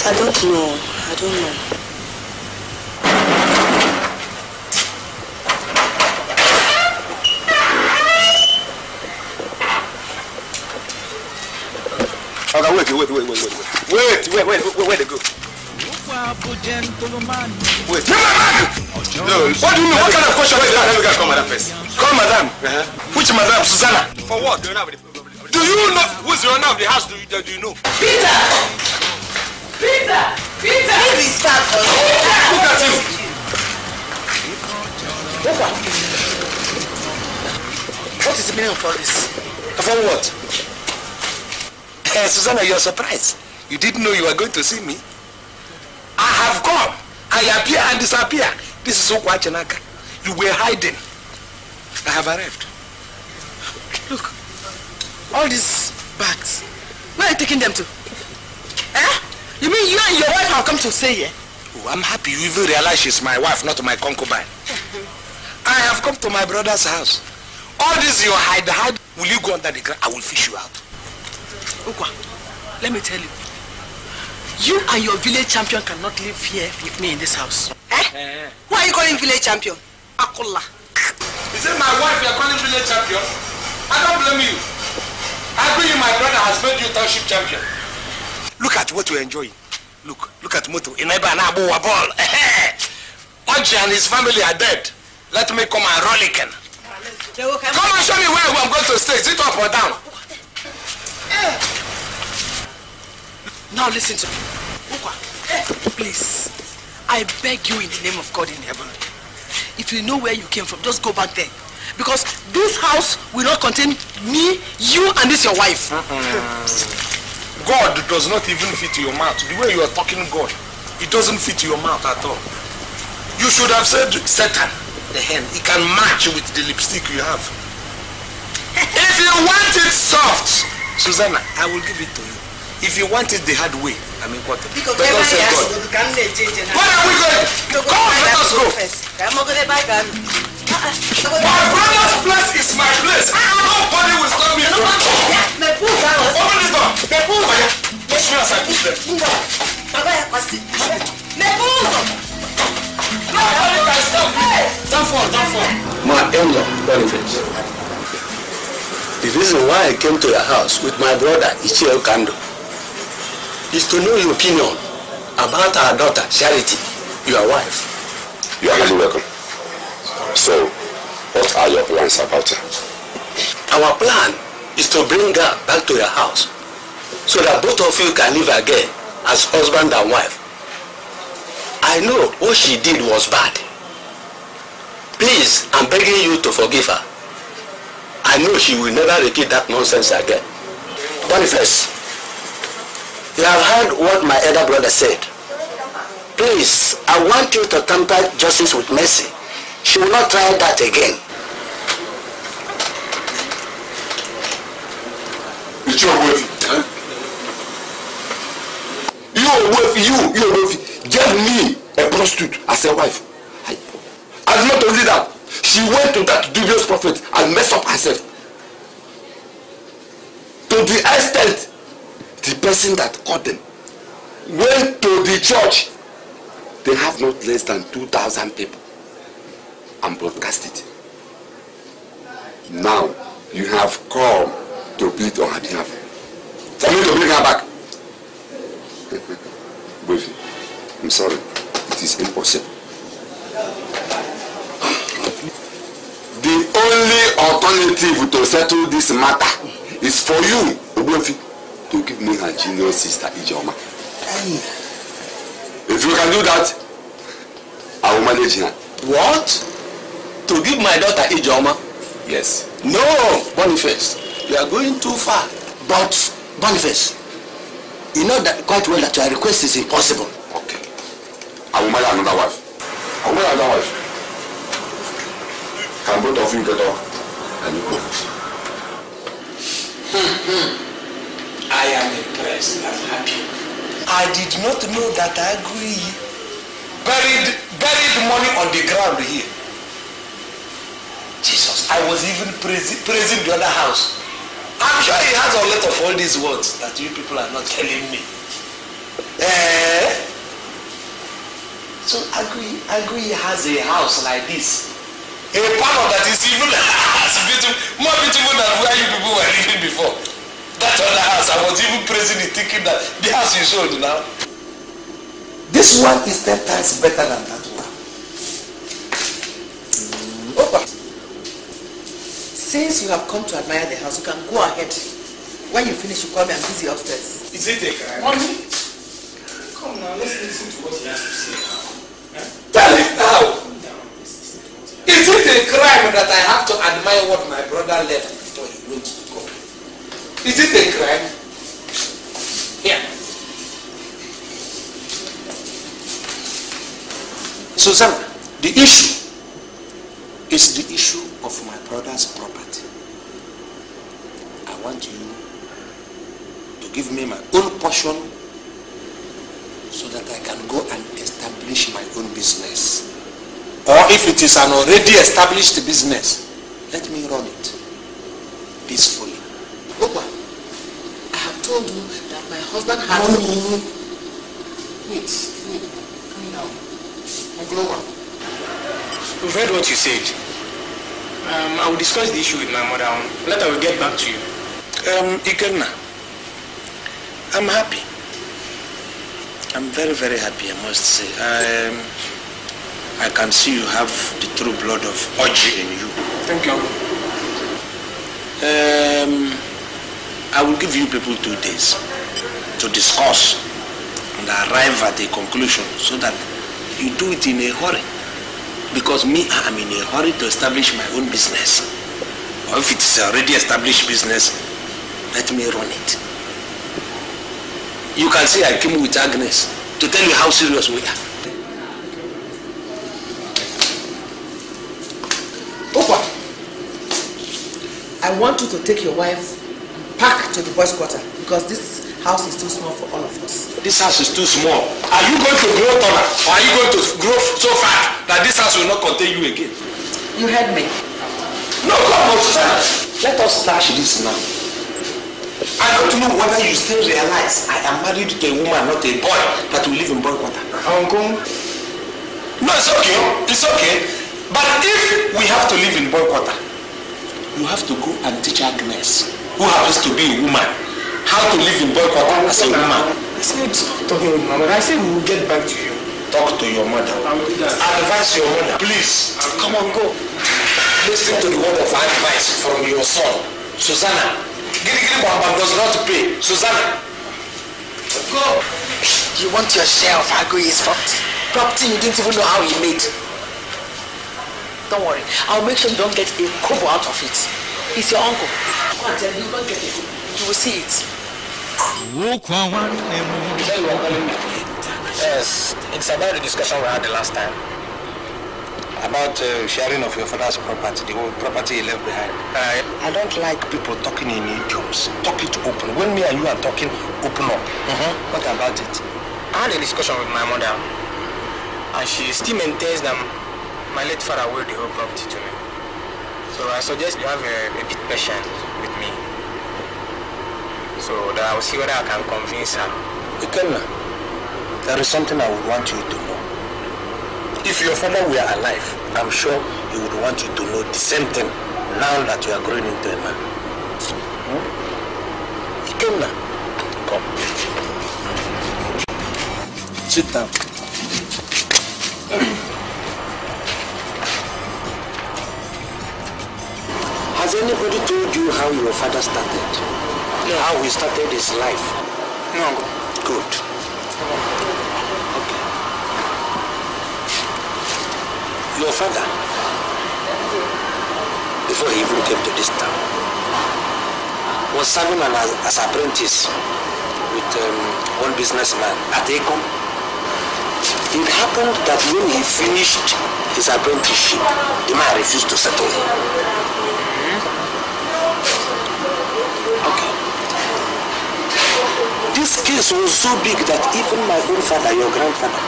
C: I don't know. I don't know.
J: Okay, wait to go. Wait. No, what do you mean? What kind of question is that? Let me call madam first. Call madam. Which madam? Susanna. For what? Do you know who's the owner of the house? Do you know?
I: Peter! Leave his back.
J: Look at him.
I: What is the meaning of all this?
J: For what? Susanna, you're surprised. You didn't know you were going to see me. I have come. I appear and disappear. This is Ukwa Achi. You were hiding. I have arrived.
I: Look, all these bags. Where are you taking them to? You mean you and your wife have come to stay here?
J: Oh, I'm happy you even realize she's my wife, not my concubine. I have come to my brother's house. All this you hide. Will you go under the ground? I will fish you out.
I: Ukwa, let me tell you.
L: You and your village champion cannot live here with me in this house.
C: Who are you calling village champion? Akula.
B: Is it my wife you're calling village champion? I don't blame you. Aguiyi, my brother, has made you township champion.
A: Look at what we're enjoying. Look at Moto. Ineba na Abu Wabol. Oji and his family are dead. Let me come and roll it. Come and show me where I'm going to stay. Is it up or down?
L: Now listen to me. Ukwa, please, I beg you in the name of God in heaven. If you know where you came from, just go back there. Because this house will not contain me, you, and this your wife.
B: God does not even fit your mouth. The way you are talking God, it doesn't fit your mouth at all. You should have said Satan, the hen. It can match with the lipstick you have. If you want it soft, Susanna, I will give it to you. If you want it the hard way, I mean what? But don't say God. Where are we going? Come on, let us go. My brother's place is my place. Nobody will stop me from open the door. Watch me as I push them. Nobody can stop me. Don't fall.
R: My elder benefits. The reason why I came to your house with my brother, Ichio Kando, is to know your opinion about our daughter, Charity, your wife.
P: You are highly welcome. So, what are your plans about her?
R: Our plan is to bring her back to your house so that both of you can live again as husband and wife. I know what she did was bad. Please, I'm begging you to forgive her. I know she will never repeat that nonsense again. Boniface, you have heard what my elder brother said. Please, I want you to temper justice with mercy. She will not try that again.
P: It's your wife. Huh? Your wife, gave me a prostitute as a wife. And not only that, she went to that dubious prophet and messed up herself. To the extent, the person that caught them went to the church. They have not less than 2,000 people and broadcast it. Now, you have come to plead on her behalf. For me to bring her back. Baby, I'm sorry. It is impossible. The only alternative to settle this matter is for you, Obuefi, to give me her junior sister, Ijeoma. If you can do that, I will manage her.
R: What? To give my daughter Ijeoma?
P: Yes.
R: No, Boniface, you are going too far. But, Boniface, you know that quite well that your request is impossible.
P: Okay. I will marry another wife. I will marry another wife. Can both of you get up and you go?
B: I am impressed and happy. I did not know that Aguiyi buried money on the ground here. Jesus, I was even praising the other house. I'm sure he has a lot of all these words that you people are not telling me. So Aguiyi has a house like this. A parlor that is even more beautiful than where you people were living before. That other house, I was even praising it, thinking that the house you showed now. This one is 10 times better than that one.
L: Opa, since you have come to admire the house, you can go ahead. When you finish, you call me. I'm busy upstairs.
B: Is it a crime?
L: Mommy?
B: Come now, let's listen to what he has to say now. Tell it now! Is it a crime that I have to admire what my brother left before he went to go? Is it a crime? Yeah. Susanna, the issue is the issue of my brother's property. I want you to give me my own portion so that I can go and establish my own business. Or if it is an already established business, let me run it peacefully.
L: Opa, I have told you that my husband has...
U: Wait. Come now. Uncle Owa, we've heard what you said. I will discuss the issue with my mother. Later I will get back to you.
R: Ikenna, I'm happy. I'm very, very happy, I must say. I can see you have the true blood of Achi in you.
U: Thank you.
R: I will give you people 2 days to discuss and arrive at a conclusion so that you do it in a hurry. Because me, I'm in a hurry to establish my own business. Or if it is already established business, let me run it. You can see I came with Agnes to tell you how serious we are.
I: Ukwa, I want you to take your wife back to the boys' quarter because this house is too small for all of us.
J: This house is too small. Are you going to grow taller or are you going to grow so fat that this house will not contain you again?
I: You heard me.
J: No, come on, Susanna. Let us stash this now. I don't know whether you still realize I am married to a woman, not a boy, that will live in boy quarter.
U: Uncle?
J: No, it's okay. It's okay. But if we have to live in boy quarter, you have to go and teach Agnes, who happens to be a woman, how to live in boy quarter as a woman.
U: I said, talking with Mama, I said we will get back to you.
J: Talk to your mother. Advise your mother. Please, come on, go. Listen to the word of advice from your son, Susanna. Giri Bamba does not pay. Susanna, go.
I: You want your share of Aguiyi's property you didn't even know how he made. Don't worry, I'll make sure you don't get a kobo out of it. He's your uncle. Go and tell you, you don't get it. You will see it.
U: Yes, it's about the discussion we had the last time.
J: About sharing of your father's property, the whole property he left behind. I don't like people talking in idioms. Talk it open. When me and you are talking, open up. What about it?
U: I had a discussion with my mother, and she still maintains that my late father willed the whole property to me. So I suggest you have a bit patient with me, so that I will see whether I can convince her.
J: Ikenna, there is something I would want you to know. If your father were alive, I'm sure he would want you to know the same thing now that you are growing into a man. Ikenna, come. Sit down. Has anybody told you how your father started? No. How he started his life?
U: No.
J: Good. Your father, before he even came to this town, was serving as apprentice with one businessman at Ecom. It happened that when he finished his apprenticeship, the man refused to settle him. Okay. This case was so big that even my own father, your grandfather,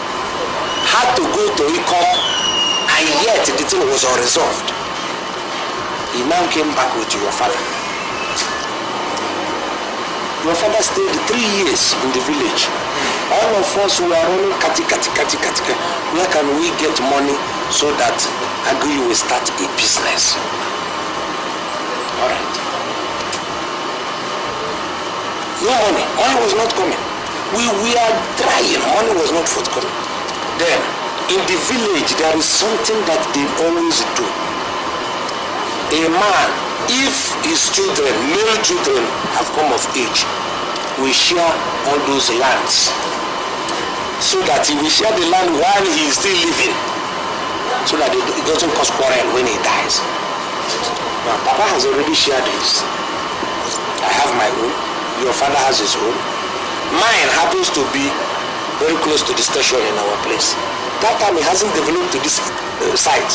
J: had to go to Ecom. And yet the thing was unresolved. He now came back with your father. Your father stayed 3 years in the village. All of us were running kati. Where can we get money so that Aguiyi will start a business? Alright. No money. Money was not coming. We are trying. Money was not forthcoming. Then, in the village, there is something that they always do. A man, if his children, male children, have come of age, will share all those lands. So that he will share the land while he is still living. So that it doesn't cause quarrel when he dies. Now, Papa has already shared his. I have my own. Your father has his own. Mine happens to be very close to the station in our place. That time he hasn't developed to this site.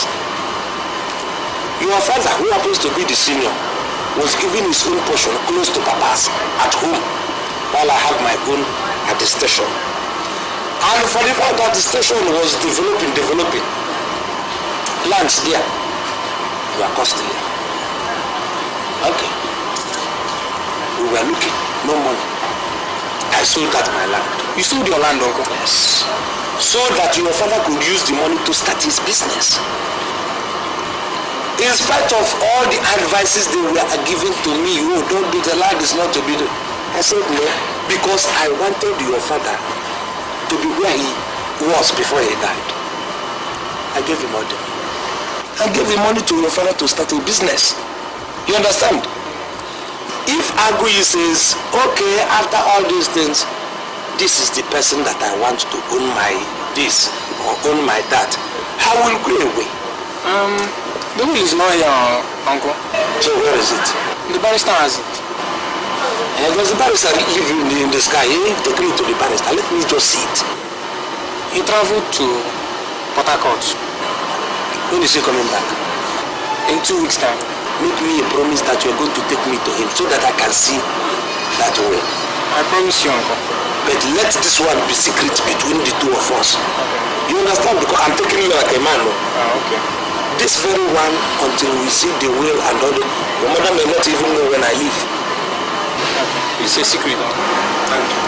J: Your father, who happens to be the senior, was given his own portion close to Papa's at home, while I have my own at the station. And for the fact that the station was developing, lands there were costly. Okay. We were looking, no money. I sold that my land.
Q: You sold your land, Uncle?
R: Yes. So that your father could use the money to start his business. In spite of all the advices they were giving to me, oh, don't do the land is not to be done. I said no, because I wanted your father to be where he was before he died. I gave him money. I gave him money to your father to start a business. You understand? If Aguiyi says, okay, after all these things, this is the person that I want to own my this or own my that, I will go away.
Q: The will is not here, Uncle.
R: So where is it?
Q: The barrister has it.
R: And does the barrister live in the sky? Take me to the barrister. Let me just see it.
Q: He traveled to Port Harcourt.
R: When is he coming back?
Q: In 2 weeks' time.
R: Make me a promise that you're going to take me to him so that I can see that way.
Q: I promise you, Uncle.
R: But let this one be secret between the two of us. Okay. You understand? Because I'm taking you like a man. No?
Q: Okay.
R: This very one, until we see the will and all the... Your mother may not even know when I leave.
Q: Okay. It's a secret, though. Thank you.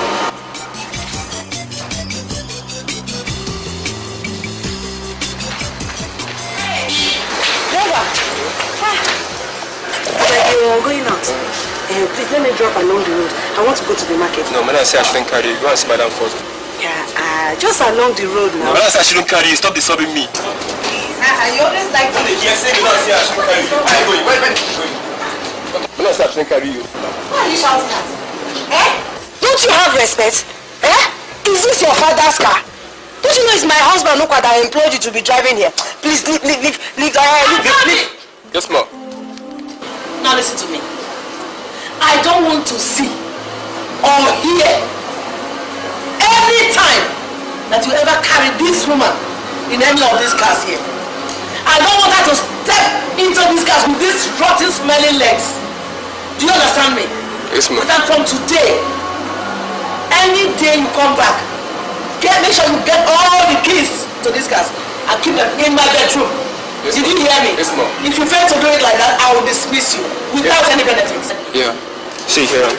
C: You're going out. Please let me drop along the road. I want to go to the market.
T: No, man, I say I shouldn't carry you. Go and see Madam first.
C: Yeah, just along the road now.
T: No, man, I say I shouldn't carry you. Stop disturbing me.
C: You always like to...
T: Yes, say I shouldn't carry you. Where are you going? Where are you going? Man, I say I shouldn't carry you.
C: Why are you shouting at? Don't you have respect? Is this your father's car? Don't you know it's my husband, Ukwa, that employed you to be driving here? Please, leave.
T: Yes, ma'am.
L: Now listen to me. I don't want to see or hear any time that you ever carry this woman in any of these cars here. I don't want her to step into these cars with these rotten smelling legs. Do you understand me?
T: Yes, ma'am.
L: That from today, any day you come back, make sure you get all the keys to these cars and keep them in my bedroom.
T: Yes,
L: did you hear me?
T: Yes, ma'am.
L: If you fail to do it like that, I will dismiss you without any benefits.
T: Yeah. See here.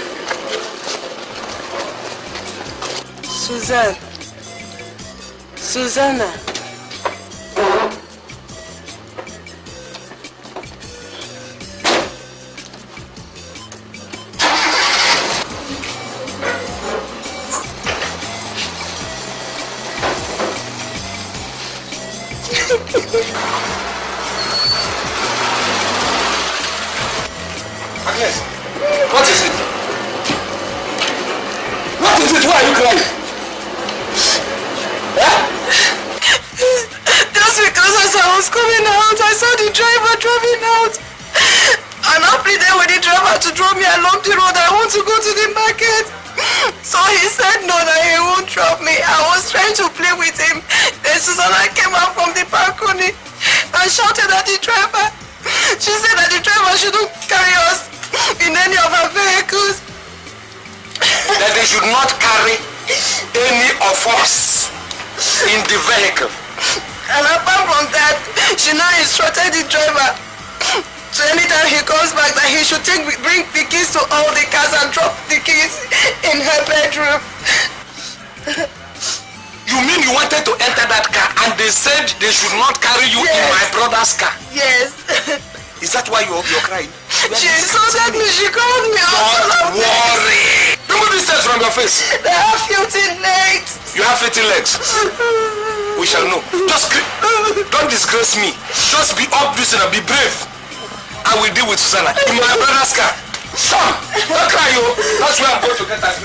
C: Susanna.
T: Agnes, what is it? What is it? Why are you crying?
I: Just because as I was coming out, I saw the driver driving out. And I pleaded with the driver to drop me along the road. I want to go to the market. So he said no, that he won't drop me. I was trying to play with him. Then Susanna came out from the balcony and shouted at the driver. She said that the driver shouldn't carry us in any of her vehicles.
R: That they should not carry any of us in the vehicle.
I: And apart from that, she now instructed the driver so anytime he comes back that he should bring the keys to all the cars and drop the keys in her bedroom.
R: You mean you wanted to enter that car and they said they should not carry you in my brother's car?
I: Yes.
R: Is that why you're crying?
I: She insulted me. She called me out.
R: Don't worry. Remove these tears from your face.
I: They have filthy legs.
R: You have filthy legs. We shall know. Just don't disgrace me. Just be obvious and be brave. I will deal with Susanna in my brother's car. Son, don't cry, yo. That's where I'm going to get that.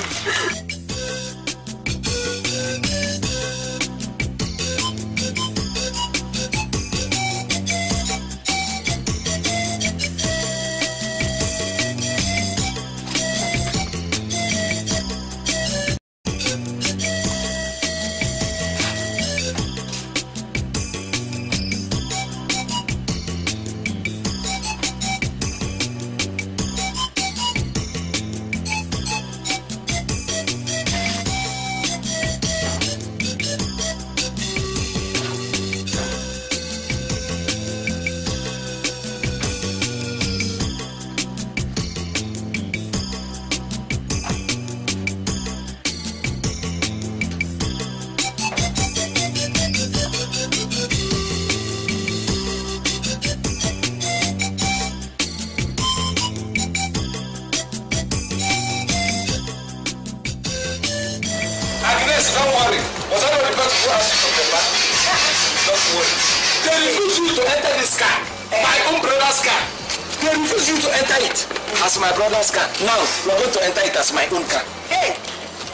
Q: enter it as my brother's car. Now, we are going to enter it as my own car.
C: Hey,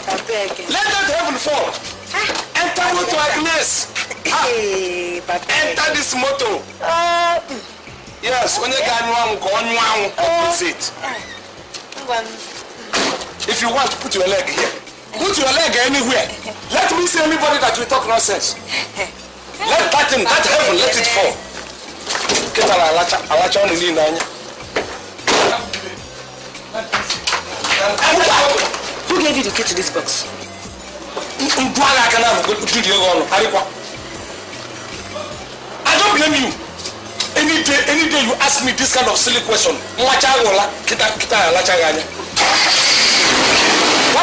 C: I beg.
Q: Let that heaven fall. Enter into Agnes.
C: Hey,
Q: enter this motor. Yes, when you can opposite. If you want, put your leg here. Put your leg anywhere. Let me see anybody that will talk nonsense. Let that thing, that heaven, let it fall.
C: Who gave you the key to this box?
Q: I don't blame you. Any day you ask me this kind of silly question. What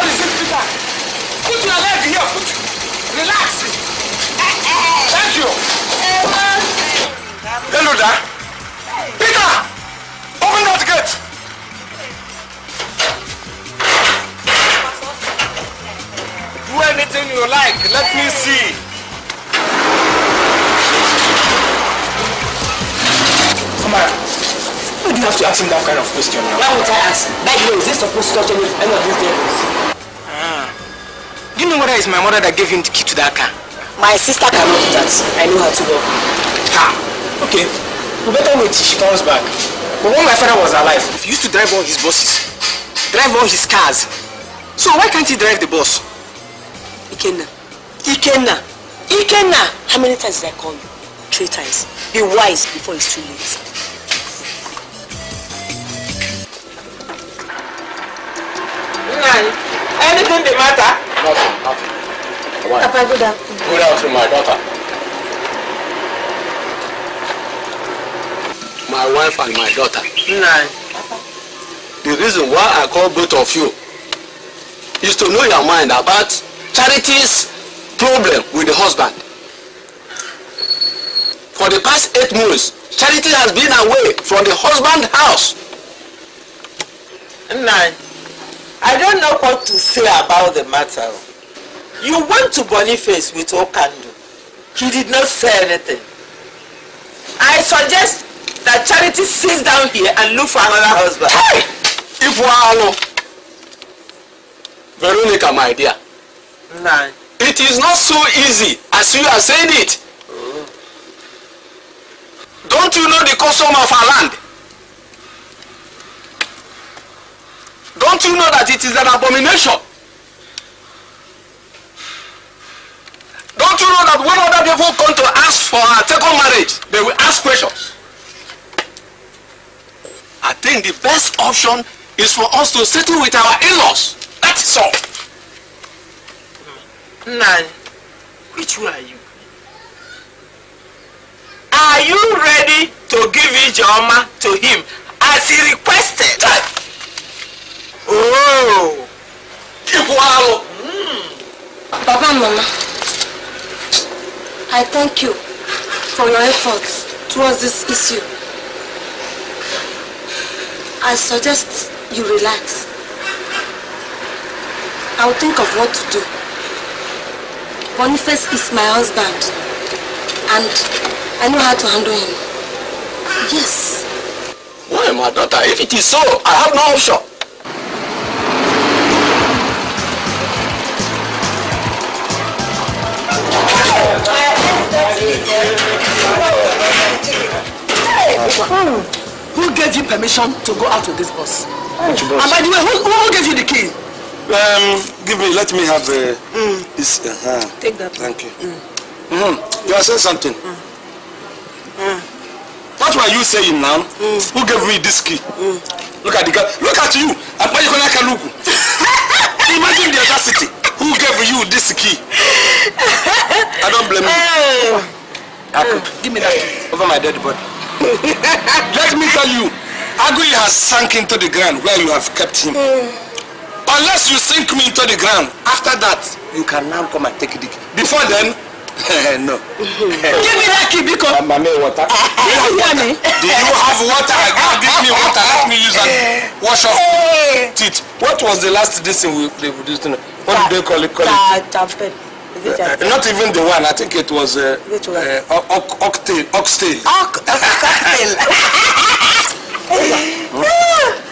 Q: is it, Peter? Put your leg here. Relax. Thank you. Hello there. Peter, open that gate. Do anything you like. Let me see. Come on. Why do you have to ask him that kind of question now?
C: Why would I ask? By the way, is he supposed to touch any of these tables?
Q: Do you know whether it's my mother that gave him the key to that car?
C: My sister cannot do that. I know how to work.
Q: Okay. We better wait till she comes back. But when my father was alive, he used to drive all his buses, drive all his cars. So why can't he drive the bus?
C: Ikenna. How many times did I call you? 3 times. Be wise before it's too late.
Q: Anything the matter?
T: Nothing.
C: Papa, good afternoon.
T: Good afternoon, my daughter. My wife and my daughter. The reason why I call both of you is to know your mind about Charity's problem with the husband. For the past 8 months, Charity has been away from the husband's house.
E: I don't know what to say about the matter. You went to Boniface with Okando. He did not say anything. I suggest that Charity sits down here and look for another husband.
T: Hey! Veronica, my dear. It is not so easy as you are saying it. Don't you know the custom of our land? Don't you know that it is an abomination? Don't you know that when other people come to ask for a second marriage, they will ask questions? I think the best option is for us to settle with our in-laws. That's all.
E: Which way are you? Are you ready to give Ijeoma to him as he requested? Oh!
H: Papa and Mama, I thank you for your efforts towards this issue. I suggest you relax. I'll think of what to do. Boniface is my husband, and I know how to handle him. Yes.
T: Why, my daughter? If it is so, I have no option.
I: Who gave you permission to go out with this bus?
Q: Which bus?
I: And by the way, who gave you the key?
Q: Let me have this.
C: Take that.
Q: Thank you. You are saying something. What were you saying now? Who gave me this key? Look at the guy. Look at you. Imagine the audacity. Who gave you this key? I don't blame you.
I: Give me that key.
Q: Over my dead body. Let me tell you, Aguiyi has sunk into the ground where you have kept him. Unless you sink me into the ground, after that, you can now come and take the key. Before then, no.
I: Give me that key, because
Q: water. Do you have water? Give me water. Let me use and wash off teeth. What was the last thing we did? What did they call it? Not even the one. I think it was oxtail.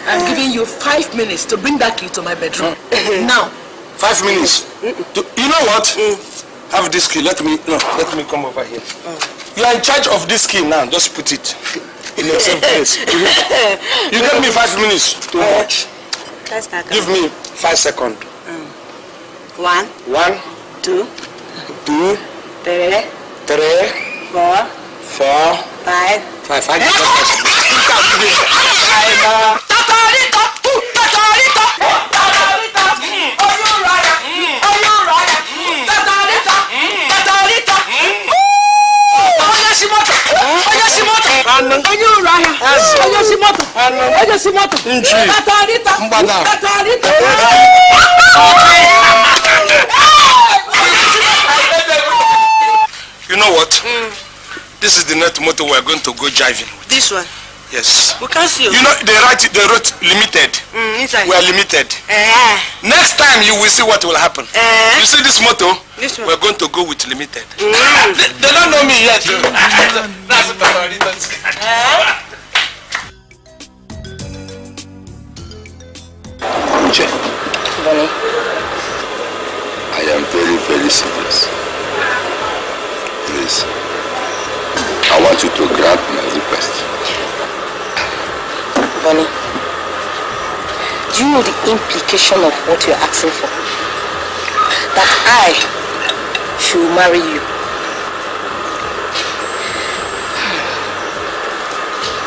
L: I'm giving you 5 minutes to bring that key to my bedroom. Now.
B: 5 minutes. You know what? Have this key. Let me come over here. You are in charge of this key now. Just put it in the same place. You gave me 5 minutes. Too much. Give me 5 seconds.
C: 1, 2,
B: 3,
C: 4, 5.
B: 5. You know what? This is the net motor we're going to go driving with.
C: This one?
B: Yes.
C: We can't see you.
B: You know, they wrote limited.
C: Inside.
B: We are limited. Next time you will see what will happen. You see this motor?
C: This one.
B: We're going to go with limited. They don't know me yet. That's
R: Uche, I am very, very serious. Please, I want you to grant my request.
S: Bonnie, do you know the implication of what you're asking for? That I should marry you.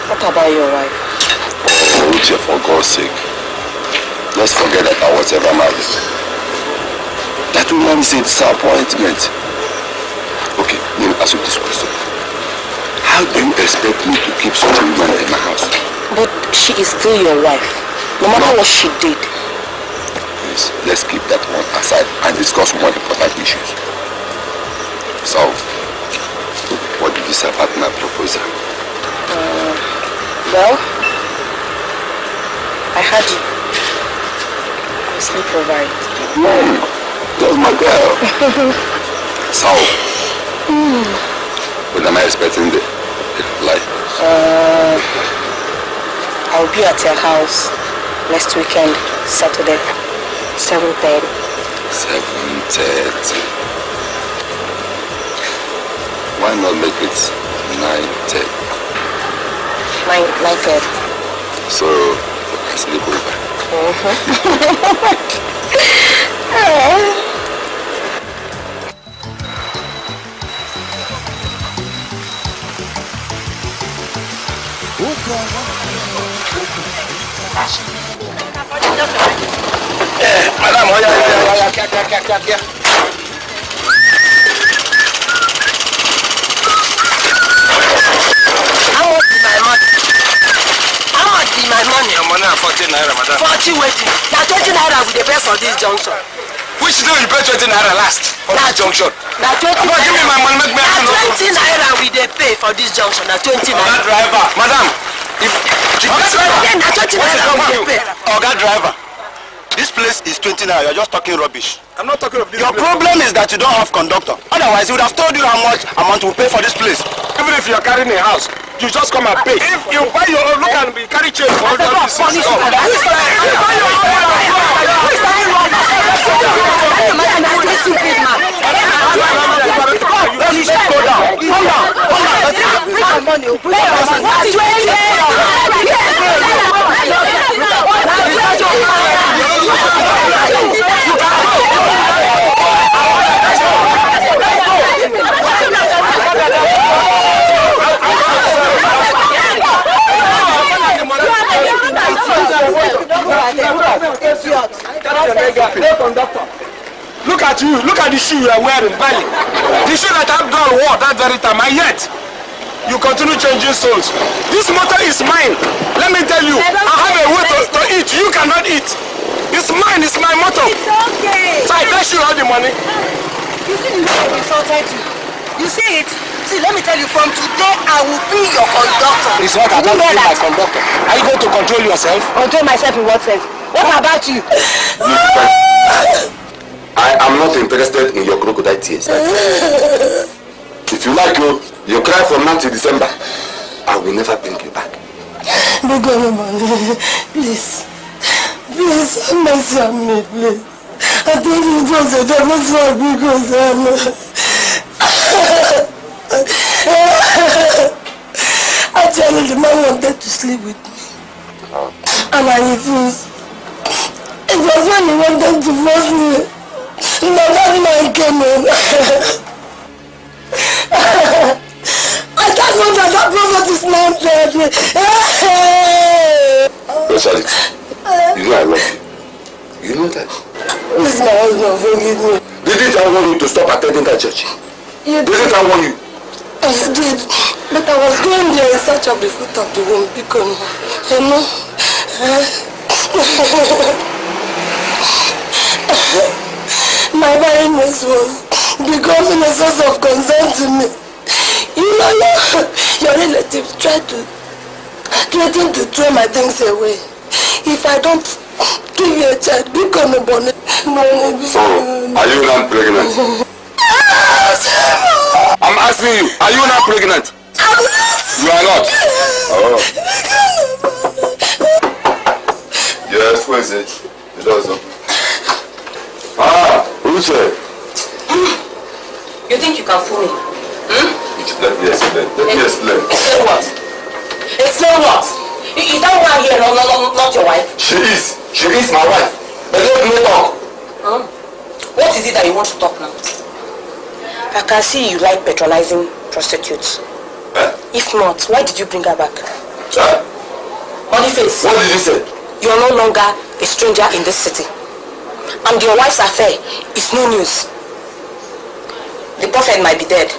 S: What about your wife?
R: Oh, Uche, for God's sake. Let's forget that I was ever married. That woman is a disappointment. Okay, let me ask you this question. How do you expect me to keep such a woman in my house?
S: But she is still your wife, no matter what she did.
R: Yes, let's keep that one aside and discuss more important issues. So, what did you say about my proposal?
S: Well, I heard you. Sleep provide.
R: That's my girl. So, when am I expecting the light?
S: I'll be at your house next weekend, Saturday, 7:30.
R: 7:30. Why not make it 9:30?
S: 9:30.
R: So, I sleep over.
B: Madam, yeah.
C: How much be my money?
B: Your money are 40 naira, madam.
C: 40 waiting. Now 20 naira we dey pay for this junction.
B: Which day you pay 20 naira last for this junction?
C: Now 20 naira.
B: Give me my money, make me
C: now 20 naira we dey pay for this junction. Now 20 naira.
B: Oga driver, madam. Oga driver. This place is 20 naira. You're just talking rubbish. I'm not talking of this. Your problem is that you don't have conductor. Otherwise, he would have told you how much amount to pay for this place. Even if you're carrying a house, you just come and pay. If you buy your own, look and be carry change for all the pieces. Look at you, look at the shoe you are wearing, Bali. The shoe that that girl wore that very time, and yet you continue changing souls. This motor is mine. Let me tell you, I have a way to eat. You cannot eat. It's mine, it's my motor.
C: It's okay.
B: So I dash you all the money.
C: You see the way I insulted you? You see it? See, let me tell you, from today I will be your conductor.
B: It's not about being my conductor. Are you going to control yourself?
C: Control myself in what sense? What about you?
R: I am not interested in your crocodile tears. If you like, you cry from now till December. I will never bring you back.
H: Please. Please, have mercy on me, please. I think it was a devil's fault because actually the man wanted to sleep with me. And I refused. It was when he wanted to force me that man came in. I can't know that prophet is not dead.
P: Charity, you know I love you. You know that?
H: Please, my husband, forgive me.
P: Didn't I want you to stop attending that church? Didn't I want you?
H: I did. But I was going there in search of the fruit of the womb because, you know, my barrenness was becoming a source of concern to me. You know, your relatives tried to threaten to throw my things away. If I don't give you a child, become a bonnet.
P: So, are you not pregnant? I'm asking you, are you not pregnant?
H: I'm not.
P: You are not? Oh. Yes, where is it? The door's open. Uche.
S: You think you can fool me?
P: Let me explain. Explain
S: what? Explain what? Is that one here not your wife?
P: She is. She is my wife. But let me talk.
S: What is it that you want to talk now? I can see you like patronizing prostitutes. If not, why did you bring her back? Boniface.
P: What did you say?
S: You are no longer a stranger in this city. And your wife's affair is no news. The prophet might be dead,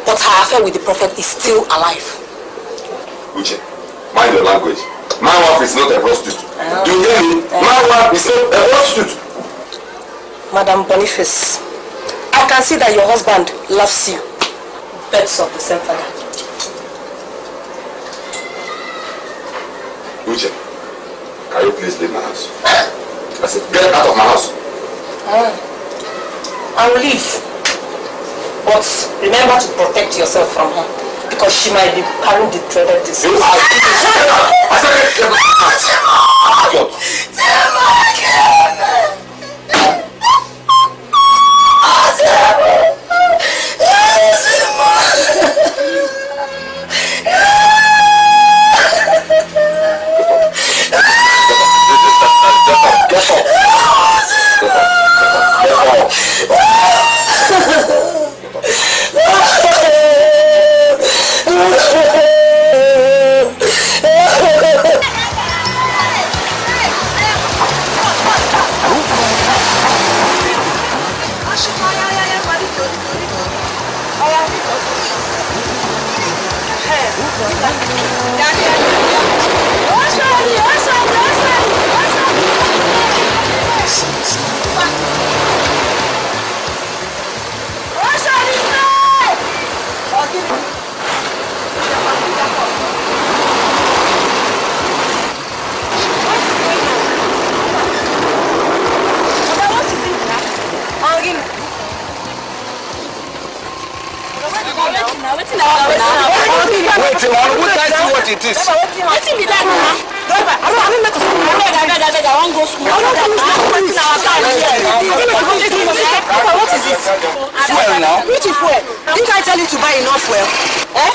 S: but her affair with the prophet is still alive.
P: Uche, mind your language. My wife is not a prostitute. Do you hear me? My wife is not a prostitute.
S: Madam Boniface, I can see that your husband loves you. Birds of the same father.
P: Uche, can you please leave my house? I said, get out of my house.
S: I will leave. But remember to protect yourself from her. Because she might be carrying the dreaded disease.
P: I said, get out.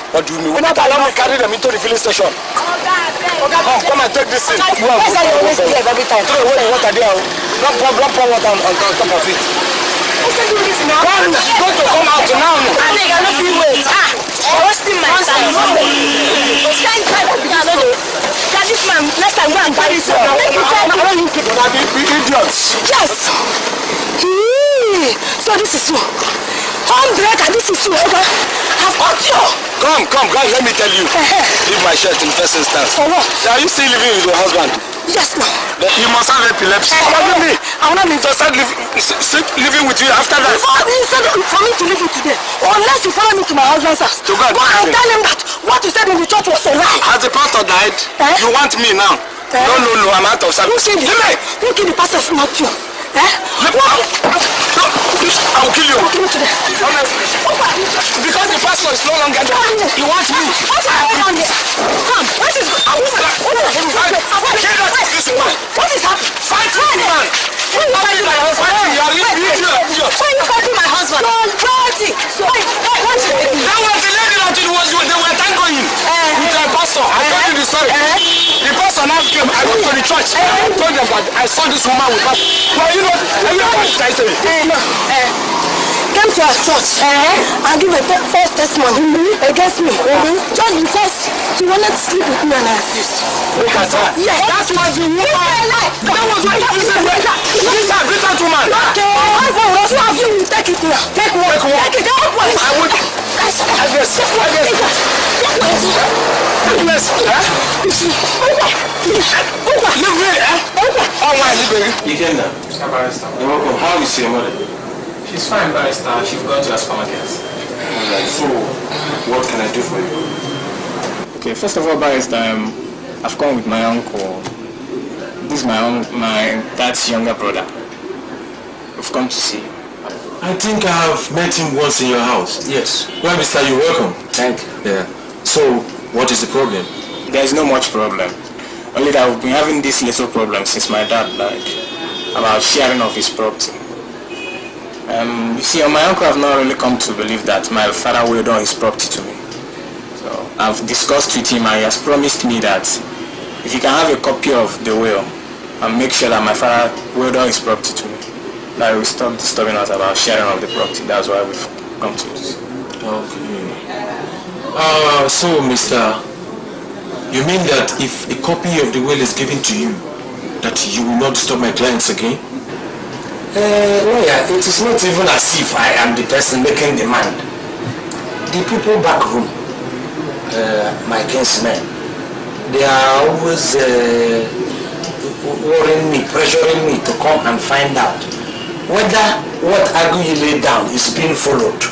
N: What do you mean? We're not allowed to carry them into the filling station. Come and take this thing. Why is that you always behave every time? Throw away the water there. Don't pour water on top of it. Who's doing this now? It's going to come out now. I think I don't feel wait. I'm wasting my time. It's kind of time. That this man, next time go and buy this one. I want you people to be idiots. Yes. So this is you. Homebreaker, this is you. I've got you. Come, guys, let me tell you. Leave my shirt in first instance. For what? Are you still living with your husband? Yes, no. You must have epilepsy. Me. I want me to start living with you after that. For me to leave you today, unless you follow me to my husband's house. To God. Go and tell him that what you said in the church was a lie. Has the pastor died? You want me now? No, I'm out of service. Who killed the pastor if not you? I will kill you. Honestly. Because the pastor is no longer there. He wants me. What's going on here? Come. What is going on?
S: fighting my husband? Why are you fighting my husband? You're fighting. What's the lady?
B: That was the lady that they were tangoing with a pastor. I told you the story. The pastor now came. I went to the church. I told them that I saw this woman with pastor. Well, you know what I said?
H: Came to our church and give a false testimony against me just because she wanted to sleep with me and I refused.
B: Look at her.
H: Yeah,
B: that was the woman. That was what you said. This is a bitter woman.
H: Okay. I will also have you take it now. Take one. Take it.
B: I would. Agnes. Leave me, Oh, my, baby.
T: You can now. You're welcome. How is your mother?
U: She's fine, barrister. She's going to her supermarket.
T: Alright, so what can I do for you?
U: Okay, first of all, barrister, I've come with my uncle. This is my dad's younger brother. We've come to see you.
T: I think I've met him once in your house.
U: Yes.
T: Well, mister, you're welcome.
U: Thank you.
T: Yeah. So, what is the problem?
U: There is no much problem. Only that we've been having this little problem since my dad died about sharing of his property. You see, my uncle have not really come to believe that my father willed on his property to me. So I've discussed with him and he has promised me that if he can have a copy of the will and make sure that my father willed on his property to me, that he will stop disturbing us about sharing of the property. That's why we've come to this.
T: Okay. So, mister, you mean that if a copy of the will is given to you, that you will not disturb my clients again?
U: Lawyer, it is not even as if I am the person making demand. The people back home, my kinsmen, they are always worrying me, pressuring me to come and find out whether what Aguiyi laid down is being followed.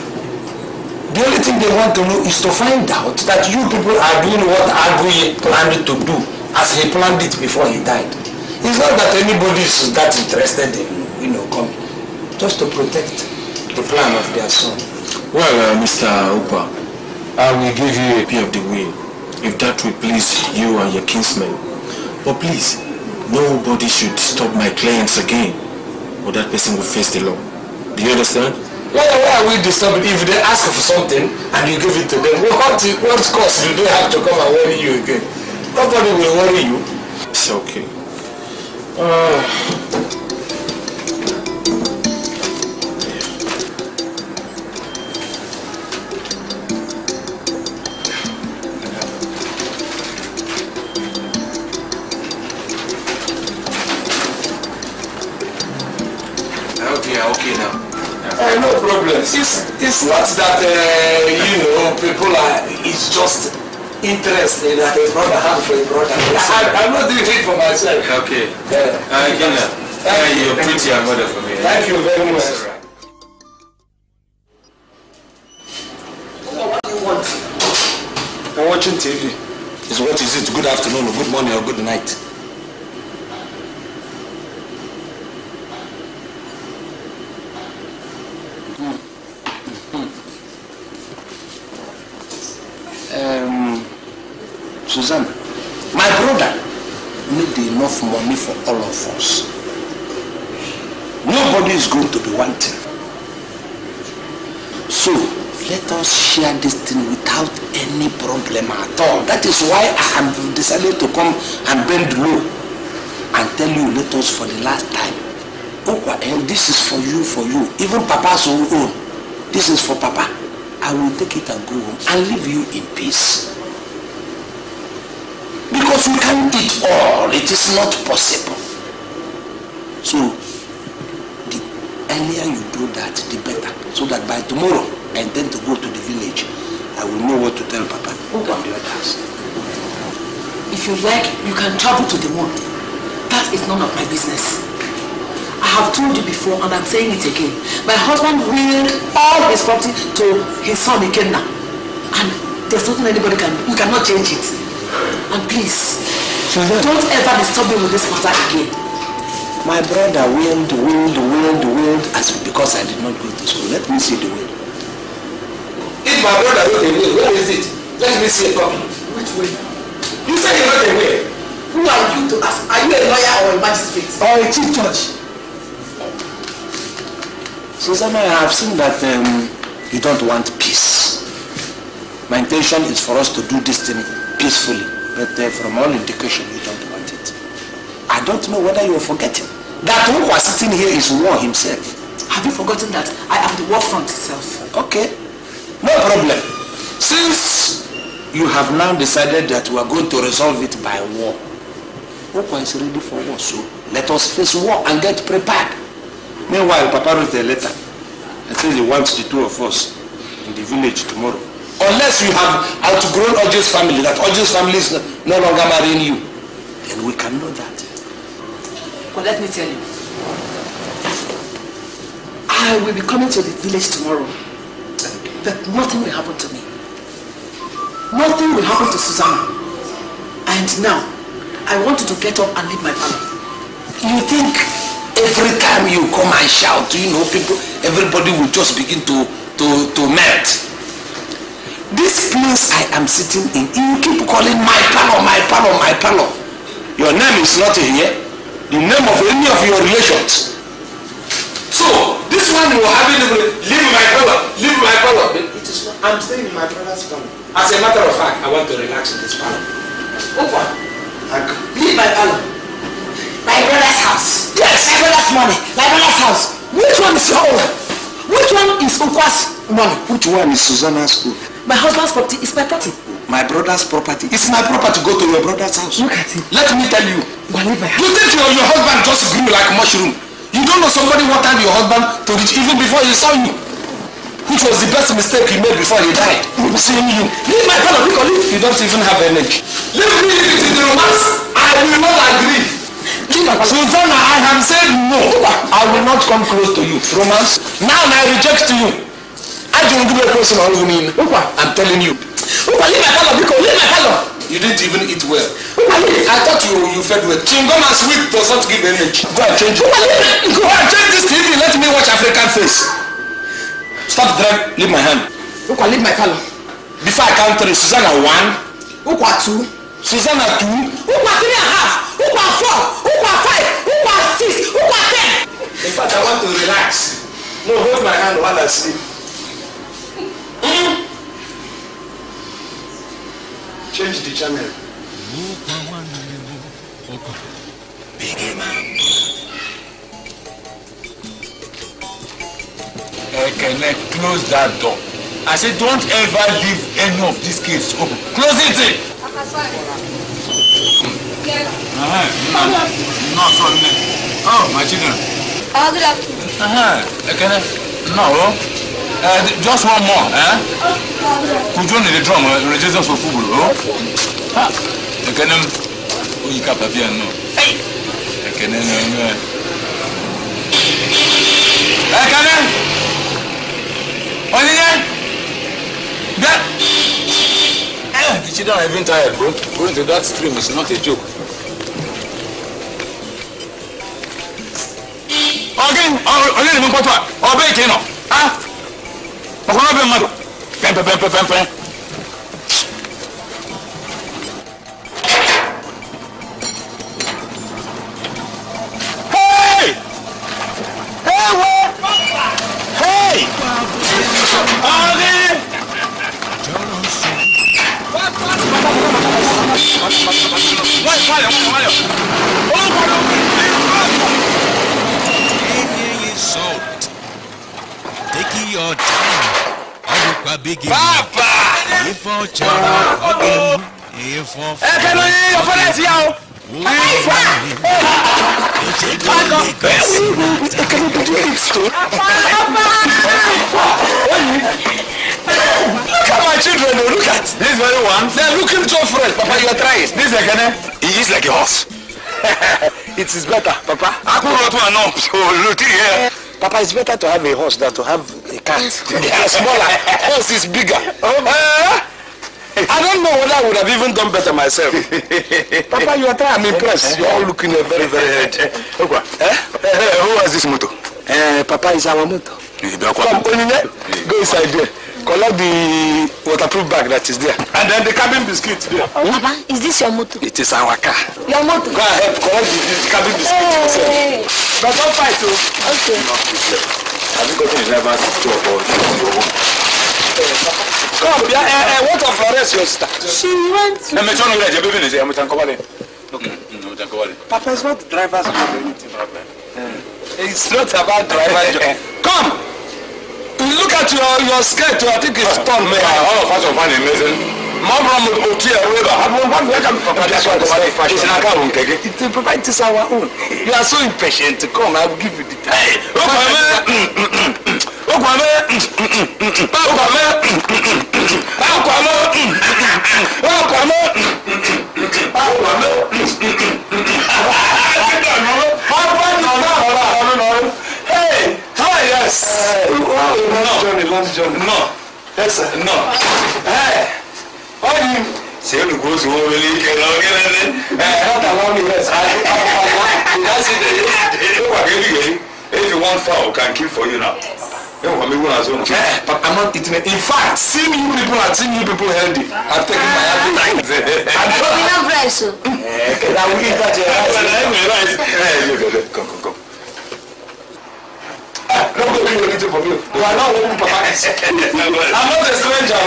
U: The only thing they want to know is to find out that you people are doing what Aguiyi planned to do as he planned it before he died. It's not that anybody is that interested in coming, just to protect the plan of their son.
T: Well, Mr. Ukwa, I will give you a copy of the will, if that will please you and your kinsmen. But please, nobody should disturb my clients again, or that person will face the law. Do you understand?
U: Why are we disturbed if they ask for something and you give it to them? What cost do they have to come and worry you again? Nobody will worry you.
T: It's okay.
U: Okay now. No problem. It's not that people are. It's just interested that a brother has for a brother. I'm not doing it for myself.
T: Okay. You're pretty and mother for me.
U: Thank you very much.
A: What do you want? I'm watching TV. What is it? Good afternoon, or good morning, or good night? Susanna, my brother need enough money for all of us. Nobody is going to be wanting. So let us share this thing without any problem at all. That is why I have decided to come and bend low and tell you, let us for the last time. Ukwa, this is for you, Even Papa's own. This is for Papa. I will take it and go home and leave you in peace. Because we can't eat all, it is not possible. So, the earlier you do that, the better. So that by tomorrow, I intend to go to the village. I will know what to tell Papa and the others.
L: If you like, you can travel to the moon. That is none of my business. I have told you before, and I'm saying it again. My husband willed all his property to his son Ikenna. And there's nothing anybody can do. You cannot change it. And please, don't ever disturb me with this matter again.
A: My brother willed as because I did not go to school. Let me see the will. If my brother wrote a will, where is it? Let me see a copy.
L: Which will?
A: You said you wrote a will.
L: Who are you to ask? Are you a lawyer or a magistrate?
A: Or a chief judge?
R: Susanna, I have seen that you don't want peace. My intention is for us to do this thing peacefully, but from all indication, you don't want it. I don't know whether you are forgetting that who was sitting here is war himself.
I: Have you forgotten that I am the war front itself?
R: Okay, no problem. Since you have now decided that we are going to resolve it by war, Ukwa is ready for war, so let us face war and get prepared. Meanwhile, Papa wrote a letter and says he wants the two of us in the village tomorrow. Unless you have outgrown Oji's family, that Oji's family is no longer marrying you, then we can know that.
I: Well, let me tell you. I will be coming to the village tomorrow, but nothing will happen to me. Nothing will happen to Susanna. And now, I want you to get up and leave my palace.
R: You think every time you come and shout, everybody will just begin to melt? This place I am sitting in, you keep calling my parlor, my parlor, my parlor. Your name is not here. The name of any of your relations. So, this one you are having to leave my parlor, leave my parlor. It is not, I'm staying in my brother's parlor. As a matter of fact, I want to relax in this parlor. Ukwa,
I: leave my parlor. My brother's house.
R: Yes.
I: My brother's money. My brother's house. Which one is your own? Which one is Ukwa's money?
R: Which one is Susanna's school?
I: My husband's property is my property.
R: My brother's property. It's my property to go to your brother's house.
I: Look at it.
R: Let me tell you.
I: You
R: think your husband just grew like a mushroom? You don't know somebody watered your husband to reach even before he saw you. Which was the best mistake he made before he died. Seeing you. Leave my fellow because you don't even have energy. Leave me in the romance. I will not agree. Susanna, I have said no. I will not come close to you. Romance. Now I reject you. I don't give a person all you need. I'm telling you.
I: Leave my fellow because leave my fellow.
R: You didn't even eat well. I thought you fed well. Chingom and sweet does not give energy. Go and change it. Go and change this TV. Let me watch African Face. Stop drag. Leave my hand.
I: Ukwa, leave my fellow.
R: Before I count 3, Susanna 1.
I: Ukwa 2.
R: Susanna 2.
I: Ukwa 3.5. Ukwa 4. Ukwa 5. Ukwa 6. Ukwa 10.
R: In fact, I want to relax. No, hold my hand while I sleep. Change the channel. Can I close that door? I said, don't ever leave any of these gates open. Close it! No, sorry. Oh, my children.
H: Good afternoon.
R: No. Just one more, Could you need the drum register for football, I can you cap a piano. I can the children are even tired, bro. Going to that stream is not a joke. Hey! Hey!
O: Taking your time. Papa!
R: Come on, children, look at this very one. They're looking so fresh. Papa, you are trying. This is like he is like a horse. It is better, Papa. Papa, it's better to have a horse than to have a cat. They are smaller. Horse is bigger. I don't know whether I would have even done better myself. Papa, you are trying. I'm impressed. You're all looking very, very head. Who has this motor? Papa, is our motor. Come, go inside there. Collect the waterproof bag that is there. And then the cabin biscuit there.
H: Papa, is this your motor?
R: It is our car.
H: Your motor?
R: Go ahead, collect the cabin biscuit.
H: Hey.
R: But don't fight,
H: okay.
J: Have you gotten a driver's job or your home?
U: Come, what of Florence, your sister?
H: She went to...
U: Papa, it's not the driver's job or anything, Papa. It's not about driver's job. Come! Look at your skirt, I think it's torn.
J: All of us are finding amazing. Mom, it
U: is our own. You are so impatient to come. I will give you the time. Hey, yes. Long Johnny. No. Yes, sir. No. Hey. Say you go to really get not allow me. Yes, if you want foul, can kill for you now. But I'm not eating it. In fact, seeing you people healthy, I've taken my appetite. I'm not rice, so. I will eat that. Come. Nobody will eat it for you. You are not open, Papa. I'm not a stranger.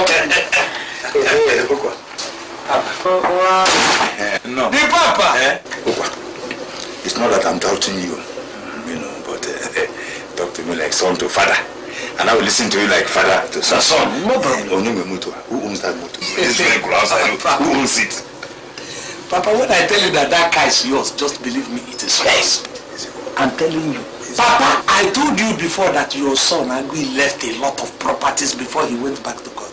J: No.
U: The Papa.
J: It's not that I'm doubting you, but talk to me like son to father, and I will listen to you like father to son.
U: No problem.
J: Who owns that motor? This vehicle outside. Who owns it?
U: Papa, when I tell you that car is yours, just believe me, it is yours. I'm telling you. Papa, I told you before that your son Aguiyi left a lot of properties before he went back to God.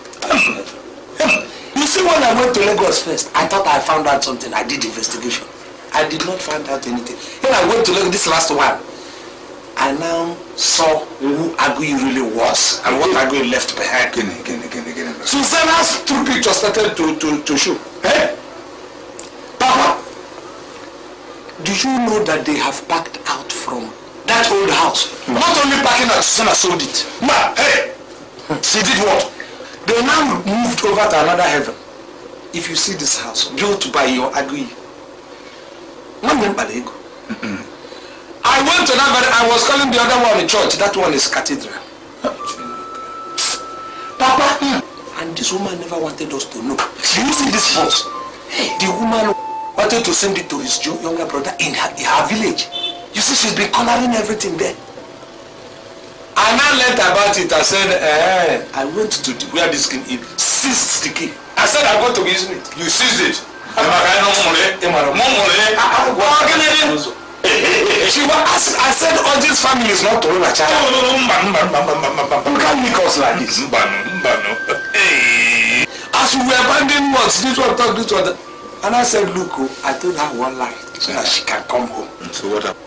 U: You see, when I went to Lagos first, I thought I found out something. I did investigation. I did not find out anything. When I went to Lagos, this last one, I now saw who Aguiyi really was and what Aguiyi left behind. Susanna's true picture started to show. Hey? Papa, do you know that they have packed out from that old house? Not only packing out, Susanna sold it. Ma, hey! She did what? They now moved over to another heaven. If you see this house built by your Aguiyi, I went to that, I was calling the other one in church. That one is cathedral. Papa, and this woman never wanted us to know. Do you see this house? The woman wanted to send it to his younger brother in her village. You see, she's been coloring everything there. I now learned about it. I said, I went to where this king is. Seized the key. I said, I'm going to be using it. You seized it? I said, all these families not to run a child. You can't make us like this. As we were abandoning words, this one talk, this one. And I said, look, I told her one lie so that she can come home.
J: So what happened?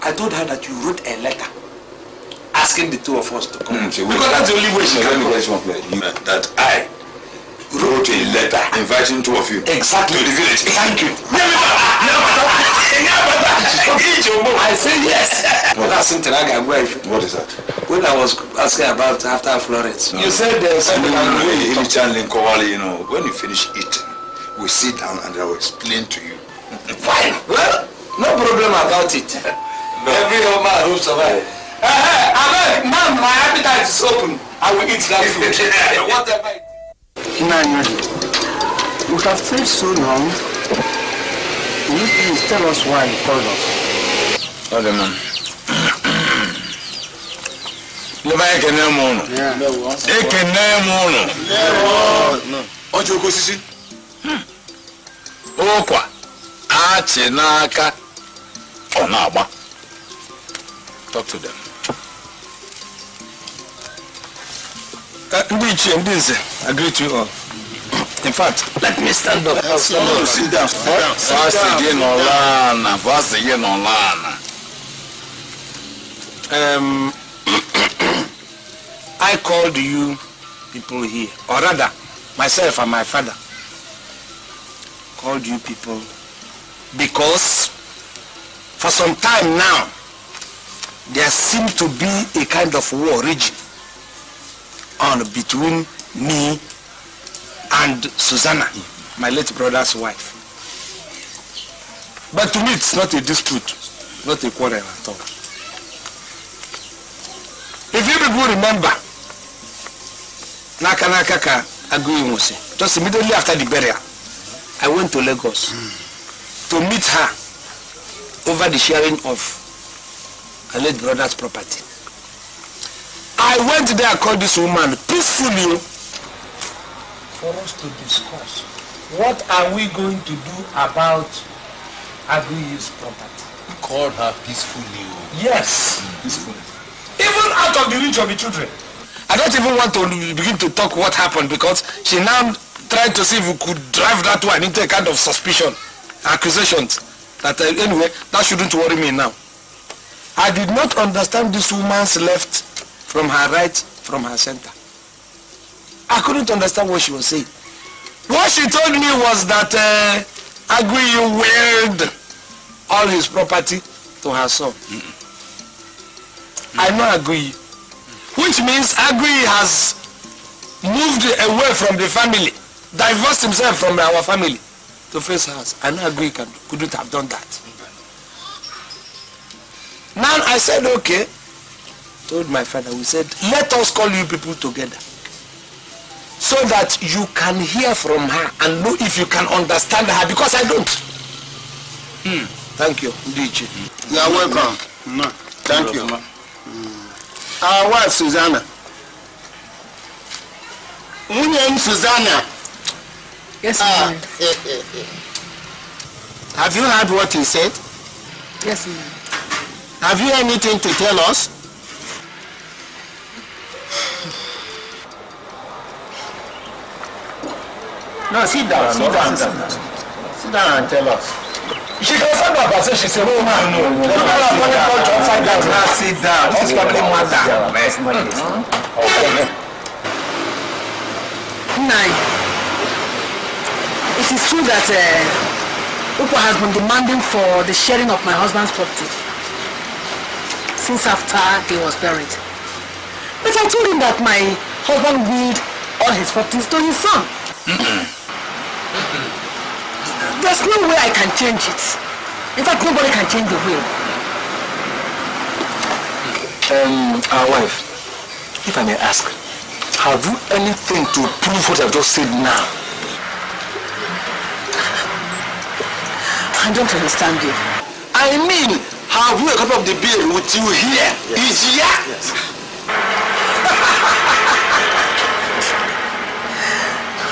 U: I told her that you wrote a letter asking the two of us to come. Because that's the only way she can come.
J: That I wrote a letter inviting two of you
U: exactly
J: to the village.
U: Thank you. I say yes. But that's something I got away from.
J: What is that?
U: When I was asking about after Florence, you said there's something.
J: When you finish eating, we sit down and I will explain to you.
U: Fine. Well, no problem about it. No. Every man who survives. Ma'am, my appetite is open. I will eat that food. Whatever.
G: Nanya, you have stayed so long. Will you please tell us why you called us?
J: Okay, man. Never ekene mono. Ekene mono. Ojo ko sisi. Ukwa Achi n'aka. Ọ na-agba. Talk to them.
U: Ndize, I greet you all. In fact, let me stand up.
J: Sit down. Fast again online. Fast again online.
U: I called you people here, or rather, myself and my father called you people because for some time now there seems to be a kind of war raging on between me and Susanna, my late brother's wife. But to me it's not a dispute, not a quarrel at all. Even
B: people remember Naka ka Aguiyi Mose. Just immediately after the burial, I went to Lagos to meet her over the sharing of her late brother's property. I went there and called this woman peacefully for us to discuss what are we going to do about Aguiyi's property.
O: You called her peacefully.
B: Yes. Peacefully. Even out of the reach of the children. I don't even want to begin to talk what happened because she now tried to see if we could drive that one into a kind of suspicion, accusations. That anyway, that shouldn't worry me now. I did not understand this woman's left from her right, from her center. I couldn't understand what she was saying. What she told me was that Aguiyi willed all his property to her son. I know Aguiyi, which means Aguiyi has moved away from the family, divorced himself from our family to face us. I know Aguiyi couldn't have done that. Now I said, okay, told my father, we said, let us call you people together so that you can hear from her and know if you can understand her, because I don't. Thank you, DJ.
K: You are welcome. No, thank you. Our wife, Susanna. Susanna.
L: Yes, ma'am.
K: Have you heard what he said?
L: Yes, ma'am.
K: Have you anything to tell us? No, sit down, sit down. Sit down and tell us.
B: She can stand up and say she's a woman. No. The man has money called to upside down. Now sit down. This family matter.
L: Nine. It is true that Ukwa has been demanding for the sharing of my husband's property since after he was buried. But I told him that my husband willed all his properties to his son. There's no way I can change it. In fact, nobody can change the will.
B: Our wife, if I may ask, have you anything to prove what I've just said now?
L: I don't understand you.
K: I mean, have you a copy of the bill with you here? Yes. Yes.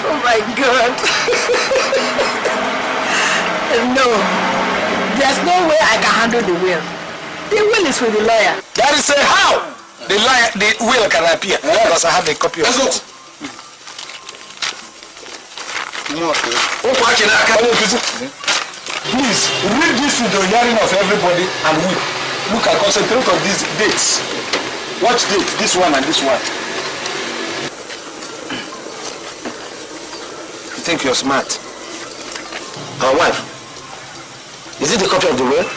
L: Oh my God. No. There's no way I can handle the will. The will is with the lawyer.
B: That is how the will can appear. Because I have a copy of it. Please read this to the hearing of everybody and we look and concentrate on these dates. Watch date, this one and this one. You think you're smart?
K: Our wife, is it a copy of the will?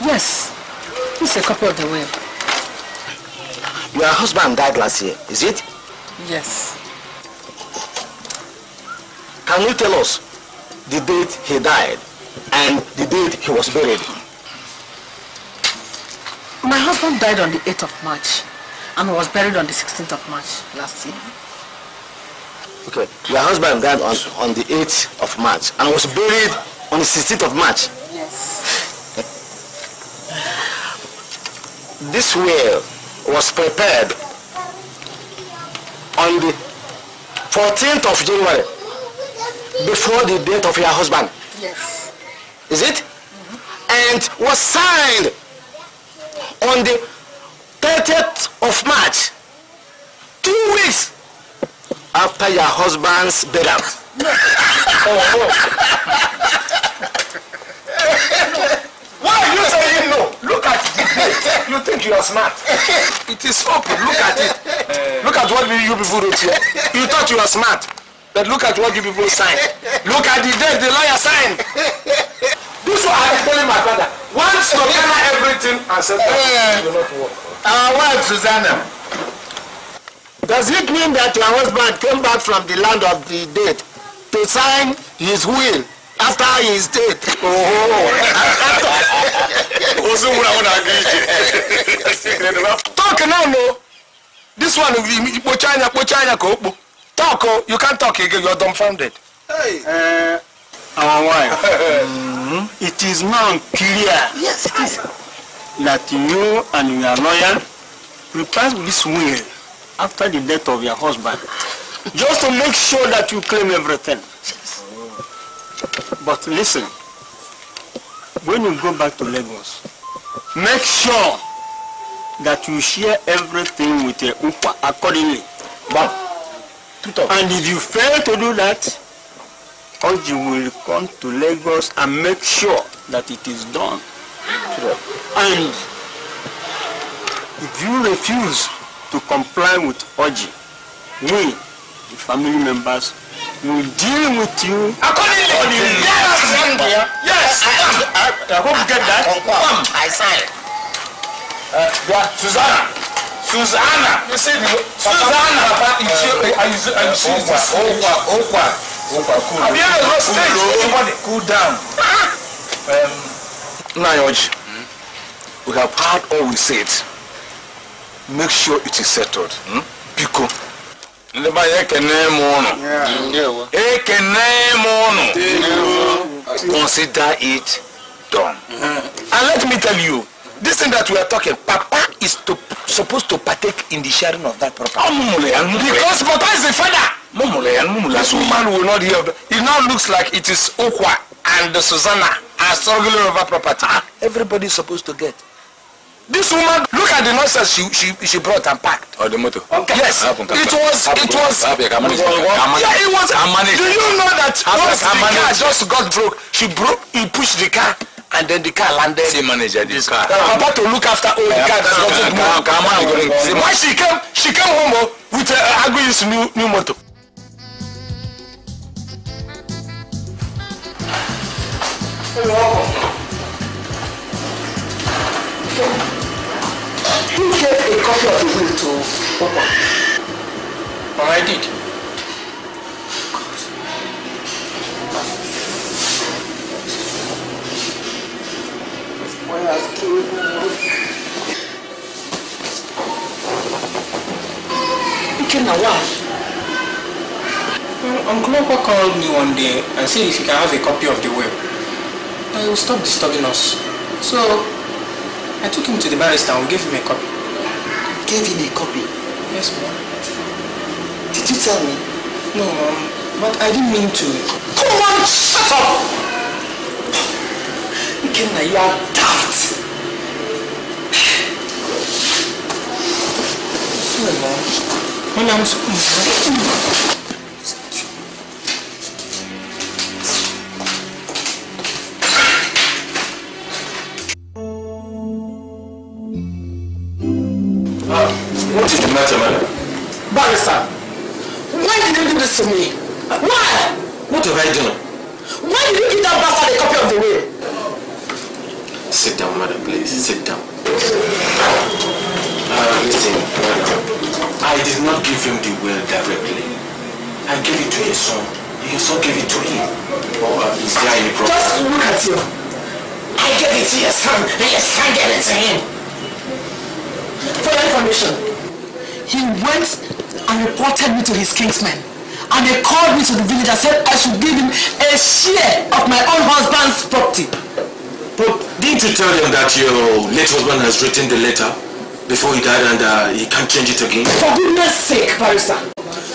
L: Yes, it's a copy of the will.
K: Your husband died last year, is it?
L: Yes.
K: Can you tell us the date he died and the date he was buried?
L: My husband died on the 8th of March and was buried on the 16th of March last year.
K: Okay, your husband died on the 8th of March and was buried on the 16th of March?
L: Yes.
K: This will was prepared on the 14th of January before the death of your husband.
L: Yes.
K: Is it? And was signed on the 30th of March, 2 weeks after your husband's burial.
B: Why are you saying no? Look at the date. You think you are smart. It is open. Look at it. Look at what you people wrote here. You thought you were smart. But look at what you people signed. Look at the date the lawyer signed. This is what I am telling my father. Once you gather everything and say it will not work.
K: Our wife, Susanna. Does it mean that your husband came back from the land of the dead
R: to sign his will after his death. Talk now, no. This one, talk, you can't talk again, you're dumbfounded.
G: Hey. Our wife, it is now clear,
R: yes, it is,
G: that you and your lawyer prepared this will after the death of your husband, just to make sure that you claim everything. But listen, when you go back to Lagos, make sure that you share everything with the Ukwa accordingly. And if you fail to do that, Oji will come to Lagos and make sure that it is done. And if you refuse to comply with Oji, we, the family members, will deal with you accordingly.
R: Yes! I hope you get that. I sign.
N: Susanna! You see, Susanna!
J: Cool down. Nayoji, we have heard all we said. Make sure it is settled. Pico. Consider it done. And let me tell you, this thing that we are talking, Papa is supposed to partake in the sharing of that property. Because Papa is the father. This woman will not hear. It now looks like it is Ukwa and Susanna are struggling over property. Everybody is supposed to get. This woman, look at the nonsense she brought and packed.
A: Oh, the motor.
J: Okay. Yes, it was. Yeah, it was. Do you know that once the car just got broke, he pushed the car and then the car landed.
A: She managed this car.
J: About to look after all the car that doesn't move. Why she came home with Aguiyi's new motor.
R: Who gave a copy of the will to Papa?
U: Oh, I did.
R: This boy has killed me.
U: Uncle Okwa called me one day and said if you can have a copy of the will, he will stop disturbing us. So I took him to the barrister and we gave him a copy.
R: Gave him a copy?
U: Yes, ma'am.
R: Did you tell me?
U: No, but I didn't mean to.
R: Come on, shut up! Ikenna, you are daft.
U: Sorry, ma'am. When I'm so...
T: What is the matter, madam?
R: Barrister, why did you do this to me? Why?
T: What have I done?
R: Why did you give that bastard a copy of the will?
T: Sit down, madam, please. Sit down. Listen, madam. I did not give him the will directly. I gave it to his son. Your son gave it to him. Is there any problem?
R: Just look at you. I gave it to your son, and your son gave it to him. For your information, he went and reported me to his kinsmen. And they called me to the village and said I should give him a share of my own husband's property.
T: But didn't you tell them that your late husband has written the letter before he died and he can't change it again?
R: For goodness sake, barrister,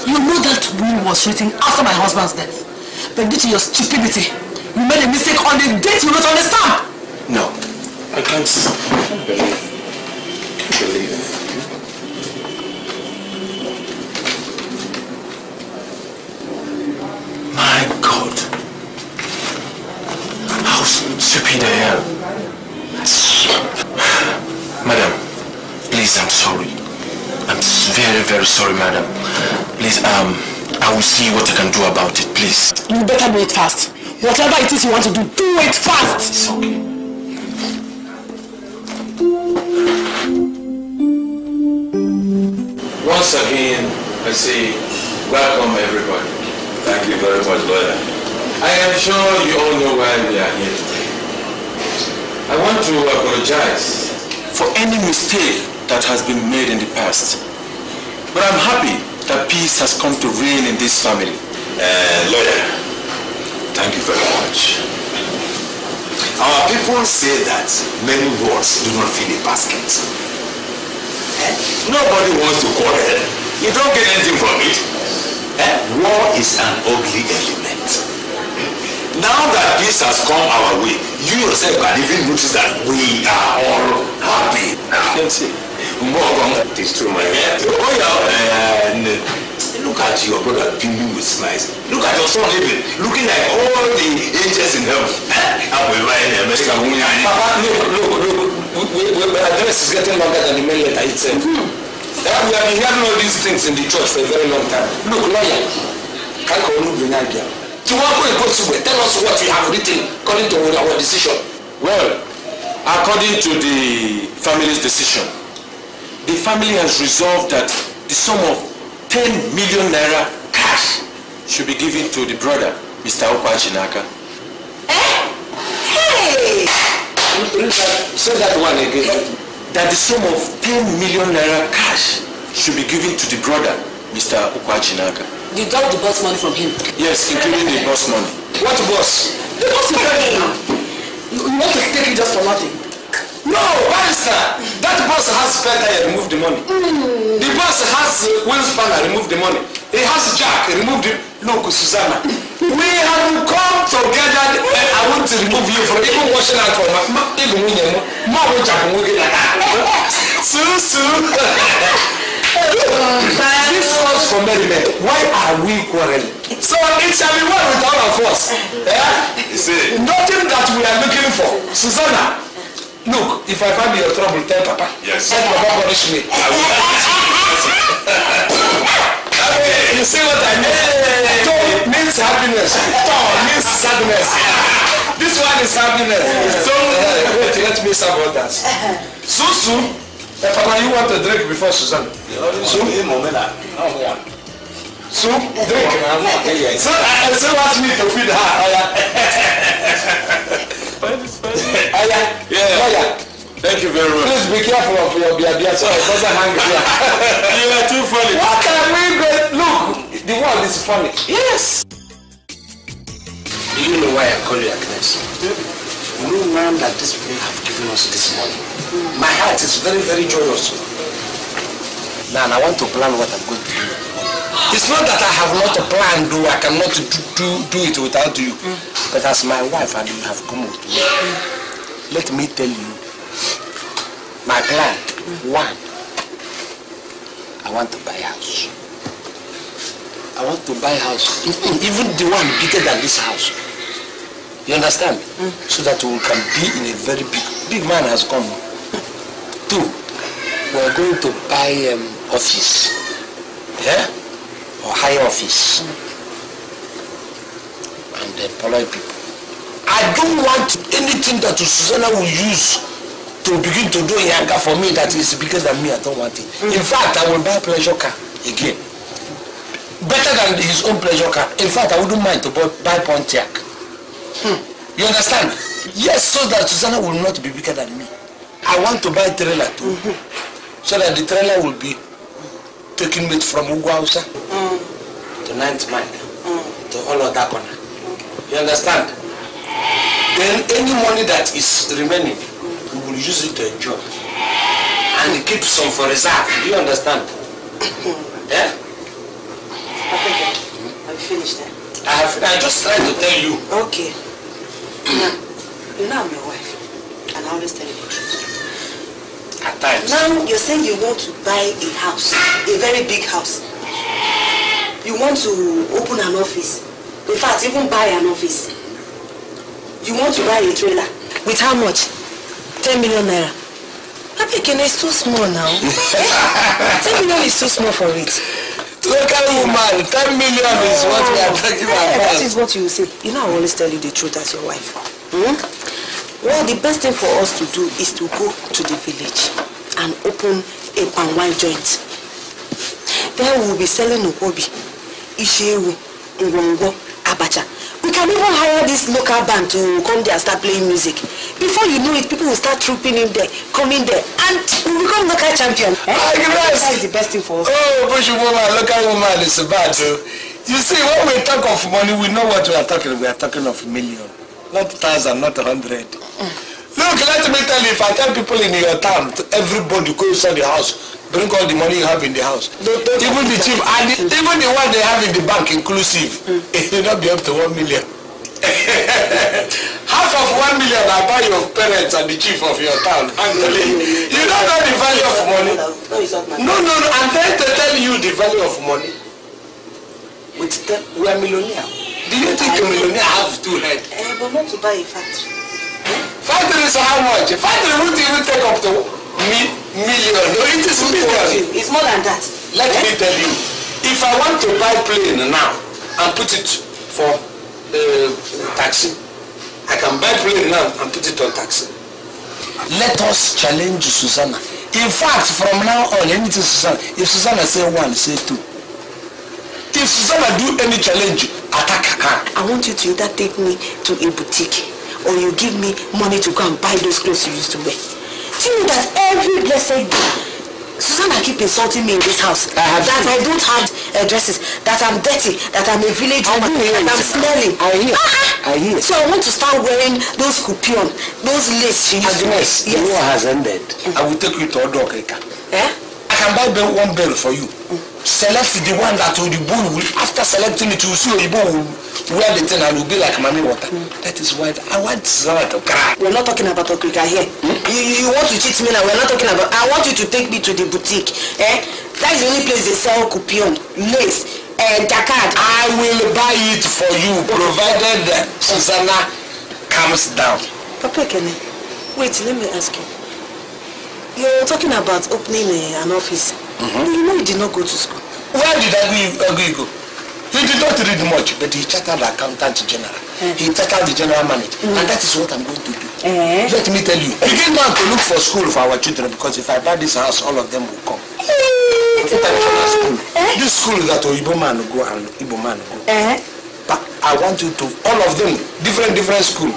R: you know that will was written after my husband's death. But due to your stupidity, you made a mistake on the date you wrote on the stamp.
T: No, I can't believe. My God, how stupid I am. Madam, please, I'm sorry. I'm very, very sorry, madam. Please, I will see what I can do about it, please.
R: You better do it fast. Whatever it is you want to do, do it fast.
T: It's okay. Once again, I say, welcome everybody. Thank you very much, lawyer. I am sure you all know why we are here today. I want to apologize for any mistake that has been made in the past. But I'm happy that peace has come to reign in this family.
A: Lawyer, thank you very much. Our people say that many words do not fill a basket. Nobody wants to quarrel. You don't get anything from it. War is an ugly element. Now that peace has come our way, you yourself can even notice that we are all happy now.
T: You can see.
A: It is true, my man. Oh, yeah. Look at your brother beaming with smiles. Look at your son living, looking like all the angels in heaven.
U: Papa, look. The address is getting longer than the main letter itself. We have been hearing all these things in the church for a very long time. Look, lawyer, tell us what you have written according to our decision.
T: Well, according to the family's decision, the family has resolved that the sum of 10 million naira cash should be given to the brother, Mr. Ukwa Achi.
U: Hey! Say that one again.
T: That the sum of 10 million naira cash should be given to the brother, Mr. Ukwa Achi.
S: You got the boss money from him?
T: Yes, including the boss money.
U: What boss?
S: The boss money.
U: You want to take it just for nothing? No, barrister. That boss has spare tire, remove the money. The boss has wheel spanner, remove the money. He has jack, remove the... Look, Susanna, we have come together. I want to remove you from even washing out for my... This calls for merriment. Why are we quarreling? So it shall be well with all of us. Nothing that we are looking for. Susanna, look, if I find you in trouble, tell Papa.
A: Yes.
U: Let Papa punish me. You see what I mean? Tom means happiness. Tom means sadness. This one is happiness. So wait, let me serve others. Susu, Papa, you want a drink before Susanna? So, drink. So ask me to feed her.
T: Yeah. Thank you very much.
U: Please be careful of your beer so it doesn't hang here.
T: You are too funny.
U: What can we get? Look, the world is funny. Yes.
R: Do you know why I call you Agnes? You know now that these people have given us this money. My heart is very, very joyous. Now I want to plan what I'm going to do. It's not that I have not a plan, though I cannot do it without you. But as my wife and you have come with me, let me tell you, my plan, one, I want to buy a house. I want to buy a house, even the one bigger than this house. You understand? So that we can be in a very big man has come. Two, we are going to buy office. Yeah? Or higher office. And employ people. I don't want anything that Susanna will use to begin to do yanga for me that is bigger than me. I don't want it. In fact, I will buy a pleasure car again. Better than his own pleasure car. In fact, I wouldn't mind to buy Pontiac. You understand? Yes, so that Susanna will not be bigger than me. I want to buy a trailer too. So that the trailer will be taking me from Ukwa Achi to 9th mile to all of that corner. You understand? Then any money that is remaining, we will use it to enjoy. And keep some for reserve. Do you understand? Yeah?
C: Have you finished then?
R: I just tried to tell you.
C: Okay. Now, you know I'm your wife. And I always tell you the truth.
R: At times.
C: Now you're saying you want to buy a house. A very big house. You want to open an office. In fact, even buy an office. You want to buy a trailer. With how much? 10 million naira. Apikene is too small now. 10 million is too small for it.
R: Local woman, 10 million is what we are talking about.
C: That is what you say. You know I always tell you the truth as your wife. Well, the best thing for us to do is to go to the village and open a palm wine joint. Then we will be selling Ukwobi, Ishewu, Ngwongwo, Abacha. We can even hire this local band to come there and start playing music. Before you know it, people will start trooping in there, coming there, and we become local champion. That is the best thing for us.
B: Oh, Bush woman, local woman is bad. You see, when we talk of money, we know what we are talking. We are talking of million, not thousand, not 100. Look, let me tell you, if I tell people in your town, everybody go inside the house, bring all the money you have in the house. Even the chief, and even the one they have in the bank inclusive, it will not be up to 1 million. Half of 1 million I buy your parents and the chief of your town. You don't know the value of money. No, I'm trying to tell you the value of money. We are millionaire. Do you think a millionaire have 2 heads?
C: But not to buy a factory.
B: Factory is how much? A factory won't even take up to million. No, it is million.
C: It's more than that.
B: Let me tell you, if I want to buy plane now and put it for taxi, I can buy plane now and put it on taxi. Let us challenge Susanna. In fact, from now on, anything Susanna, if Susanna say 1, say 2. If Susanna do any challenge, attack her.
C: I want you to either take me to a boutique or you give me money to go and buy those clothes you used to wear. Do you know that every blessed day, Susanna keep insulting me in this house that I don't have dresses, that I'm dirty, that I'm a village woman, that I'm smelling.
B: I hear.
C: So I want to start wearing those coupon, those lace she used to wear.
B: Agnes, the war has ended. I will take you to Odokrika. I can buy one bell for you. Select the one that will the bull will, after selecting it, you see the bull will wear the thing and will be like mommy water. That is why I want Susanna to cry.
C: We're not talking about Okrika here. You want to cheat me now? We're not talking about. I want you to take me to the boutique. That is the only place they sell coupon, lace, and jacquard.
B: I will buy it for you, provided Susanna calms down.
C: Papa Kenny, wait, let me ask you. You're talking about opening an office. You know you did not go to school.
B: Where did Aguiyi go? He did not read much, but he chartered the accountant general. He chartered the general manager. And that is what I'm going to do. Let me tell you. Begin now to look for school for our children, because if I buy this house, all of them will come. International school. This school that Oyibo man go and Igbo man go. But I want you to, all of them, different school.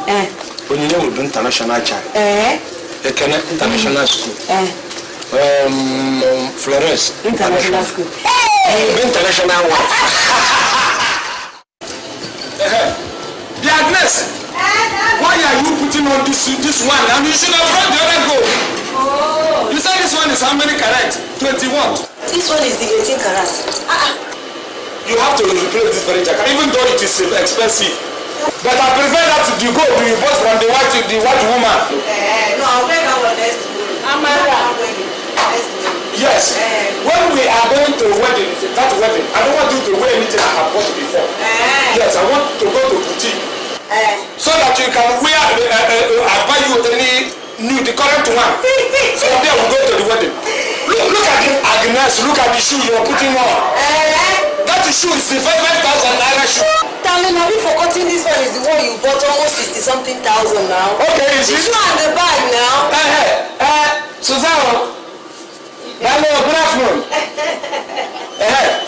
B: When you know we do international child. International school. Flores.
C: International school.
B: International one. The Agnes, why are you putting on this one? And you should have brought the other gold. You said this one is how many carat? 21.
C: This one is the 18 carat.
B: You have to replace this very jacket, even though it is expensive. But I prefer that the gold you bought from the white woman.
C: No, I'll wear that one next week.
B: Yes. When we are going to that wedding, I don't want you to wear anything I have bought before. Yes, I want to go to boutique. So that you can wear, I buy you any new, the current one. From there we go to the wedding. Look at the Agnes, look at the shoe you are putting on. That shoe is the 5,000 naira shoe.
C: Darling, have you forgotten this one is the one you bought almost 60-something thousand now?
B: Okay, is it?
C: This one the bag now.
B: Susanna. Hello, good afternoon.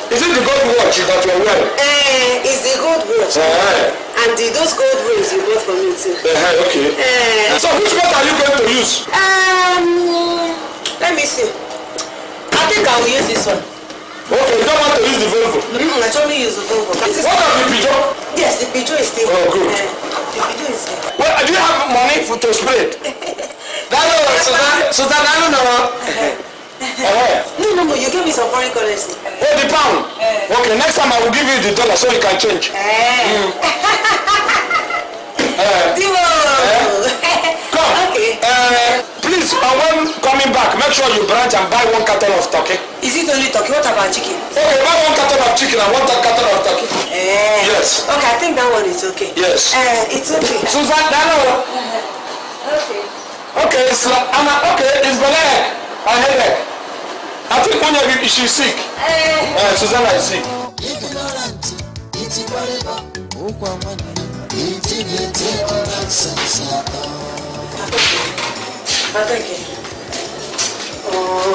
B: Is it the gold watch that you are wearing?
C: It's the gold watch. And those gold rings you bought for me too.
B: Okay. So which one are you going to use?
C: Let me see. I think I will use this one.
B: Okay, you don't want to use the Volvo?
C: I only use the Volvo.
B: What of the Peugeot?
C: Yes, the Peugeot is still.
B: Oh, good.
C: The Peugeot is here.
B: Well, do you have money to spray it? Susanna, I don't know.
C: No, you gave me some foreign currency.
B: Oh, the pound? Okay, next time I will give you the dollar so you can change. Come. Okay. Please, when coming back, make sure you branch and buy 1 carton of turkey.
C: Is it only turkey? What about chicken?
B: Okay, buy 1 carton of chicken and 1 carton of turkey. Yes.
C: Okay, I think that one is okay.
B: Yes.
C: It's okay.
B: Susanna,
C: okay.
B: Okay, it's Belek. I heard that. I think when she's sick. Susanna is sick.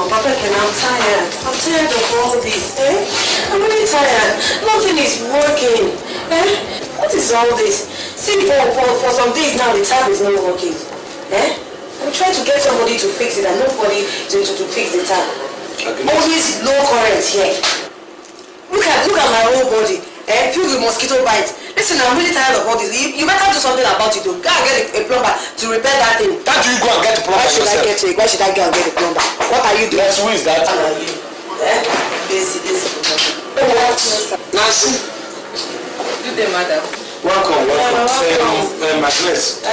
C: Papa, I'm tired. I'm tired of all this. I'm really tired. Nothing is working. What is all this? See, for some days now, the tap is not working. I'm trying to get somebody to fix it and nobody to fix the tap. Always low current here. Look at my whole body. Filled with mosquito bites. Listen, I'm really tired of all this. You better do something about it. Go and get a plumber to repair that thing.
Q: Can't you go and get a plumber yourself?
C: Why should I go and get a plumber? What are you doing?
Q: Yes, who is that?
C: Busy.
Q: Nancy.
F: Good day, madam.
Q: Welcome. My place.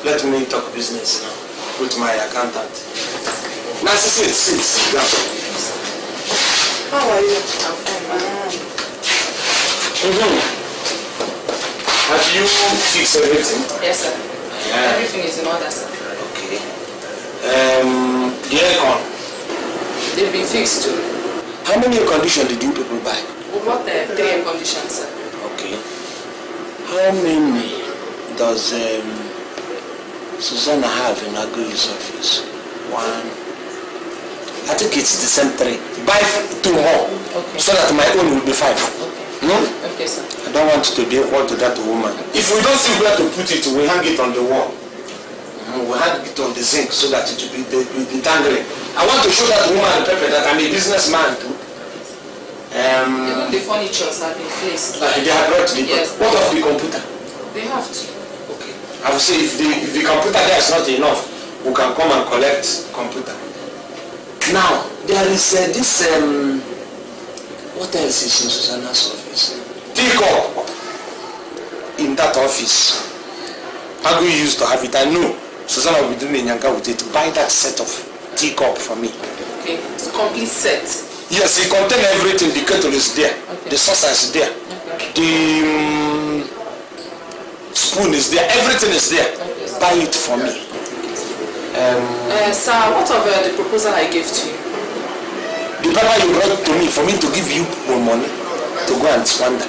Q: Let me talk business now with my accountant. Nancy, sit down.
C: How are you? I'm fine.
Q: Have you fixed everything?
F: Yes, sir. Yeah. Everything is in order, sir.
Q: Okay. The aircon?
F: They've been fixed too.
Q: How many air conditions did you people buy?
F: We bought 3 air conditions, sir.
Q: Okay. How many does Susanna have in Aguiyi's office? 1. I think it's the same 3. Buy 2 more. Okay. So that my own will be 5. Okay. No?
F: Okay, sir.
Q: I don't want to be equal to that woman. If we don't see where to put it, we hang it on the wall. We hang it on the zinc so that it will be dangling. I want to show that woman the paper that I'm a businessman too.
F: Even the furnitures have been placed.
Q: They have brought the
F: yes.
Q: What of the computer?
F: They have to.
Q: Okay. I will say if the computer there is not enough, we can come and collect computer. Now, there is this what else is in Susanna's office? Teacup in that office. Aguiyi used to have it. I know Susanna will be doing a nyanga with it to buy that set of teacup for me.
F: Okay, it's a complete set.
Q: Yes, it contains everything. The kettle is there. Okay. The saucer is there. Okay. The spoon is there. Everything is there. Okay. Buy it for me.
F: Sir, what of the proposal I gave to you?
Q: The paper you brought to me for me to give you more money to go and squander.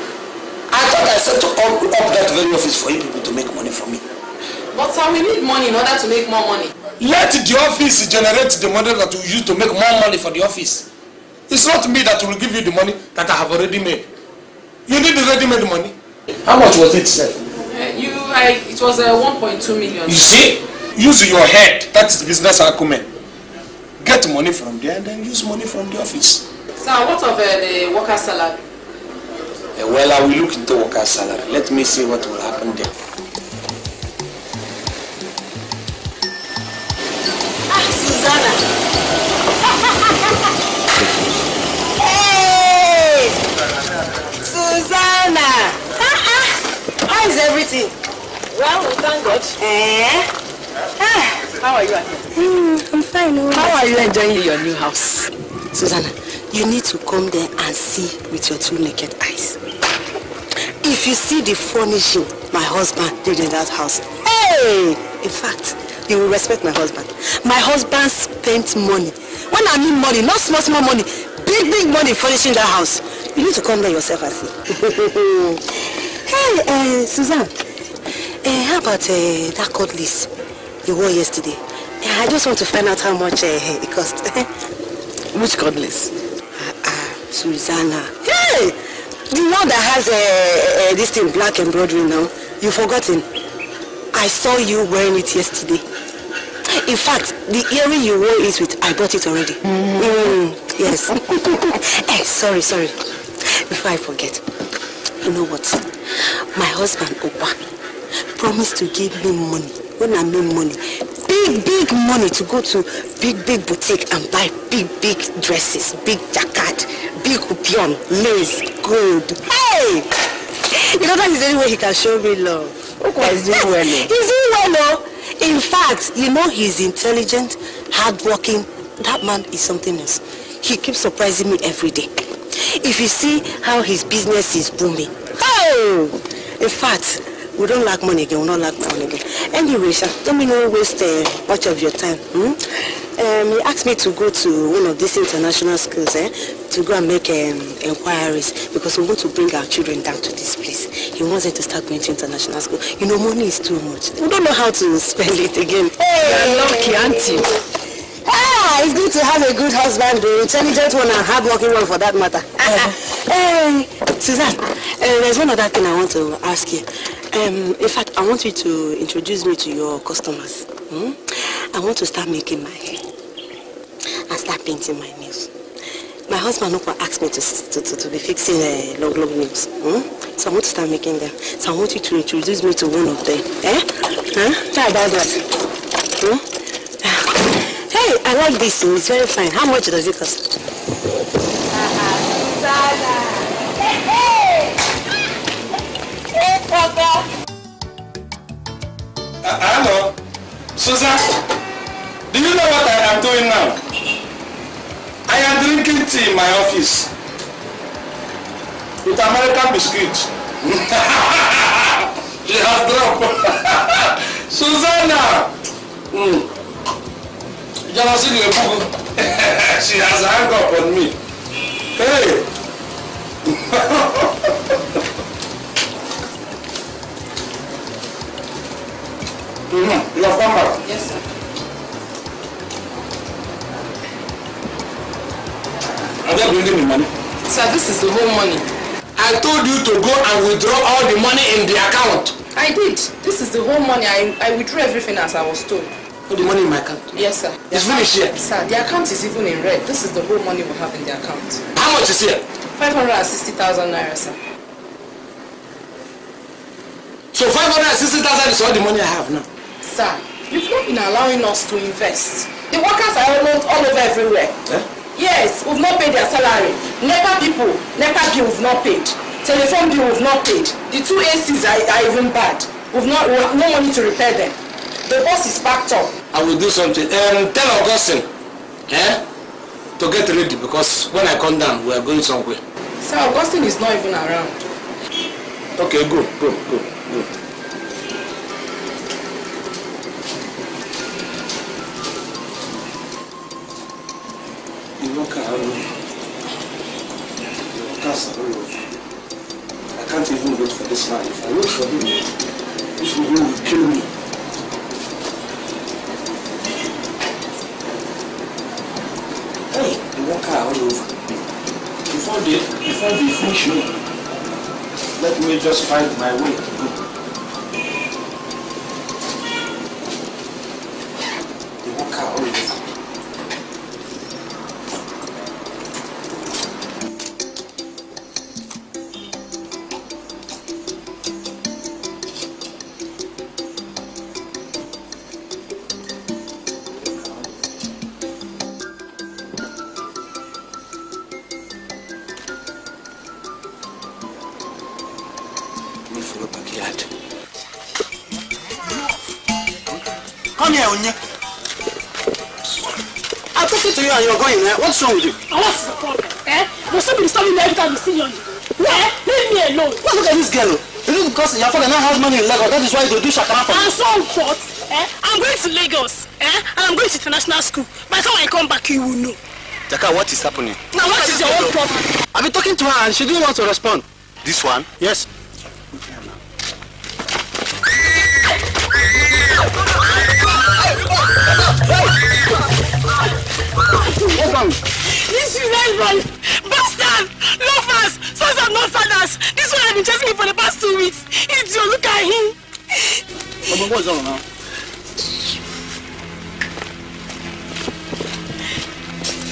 Q: I thought I said to up that very office for you people to make money for me.
F: But sir, we need money in order to make more money.
B: Let the office generate the money that we use to make more money for the office. It's not me that will give you the money that I have already made. You need the ready-made money.
Q: How much was it, sir?
F: It was 1.2 million.
B: You see? Use your head. That is business acumen. Get money from there and then use money from the office.
F: Sir, what of the worker salary?
Q: Well, I will look into worker salary. Let me see what will happen there.
C: Susanna. Hey! Susanna! How is everything?
F: Well, we thank God. How are you?
C: I'm fine.
F: How are you enjoying your new house?
C: Susanna, you need to come there and see with your 2 naked eyes. If you see the furnishing my husband did in that house, hey! In fact, you will respect my husband. My husband spent money. When I mean money, not small money, big money furnishing that house. You need to come there yourself and see. Hey, Suzanne, how about that cutlass you wore yesterday? I just want to find out how much it cost.
F: Which cutlass?
C: Susanna. Hey! The one that has this thing black embroidery now. You've forgotten. I saw you wearing it yesterday. In fact, the earring you wore it with, I bought it already. Yes. Hey, sorry. Before I forget. You know what? My husband, Opa, promised to give me money. When I mean money, big money to go to big boutique and buy big dresses, big jacket, big hupion, lace, gold. Hey! You know that is the only way he can show me love.
F: Ukwa is doing well.
C: He's doing well, no? In fact, you know he's intelligent, hardworking. That man is something else. He keeps surprising me every day. If you see how his business is booming. Oh! In fact, we don't lack money again. We don't lack money again. Anyway, Sha, don't waste much of your time. He asked me to go to one of these international schools, to go and make inquiries because we want to bring our children down to this place. He wants them to start going to international school. You know, money is too much. We don't know how to spend it again.
F: Hey, you're lucky, auntie.
C: It's good to have a good husband, the intelligent one and hard-working one for that matter. Hey, Suzanne, There's one other thing I want to ask you. In fact, I want you to introduce me to your customers. I want to start making my hair and start painting my nails. My husband Ukwa asked me to be fixing long nails. So I want to start making them. So I want you to introduce me to one of them. How about that? Hey, I like this. It's very fine. How much does it cost?
B: Hello, Susan. Do you know what I am doing now? I am drinking tea in my office with American biscuits. She has dropped. Susanna! She has hung up on me. Hey! You have come back?
L: Yes, sir.
B: Are they bringing me money?
L: Sir, this is the whole money.
B: I told you to go and withdraw all the money in the account.
L: I did. This is the whole money. I withdrew everything as I was told.
B: All the money in my account?
L: Yes, sir.
B: It's finished here?
L: Sir, the account is even in red. This is the whole money we have in the account.
B: How much is here?
L: 560,000 naira, sir.
B: So 560,000 is all the money I have now?
L: Sir, you've not been allowing us to invest. The workers are all over everywhere.
B: Eh?
L: Yes, we've not paid their salary. NEPA people, NEPA bill we've not paid. Telephone bill we've not paid. The 2 ACs are even bad. We have no money to repair them. The bus is packed up.
B: I will do something. Tell Augustine to get ready because when I come down, we are going somewhere.
L: Sir, Augustine is not even around.
B: Okay, go. I can't even wait for this man. If I wait for him, this will kill me. Hey, the worker all over. Before they finish me, let me just find my way to go. The worker all over.
K: Come here, Onye. I'm talking to you and you're going, What's wrong with you?
D: And what's the problem? Will somebody be disturbing me every time you see you on the road? Leave me alone.
K: Look at this girl. Is it because your father now has money in Lagos? That is why they do shakara for
D: And so what? I'm going to Lagos. And I'm going to international school. By the time I come back, you will know.
K: Jaka, what is happening?
D: Now what is your own problem?
K: I've been talking to her and she didn't want to respond. This one? Yes.
D: What's wrong? This is everybody. Bastard! Loafers! Sons of no fathers! This one has been chasing me for the past 2 weeks. Idiot, look at him.
K: But what's wrong now?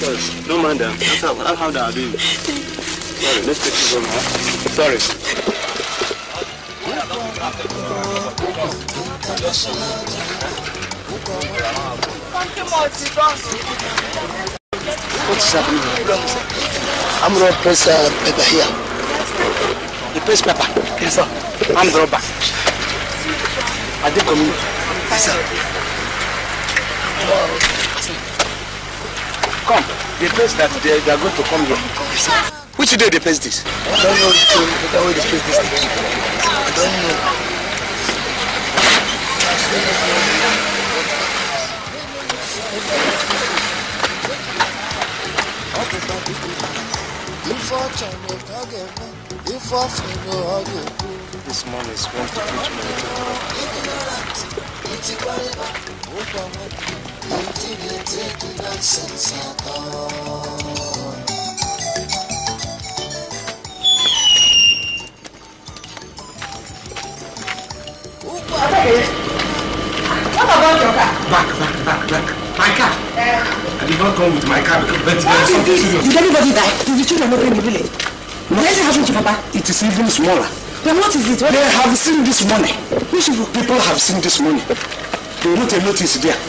K: Sorry, don't mind them. That's how they are doing. Sorry, let's take this one, Sorry.
D: What
K: is happening? I'm going to press paper here. You press paper? Yes, sir. I'm the rubber. I did come in. Yes, sir. Come. They press that they are going to come here. Yes, sir. Which day they press this? I don't know the way they press this thing. I don't know. This man is going to preach
I: How about your car?
B: Back. My car. I did not come with my car because there is something serious.
I: Did anybody die? Did the children not in the village? What is happening to Papa?
B: It is even smaller.
I: Then what is it?
B: They have seen this money. People have seen this money. They wrote a notice there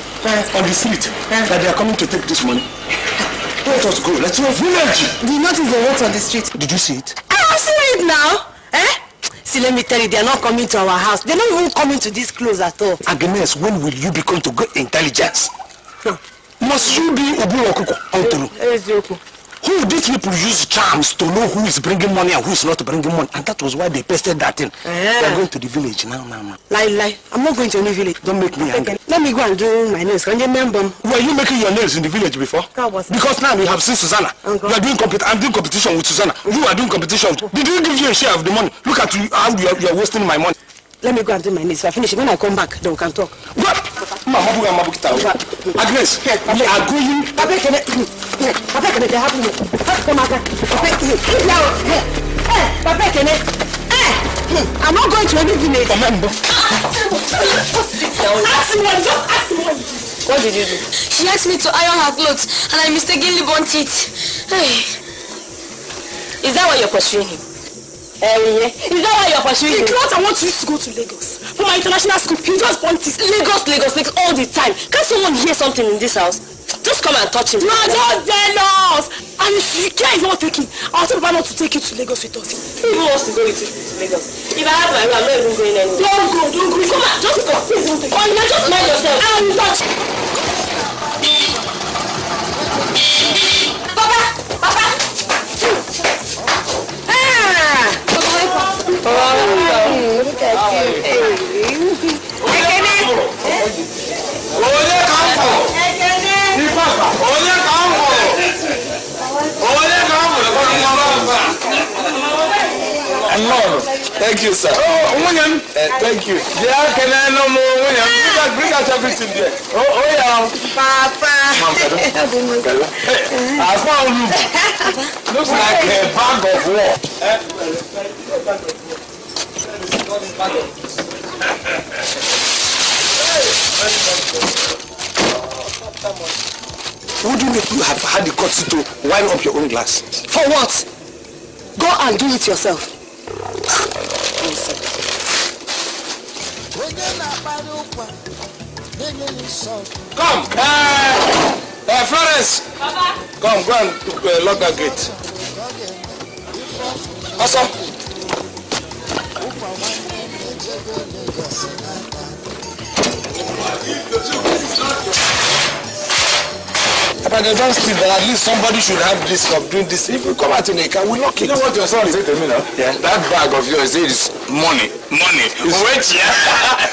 B: on the street that they are coming to take this money. Let us go. Let's go village.
I: The notice they wrote on the street.
B: Did you see it?
I: I have seen it now. See, let me tell you, they are not coming to our house. They are not even coming to this close at all.
B: Agnes, when will you become to good intelligence? Must you be Obu Okuko? Who these people use charms to know who is bringing money and who is not bringing money, and that was why they pasted that in. They are going to the village now.
I: Lie. I'm not going to any village.
B: Don't make me angry.
I: Let me go and do my nails. Can you remember?
B: Were you making your nails in the village before? Because now we have seen Susanna. You are doing I'm doing competition with Susanna. You are doing competition. Did you give you a share of the money? Look at you, how you are wasting my money.
I: Let me go and do my nails. If I finish it, when I come back, then we can talk.
B: What? Agnes, we are going.
I: Papa, can it happen? I'm not going to any village. Ask me one. What did you do?
S: She asked me to iron her clothes and I mistakenly burnt it. Is that why you're pursuing him?
I: Yeah. Is that why you're pursuing him?
D: Because I want you to go to Lagos for my international school. You just want this.
S: Lagos all the time. Can't someone hear something in this house? Just come and touch him.
D: You are just jealous. And if you care is not taking, I'll tell Papa not to take you to Lagos with us.
S: Who wants to go with you to Lagos? If I have my way, I'm not even going anywhere.
D: Don't go.
S: Come on, just go.
D: Please don't take
S: you. Just mind yourself.
D: I will touch.
S: Papa!
I: Look at
N: Thank you, sir. William, thank you. Yeah, can I know more, William? Bring out everything there. Yeah.
I: Papa.
N: I found you. Looks like a bag of war.
B: Wouldn't you have had the guts to wind up your own glass?
I: For what? Go and do it yourself.
B: Come! Florence!
S: Papa!
B: Come, go and lock that gate. Awesome! If I can just see that at least somebody should have this of doing this. If we come out in a car, we lock it.
J: You know what your son said to me now?
B: Yeah.
J: That bag of yours is money. Wait, yeah.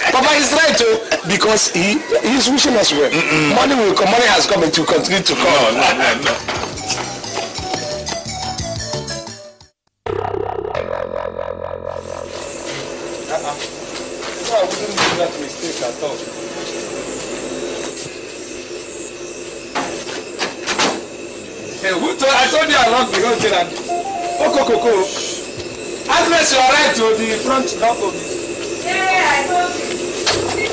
B: Papa is right too, because he's wishing us well. Money will come, money has come and will continue to come.
J: No.
B: I wouldn't do that mistake at all. Hey, I told you I locked the whole thing. Coco. Address your right to the front door of it.
S: Yeah, I told you.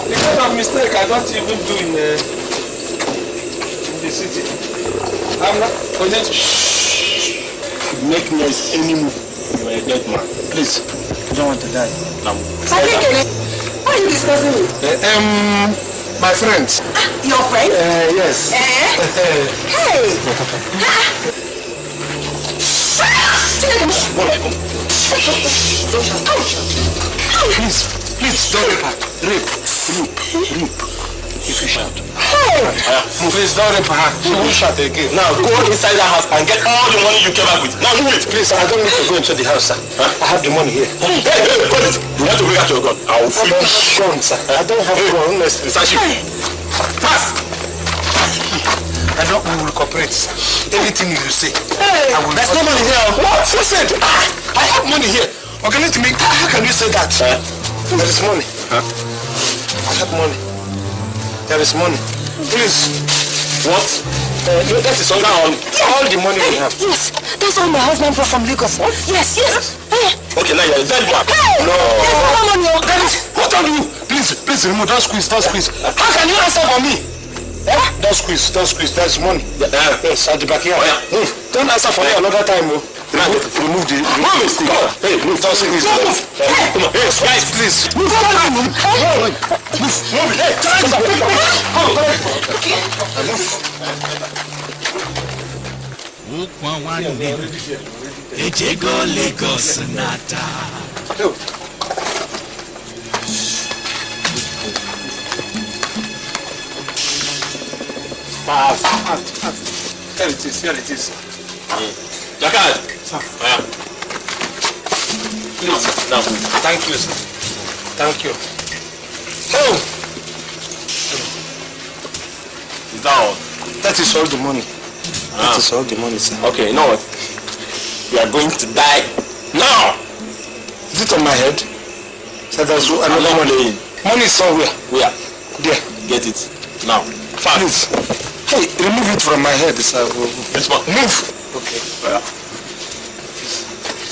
B: The kind of mistake I don't even do in the city. I'm not going to make noise anymore. You are a dead man. Please, I don't want to die. No.
I: Why are you discussing me?
B: My friends.
I: Your friends?
B: Yes.
I: Hey!
B: Please, don't rape her. Rape. If you shout. Please don't rape her. She won't shout again.
J: Now go inside the house and get all the money you came back with. Now move it.
B: Please, I don't need to go into the house, sir. I have the money here.
J: Hey, hold it. You have to bring out your gun. I will finish.
B: Gun, sir. I don't have gun, honestly.
J: Sashi. Fast.
B: I don't will cooperate, sir. Anything you say.
J: Hey,
B: I will.
J: There's no money here.
B: What? Who said? I have money here. Okay, let me. How can you say that? There is money. I have money. There is money. Please.
J: What?
Q: That is all the money we have.
S: Yes, that's all my husband brought from Lagos. What? Yes.
Q: Okay, now you're dead one. No. What are you? Please remove. Don't squeeze. How can you answer for me? Don't squeeze. That's money. Yes, at the back here. Move. Don't answer for me another time. Remove the stick. Hey, move. Don't squeeze. Move. Come on. Hey, guys, please. Move.
M: Ejego Lagos Nata.
Q: Here it is. Jakad. Please. Now. Thank you, sir. Thank you. Oh. Is that all? That is all the money. That is all the money, sir. Okay, you know what? You are going to die now. Is it on my head? So there's another money. Money is somewhere. Where? There. Get it. Now. Fast. Hey, remove it from my head, sir. This one. Move. Okay.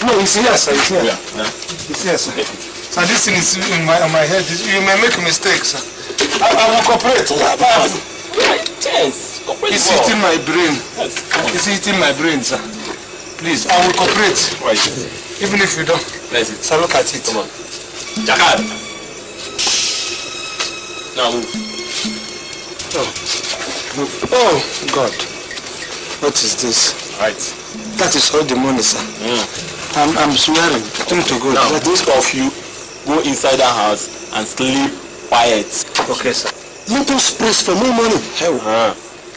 Q: No, it's here, sir. It's here. It's here, sir. So this thing is on my head. You may make mistakes, sir. I will cooperate. Yes. It's eating my brain. It's eating my brain, sir. Please, I will cooperate. Right. Even if you don't. Let's it. So look at it. Come on. Jakad. Now move. Oh, God. What is this? Right. That is all the money, sir. I'm swearing. To go. Now, both of you go inside the house and sleep quiet. Okay, sir. Let us press for more money.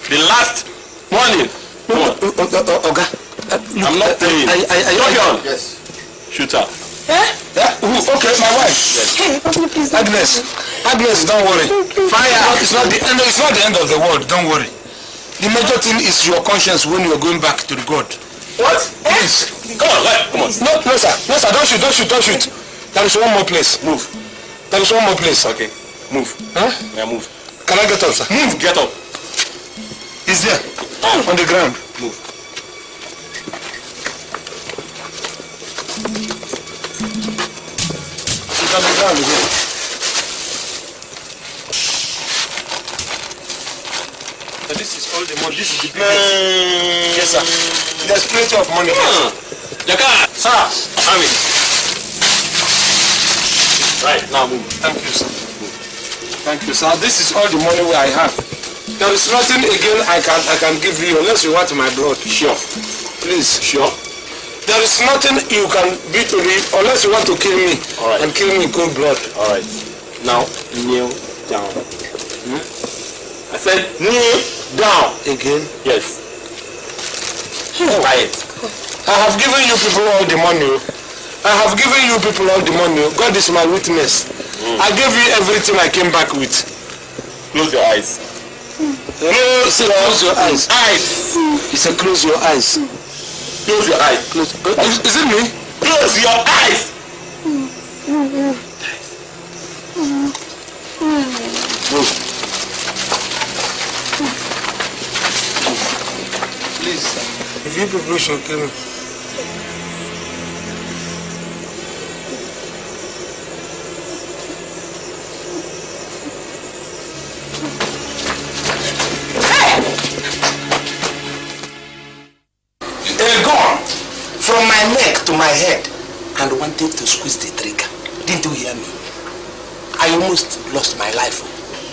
Q: The last morning. Okay. I'm not paying. Yes. Shoot her. Okay, my wife. Yes. Agnes, don't worry. Fire. It's not the end of the world. Don't worry. The major thing is your conscience when you're going back to the God. What? Please. Come on, come on. No, sir. Don't shoot. There is one more place. Move. There is one more place. Okay. Move. Yeah, move. Can I get up, sir? Move. Get up. He's there. On the ground. Move. He's on the ground again. So this is all the money. This is the biggest. Yes, sir. There's plenty of money. Jaka! Sir! Ami. Right, now move. Thank you, sir. Thank you, sir. This is all the money I have. There is nothing again I can give you unless you want my blood. Sure. Please. Sure. There is nothing you can be to me unless you want to kill me. All right. And kill me in cold blood. All right. Now kneel down. I said kneel down. Again? Yes. Quiet. I have given you people all the money. God is my witness. I gave you everything I came back with. Close your eyes. Close your eyes. He said close your eyes. Close your eyes. Close. Is it me? Close your eyes. Please, if you people should kill me. From my neck to my head and wanted to squeeze the trigger. Didn't you hear me? I almost lost my life.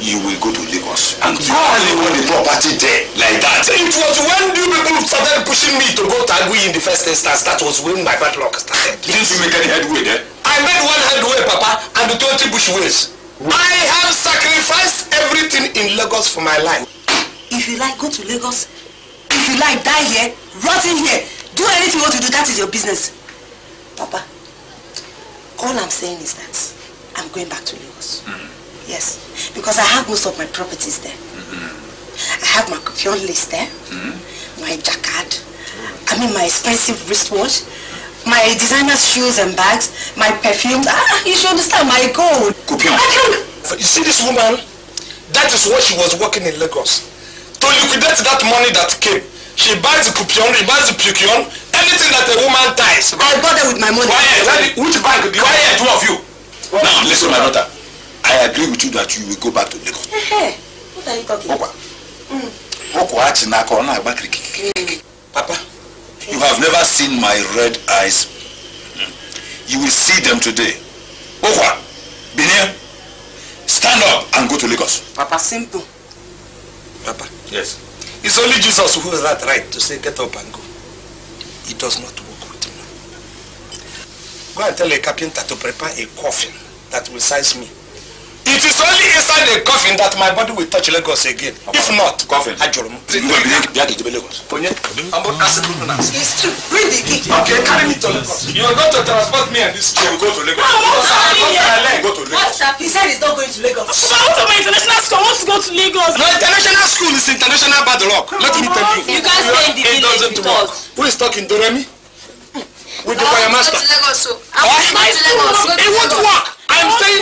Q: You will go to Lagos and you live on the property there like that. It was when you people started pushing me to go to Aguiyi in the first instance. That was when my bad luck started. Didn't you make any headway there? I made one headway, Papa, and the 20 bush ways. I have sacrificed everything in Lagos for my life.
C: If you like, go to Lagos. If you like, die here, rot in here. Do anything you want to do, that is your business. Papa, all I'm saying is that I'm going back to Lagos. Yes, because I have most of my properties there. I have my coupon list there, my jacquard, my expensive wristwatch, my designer shoes and bags, my perfumes. You should understand, my gold. Coupon. You see this woman? That is what she was working in Lagos. To liquidate
B: get that money that came, she buys the coupion, he buys the pukion, anything that a woman ties.
C: I bother with my money.
B: Quiet. Which bank? Quiet, two of you.
A: Now, listen, my daughter. I agree with you that you will go back to Lagos.
C: What are you talking about?
A: Ukwa Achi Papa, you have never seen my red eyes. You will see them today. Ukwa, Binia, stand up and go to Lagos.
C: Papa, simple.
B: Papa.
A: Yes.
B: It's only Jesus who has that right to say get up and go. It does not work with him. Go and tell a carpenter to prepare a coffin that will size me. It is only inside the coffin that my body will touch Lagos again. If not,
A: coffin.
B: It's true.
C: Bring the key.
B: Okay, carry me to Lagos. You are going to transport me and this chair. Go to Lagos.
C: Go to Lagos. He said he's not going to Lagos.
D: But I want to my international school. I want to go to Lagos.
B: No, international school is international bad luck. Let me tell you.
F: You can't stay in the village with us.
B: Who is talking, Doremi? With the choir master.
D: My school.
B: It won't work. I'm staying